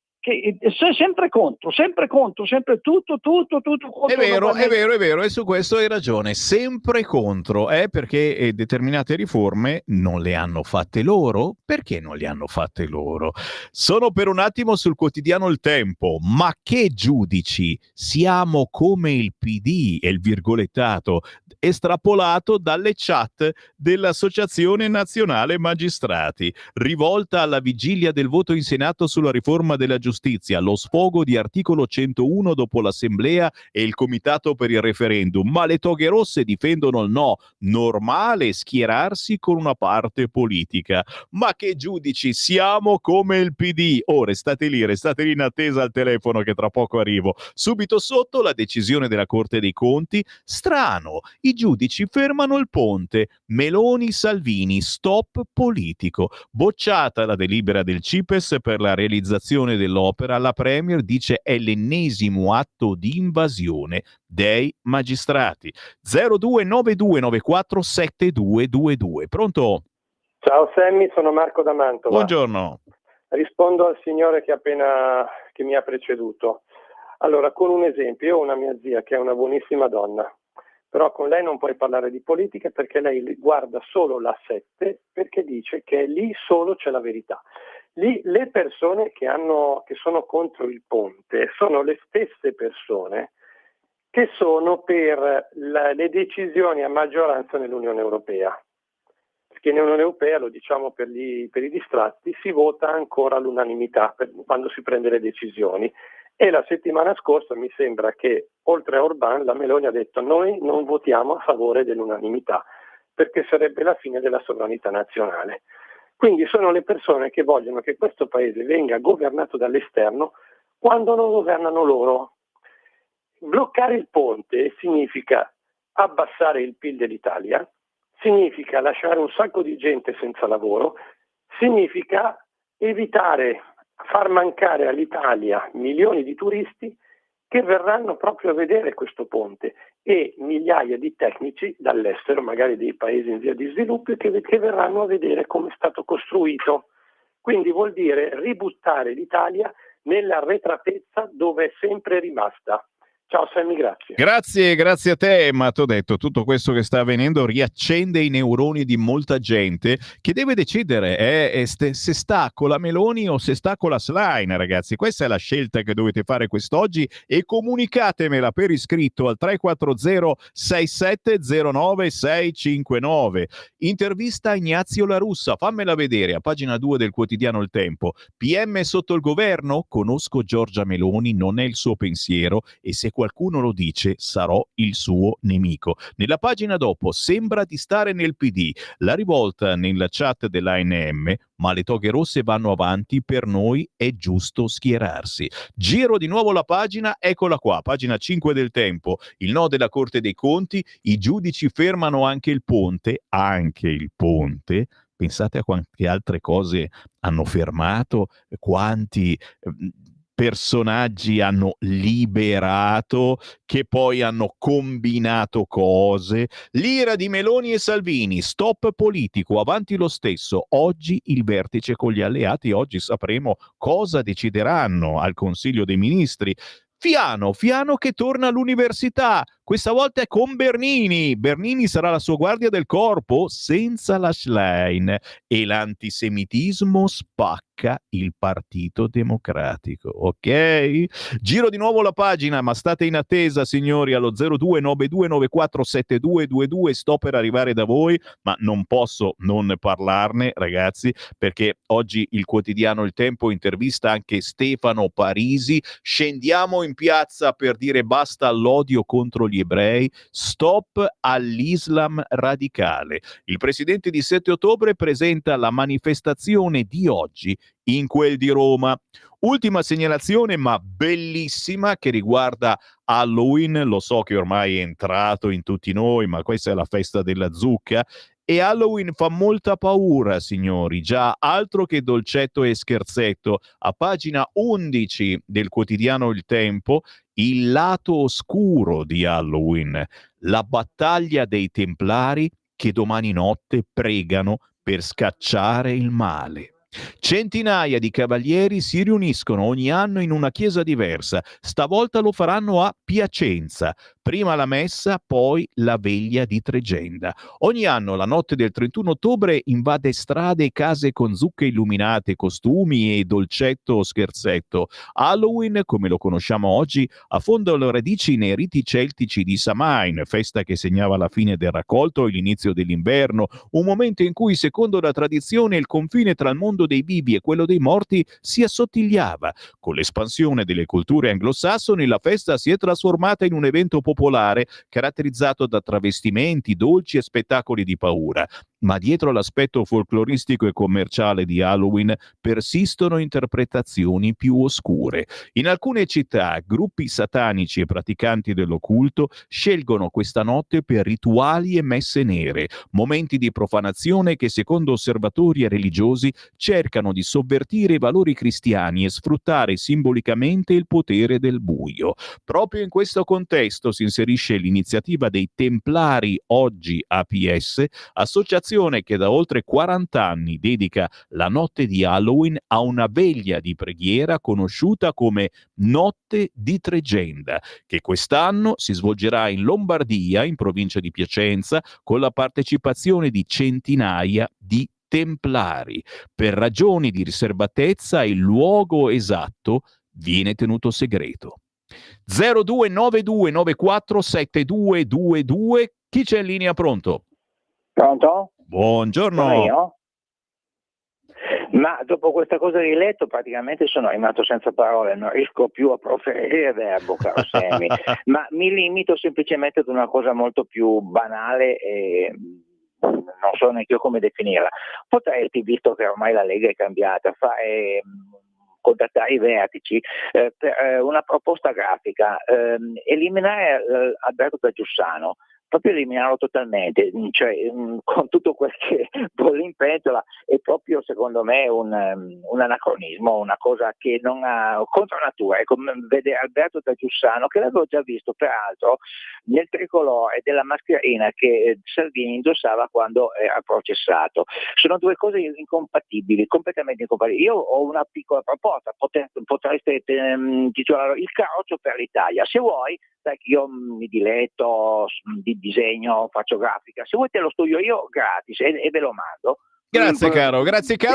sempre contro, sempre tutto contro. È vero, e su questo hai ragione, sempre contro, perché determinate riforme non le hanno fatte loro. Perché non le hanno fatte loro? Sono per un attimo sul quotidiano Il Tempo, ma che giudici, siamo come il PD, è il virgolettato estrapolato dalle chat dell'Associazione Nazionale Magistrati, rivolta alla vigilia del voto in Senato sulla riforma della giustizia, lo sfogo di articolo 101 dopo l'Assemblea e il Comitato per il referendum, ma le toghe rosse difendono il no, normale schierarsi con una parte politica. Ma che giudici, siamo come il PD. Restate lì in attesa al telefono che tra poco arrivo. Subito sotto la decisione della Corte dei Conti, strano, i giudici fermano il ponte, Meloni, Salvini, stop politico, bocciata la delibera del CIPES per la realizzazione dell'opera, la Premier dice è l'ennesimo atto di invasione dei magistrati. 029294 7222. Pronto? Ciao Sammy, sono Marco da Mantova. Buongiorno. Rispondo al signore che mi ha preceduto. Allora, con un esempio, io ho una mia zia che è una buonissima donna, però con lei non puoi parlare di politica perché lei guarda solo la 7, perché dice che lì solo c'è la verità. Lì le persone che sono contro il ponte sono le stesse persone che sono per le decisioni a maggioranza nell'Unione Europea. Perché nell'Unione Europea, lo diciamo per i distratti, si vota ancora all'unanimità quando si prende le decisioni. E la settimana scorsa mi sembra che, oltre a Orbán, la Meloni ha detto noi non votiamo a favore dell'unanimità, perché sarebbe la fine della sovranità nazionale. Quindi sono le persone che vogliono che questo paese venga governato dall'esterno quando non governano loro. Bloccare il ponte significa abbassare il PIL dell'Italia, significa lasciare un sacco di gente senza lavoro, significa far mancare all'Italia milioni di turisti che verranno proprio a vedere questo ponte e migliaia di tecnici dall'estero, magari dei paesi in via di sviluppo, che verranno a vedere come è stato costruito. Quindi vuol dire ributtare l'Italia nella arretratezza dove è sempre rimasta, Ciao Sammy, grazie. Grazie a te, ma t'ho detto, tutto questo che sta avvenendo riaccende i neuroni di molta gente che deve decidere se sta con la Meloni o se sta con la Schlein, ragazzi. Questa è la scelta che dovete fare quest'oggi e comunicatemela per iscritto al 340 6709 659. Intervista a Ignazio La Russa, fammela vedere a pagina 2 del quotidiano Il Tempo. PM sotto il governo? Conosco Giorgia Meloni, non è il suo pensiero e se qualcuno lo dice sarò il suo nemico. Nella pagina dopo sembra di stare nel PD, la rivolta nella chat dell'ANM, ma le toghe rosse vanno avanti, per noi è giusto schierarsi. Giro di nuovo la pagina, eccola qua, pagina 5 del Tempo, il no della Corte dei Conti, i giudici fermano anche il ponte, pensate a quante altre cose hanno fermato, quanti personaggi hanno liberato, che poi hanno combinato cose. L'ira di Meloni e Salvini, stop politico, avanti lo stesso. Oggi il vertice con gli alleati, oggi sapremo cosa decideranno al Consiglio dei Ministri. Fiano che torna all'università, questa volta è con Bernini. Bernini sarà la sua guardia del corpo senza la Schlein e l'antisemitismo spacca il Partito Democratico, ok? Giro di nuovo la pagina, ma state in attesa, signori, allo 0292947222, sto per arrivare da voi, ma non posso non parlarne, ragazzi, perché oggi il quotidiano Il Tempo intervista anche Stefano Parisi. Scendiamo in piazza per dire basta all'odio contro gli ebrei, stop all'Islam radicale. Il presidente di 7 ottobre presenta la manifestazione di oggi in quel di Roma. Ultima segnalazione, ma bellissima, che riguarda Halloween. Lo so che ormai è entrato in tutti noi, ma questa è la festa della zucca. E Halloween fa molta paura, signori, già altro che dolcetto e scherzetto. A pagina 11 del quotidiano Il Tempo, il lato oscuro di Halloween, la battaglia dei Templari che domani notte pregano per scacciare il male. Centinaia di cavalieri si riuniscono ogni anno in una chiesa diversa, stavolta lo faranno a Piacenza. Prima la messa, poi la veglia di Tregenda. Ogni anno la notte del 31 ottobre invade strade e case con zucche illuminate, costumi e dolcetto o scherzetto. Halloween, come lo conosciamo oggi, affonda le radici nei riti celtici di Samhain, festa che segnava la fine del raccolto e l'inizio dell'inverno, un momento in cui, secondo la tradizione, il confine tra il mondo dei vivi e quello dei morti si assottigliava. Con l'espansione delle culture anglosassoni, la festa si è trasformata in un evento popolare caratterizzato da travestimenti, dolci e spettacoli di paura. Ma dietro l'aspetto folcloristico e commerciale di Halloween persistono interpretazioni più oscure. In alcune città, gruppi satanici e praticanti dell'occulto scelgono questa notte per rituali e messe nere, momenti di profanazione che, secondo osservatori e religiosi, cercano di sovvertire i valori cristiani e sfruttare simbolicamente il potere del buio. Proprio in questo contesto si inserisce l'iniziativa dei Templari, oggi APS, associazione che da oltre 40 anni dedica la notte di Halloween a una veglia di preghiera conosciuta come Notte di Tregenda, che quest'anno si svolgerà in Lombardia, in provincia di Piacenza, con la partecipazione di centinaia di templari. Per ragioni di riservatezza il luogo esatto viene tenuto segreto. 0292947222. Chi c'è in linea? Pronto? Pronto? Buongiorno. Sono io? Ma dopo questa cosa che hai letto praticamente sono rimasto senza parole, non riesco più a proferire il verbo, caro Sammy. Ma mi limito semplicemente ad una cosa molto più banale e non so neanche io come definirla. Potresti, visto che ormai la Lega è cambiata, contattare i vertici per una proposta grafica, eliminare Alberto da Giussano, proprio eliminarlo totalmente, cioè con tutto quel che bolle in pentola è proprio secondo me un anacronismo, una cosa che non ha contro natura. Ecco, vede Alberto da Giussano, che l'avevo già visto peraltro nel tricolore della mascherina che Salvini indossava quando era processato. Sono due cose incompatibili, completamente incompatibili. Io ho una piccola proposta, potreste titolarlo Il carroccio per l'Italia. Se vuoi, sai che io mi diletto di disegno, faccio grafica, se vuoi te lo studio io gratis e ve lo mando. Grazie caro,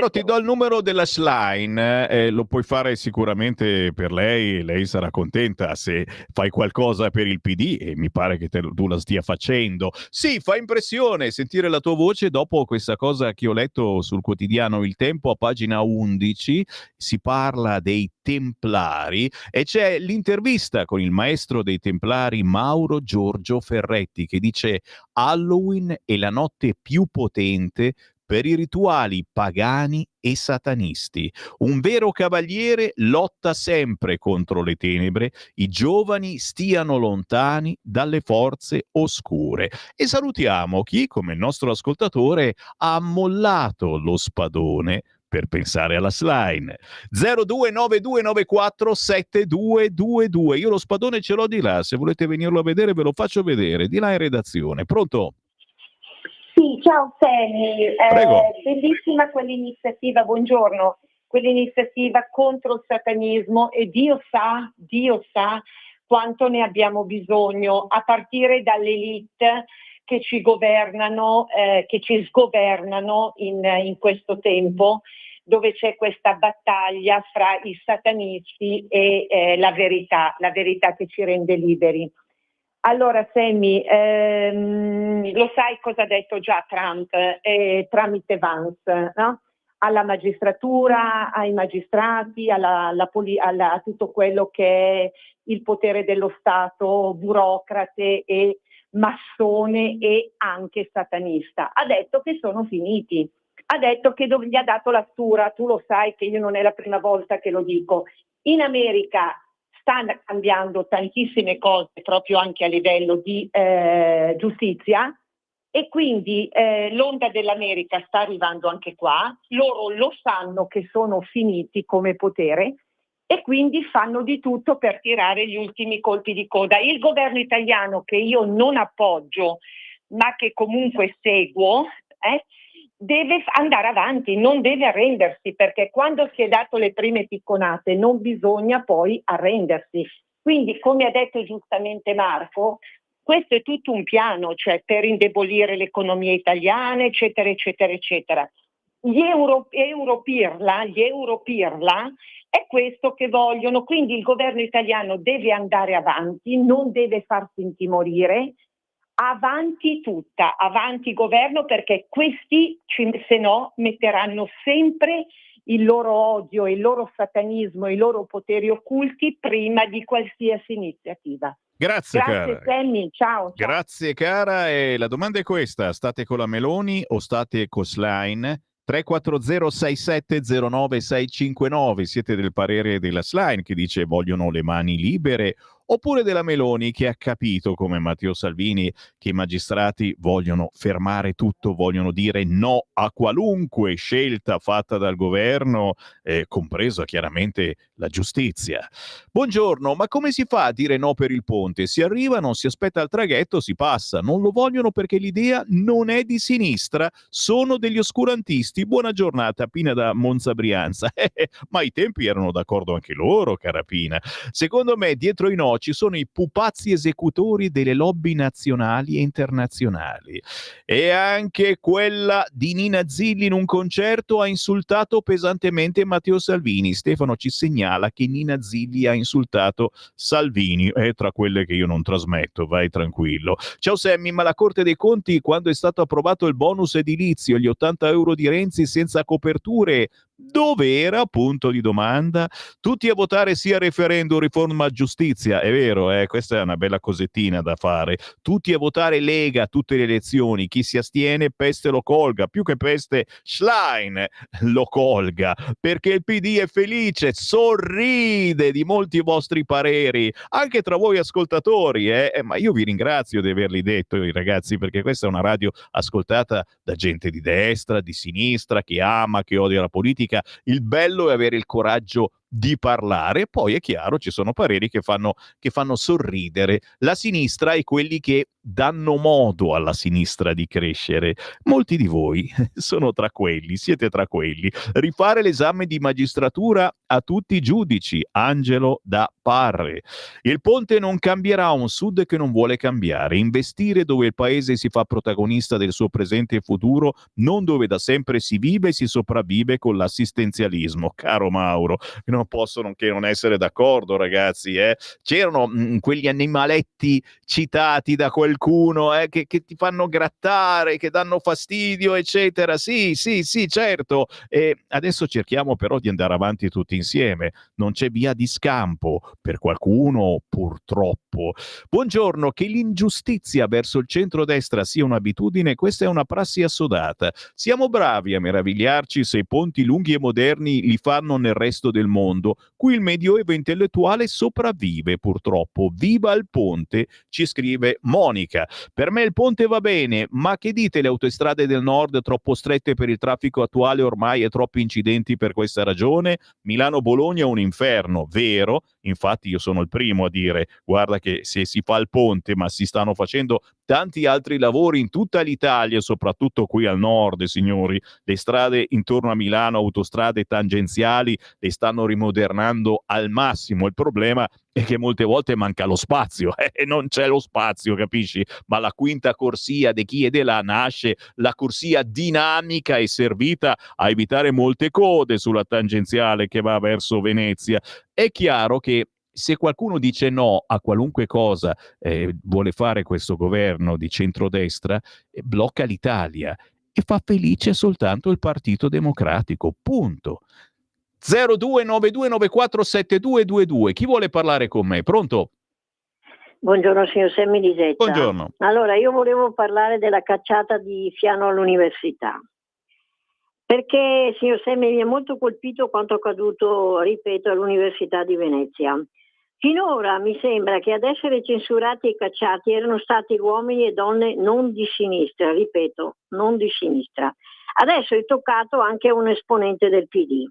ti do il numero della Schlein, lo puoi fare sicuramente per lei sarà contenta se fai qualcosa per il PD e mi pare che tu la stia facendo. Sì, fa impressione sentire la tua voce dopo questa cosa che ho letto sul quotidiano Il Tempo a pagina 11, si parla dei Templari e c'è l'intervista con il maestro dei Templari Mauro Giorgio Ferretti che dice: Halloween è la notte più potente per i rituali pagani e satanisti. Un vero cavaliere lotta sempre contro le tenebre, i giovani stiano lontani dalle forze oscure. E salutiamo chi, come il nostro ascoltatore, ha mollato lo spadone per pensare alla Schlein. 0292947222. Io lo spadone ce l'ho di là, se volete venirlo a vedere ve lo faccio vedere, di là in redazione. Pronto? Sì, ciao Semi, bellissima quell'iniziativa, buongiorno, quell'iniziativa contro il satanismo e Dio sa quanto ne abbiamo bisogno, a partire dalle elite che ci governano, che ci sgovernano in questo tempo, dove c'è questa battaglia fra i satanisti e la verità che ci rende liberi. Allora, Sammy, lo sai cosa ha detto già Trump tramite Vance, no? Alla magistratura, ai magistrati, a tutto quello che è il potere dello Stato, burocrate e massone e anche satanista. Ha detto che sono finiti. Ha detto che gli ha dato la stura. Tu lo sai che io non è la prima volta che lo dico. In America stanno cambiando tantissime cose proprio anche a livello di giustizia e quindi l'onda dell'America sta arrivando anche qua, loro lo sanno che sono finiti come potere e quindi fanno di tutto per tirare gli ultimi colpi di coda. Il governo italiano, che io non appoggio ma che comunque seguo, deve andare avanti, non deve arrendersi, perché quando si è dato le prime picconate non bisogna poi arrendersi. Quindi, come ha detto giustamente Marco, questo è tutto un piano, cioè per indebolire l'economia italiana, eccetera, eccetera, eccetera. Gli Europirla è questo che vogliono, quindi il governo italiano deve andare avanti, non deve farsi intimorire. Avanti tutta, avanti governo, perché questi se no metteranno sempre il loro odio, il loro satanismo, i loro poteri occulti prima di qualsiasi iniziativa. Grazie cara. Sammy, ciao. Grazie cara, e la domanda è questa: state con la Meloni o state con Schlein? 340-6709-659, siete del parere della Schlein che dice vogliono le mani libere, oppure della Meloni che ha capito, come Matteo Salvini, che i magistrati vogliono fermare tutto, vogliono dire no a qualunque scelta fatta dal governo, compresa chiaramente la giustizia. Buongiorno, ma come si fa a dire no per il ponte? Si arriva, non si aspetta il traghetto, si passa. Non lo vogliono perché l'idea non è di sinistra, sono degli oscurantisti. Buona giornata, Pina da Monza Brianza. Ma i tempi erano d'accordo anche loro, cara Pina. Secondo me dietro i no ci sono i pupazzi esecutori delle lobby nazionali e internazionali. E anche quella di Nina Zilli in un concerto ha insultato pesantemente Matteo Salvini. Stefano ci segnala che Nina Zilli ha insultato Salvini, è tra quelle che io non trasmetto, vai tranquillo. Ciao Sammy, ma la Corte dei Conti, quando è stato approvato il bonus edilizio, gli 80 euro di Renzi senza coperture, Dov'era? Punto di domanda. Tutti a votare sia referendum, riforma giustizia. È vero, questa è una bella cosettina da fare. Tutti a votare Lega a tutte le elezioni. Chi si astiene, peste lo colga. Più che peste, Schlein lo colga. Perché il PD è felice, sorride di molti vostri pareri, anche tra voi ascoltatori. Ma io vi ringrazio di averli detto, ragazzi, perché questa è una radio ascoltata da gente di destra, di sinistra, che ama, che odia la politica. Il bello è avere il coraggio di parlare. Poi è chiaro, ci sono pareri che fanno sorridere la sinistra e quelli che danno modo alla sinistra di crescere. Molti di voi sono tra quelli, siete tra quelli. Rifare l'esame di magistratura a tutti i giudici. Angelo da Parre. Il ponte non cambierà un sud che non vuole cambiare. Investire dove il paese si fa protagonista del suo presente e futuro, non dove da sempre si vive e si sopravvive con l'assistenzialismo. Caro Mauro, non possono che non essere d'accordo, ragazzi. C'erano quegli animaletti citati da qualcuno che ti fanno grattare, che danno fastidio, eccetera. Sì, certo. Adesso cerchiamo però di andare avanti tutti insieme. Non c'è via di scampo per qualcuno, purtroppo. Buongiorno, che l'ingiustizia verso il centrodestra sia un'abitudine, questa è una prassi assodata. Siamo bravi a meravigliarci se i ponti lunghi e moderni li fanno nel resto del mondo. Qui il medioevo intellettuale sopravvive, purtroppo. Viva il ponte, ci scrive Monica. Per me il ponte va bene, ma che dite le autostrade del nord troppo strette per il traffico attuale ormai e troppi incidenti per questa ragione? Milano-Bologna è un inferno, vero? Infatti io sono il primo a dire, guarda che se si fa il ponte, ma si stanno facendo tanti altri lavori in tutta l'Italia, soprattutto qui al nord, signori. Le strade intorno a Milano, autostrade tangenziali, le stanno rimodernando al massimo. Il problema è che molte volte manca lo spazio, e non c'è lo spazio, capisci? Ma la quinta corsia di chi è di là nasce, la corsia dinamica è servita a evitare molte code sulla tangenziale che va verso Venezia. È chiaro che se qualcuno dice no a qualunque cosa vuole fare questo governo di centrodestra, blocca l'Italia e fa felice soltanto il Partito Democratico, punto. 0292947222. Chi vuole parlare con me? Pronto? Buongiorno signor Semmi Lisetta. Buongiorno. Allora, io volevo parlare della cacciata di Fiano all'università. Perché, signor Semmi, mi è molto colpito quanto accaduto, ripeto, all'Università di Venezia. Finora mi sembra che ad essere censurati e cacciati erano stati uomini e donne non di sinistra, ripeto, non di sinistra. Adesso è toccato anche a un esponente del PD,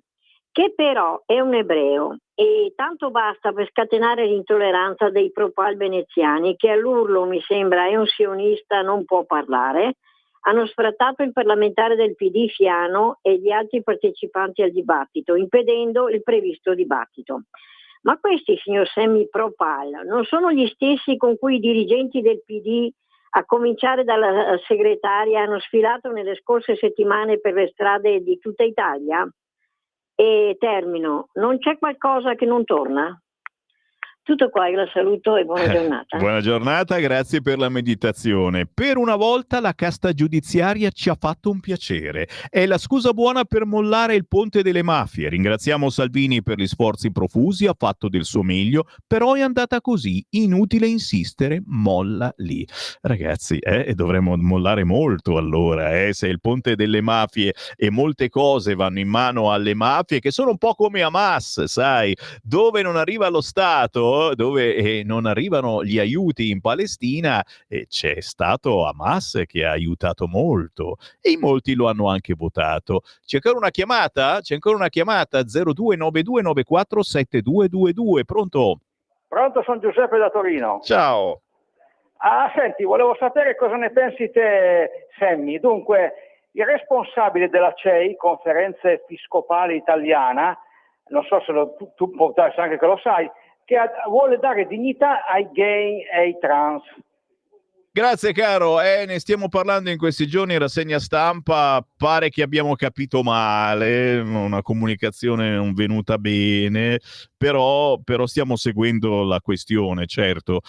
che però è un ebreo, e tanto basta per scatenare l'intolleranza dei propal veneziani, che all'urlo, mi sembra, è un sionista, non può parlare. Hanno sfrattato il parlamentare del PD Fiano e gli altri partecipanti al dibattito, impedendo il previsto dibattito. Ma questi, signor Semmi Propal, non sono gli stessi con cui i dirigenti del PD, a cominciare dalla segretaria, hanno sfilato nelle scorse settimane per le strade di tutta Italia? E termino, non c'è qualcosa che non torna? Tutto qua, io la saluto e buona giornata. Buona giornata, grazie per la meditazione. Per una volta la casta giudiziaria ci ha fatto un piacere. È la scusa buona per mollare il ponte delle mafie. Ringraziamo Salvini per gli sforzi profusi, ha fatto del suo meglio, però è andata così, inutile insistere, molla lì. Ragazzi, dovremmo mollare molto allora, se il ponte delle mafie e molte cose vanno in mano alle mafie, che sono un po' come Hamas, sai, dove non arriva lo Stato, dove non arrivano gli aiuti in Palestina, c'è stato Hamas che ha aiutato molto e in molti lo hanno anche votato. C'è ancora una chiamata? 0292947222. Pronto? Pronto, sono Giuseppe da Torino. Ciao. Senti, volevo sapere cosa ne pensi te, Semmi. Dunque, il responsabile della CEI, Conferenza Episcopale Italiana, non so se tu può darsi anche che lo sai, che vuole dare dignità ai gay e ai trans. Grazie caro, ne stiamo parlando in questi giorni, rassegna stampa, pare che abbiamo capito male, una comunicazione non venuta bene, però stiamo seguendo la questione, certo,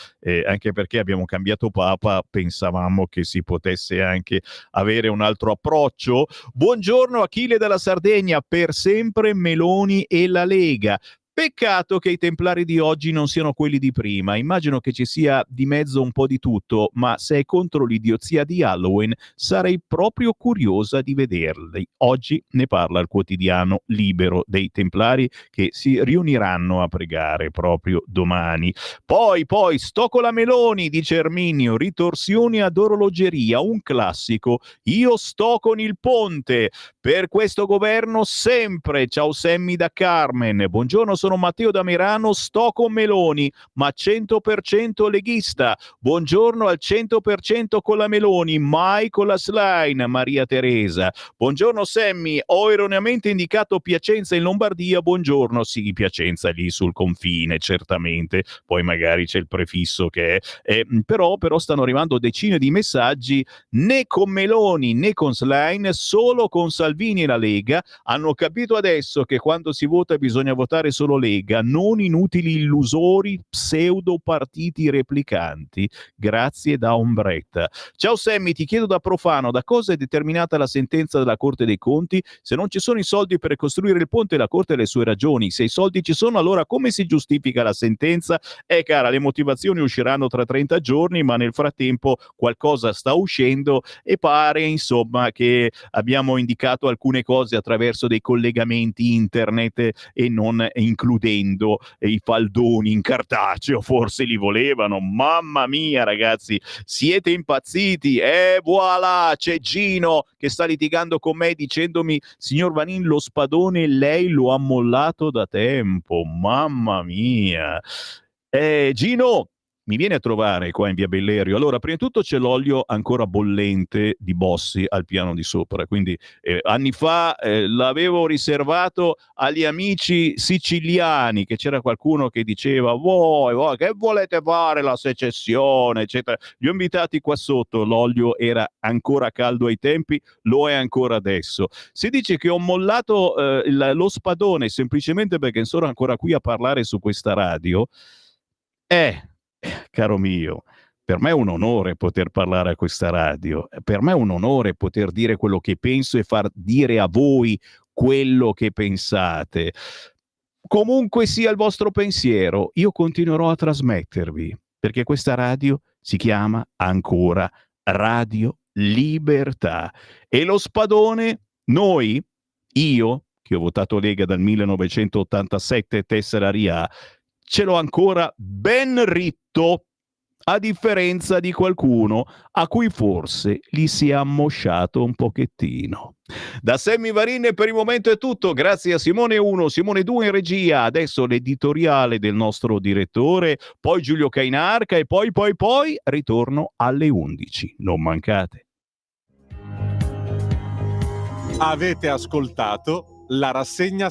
anche perché abbiamo cambiato Papa, pensavamo che si potesse anche avere un altro approccio. Buongiorno Achille dalla Sardegna, per sempre Meloni e la Lega. Peccato che i templari di oggi non siano quelli di prima. Immagino che ci sia di mezzo un po' di tutto, ma se è contro l'idiozia di Halloween sarei proprio curiosa di vederli. Oggi ne parla il quotidiano Libero dei templari che si riuniranno a pregare proprio domani. Poi, sto con la Meloni, dice Erminio, ritorsioni ad orologeria, un classico. Io sto con il ponte. Per questo governo sempre. Ciao Sammy da Carmen. Buongiorno, sono Matteo da Merano, sto con Meloni, ma 100% leghista. Buongiorno al 100% con la Meloni, mai con la Schlein, Maria Teresa. Buongiorno Sammy, ho erroneamente indicato Piacenza in Lombardia, buongiorno. Sì, Piacenza lì sul confine, certamente. Poi magari c'è il prefisso che è. Però stanno arrivando decine di messaggi, né con Meloni né con Schlein, solo con Salvini e la Lega. Hanno capito adesso che quando si vota bisogna votare solo Lega, non inutili illusori, pseudo partiti replicanti. Grazie da Ombretta. Ciao Sammy, ti chiedo da profano, da cosa è determinata la sentenza della Corte dei Conti? Se non ci sono i soldi per costruire il ponte, la Corte ha le sue ragioni. Se i soldi ci sono, allora come si giustifica la sentenza? Cara, le motivazioni usciranno tra 30 giorni, ma nel frattempo qualcosa sta uscendo e pare, insomma, che abbiamo indicato alcune cose attraverso dei collegamenti internet e non includendo i faldoni in cartaceo, forse li volevano. Mamma mia ragazzi, siete impazziti. Voilà, c'è Gino che sta litigando con me dicendomi: signor Vanin, lo spadone lei lo ha mollato da tempo. Mamma mia. Gino, mi viene a trovare qua in via Bellerio. Allora, prima di tutto c'è l'olio ancora bollente di Bossi al piano di sopra, quindi anni fa l'avevo riservato agli amici siciliani, che c'era qualcuno che diceva voi che volete fare la secessione, eccetera. Li ho invitati qua sotto, l'olio era ancora caldo ai tempi, lo è ancora adesso. Si dice che ho mollato lo spadone semplicemente perché sono ancora qui a parlare su questa radio. Caro mio, per me è un onore poter parlare a questa radio, per me è un onore poter dire quello che penso e far dire a voi quello che pensate. Comunque sia il vostro pensiero, io continuerò a trasmettervi, perché questa radio si chiama ancora Radio Libertà. E lo spadone, noi, io, che ho votato Lega dal 1987, tessera RIA, ce l'ho ancora ben ritto, a differenza di qualcuno a cui forse gli si è ammosciato un pochettino. Da Sammy Varin per il momento è tutto, grazie a Simone 1, Simone 2 in regia, adesso l'editoriale del nostro direttore, poi Giulio Cainarca e poi ritorno alle 11. Non mancate. Avete ascoltato la rassegna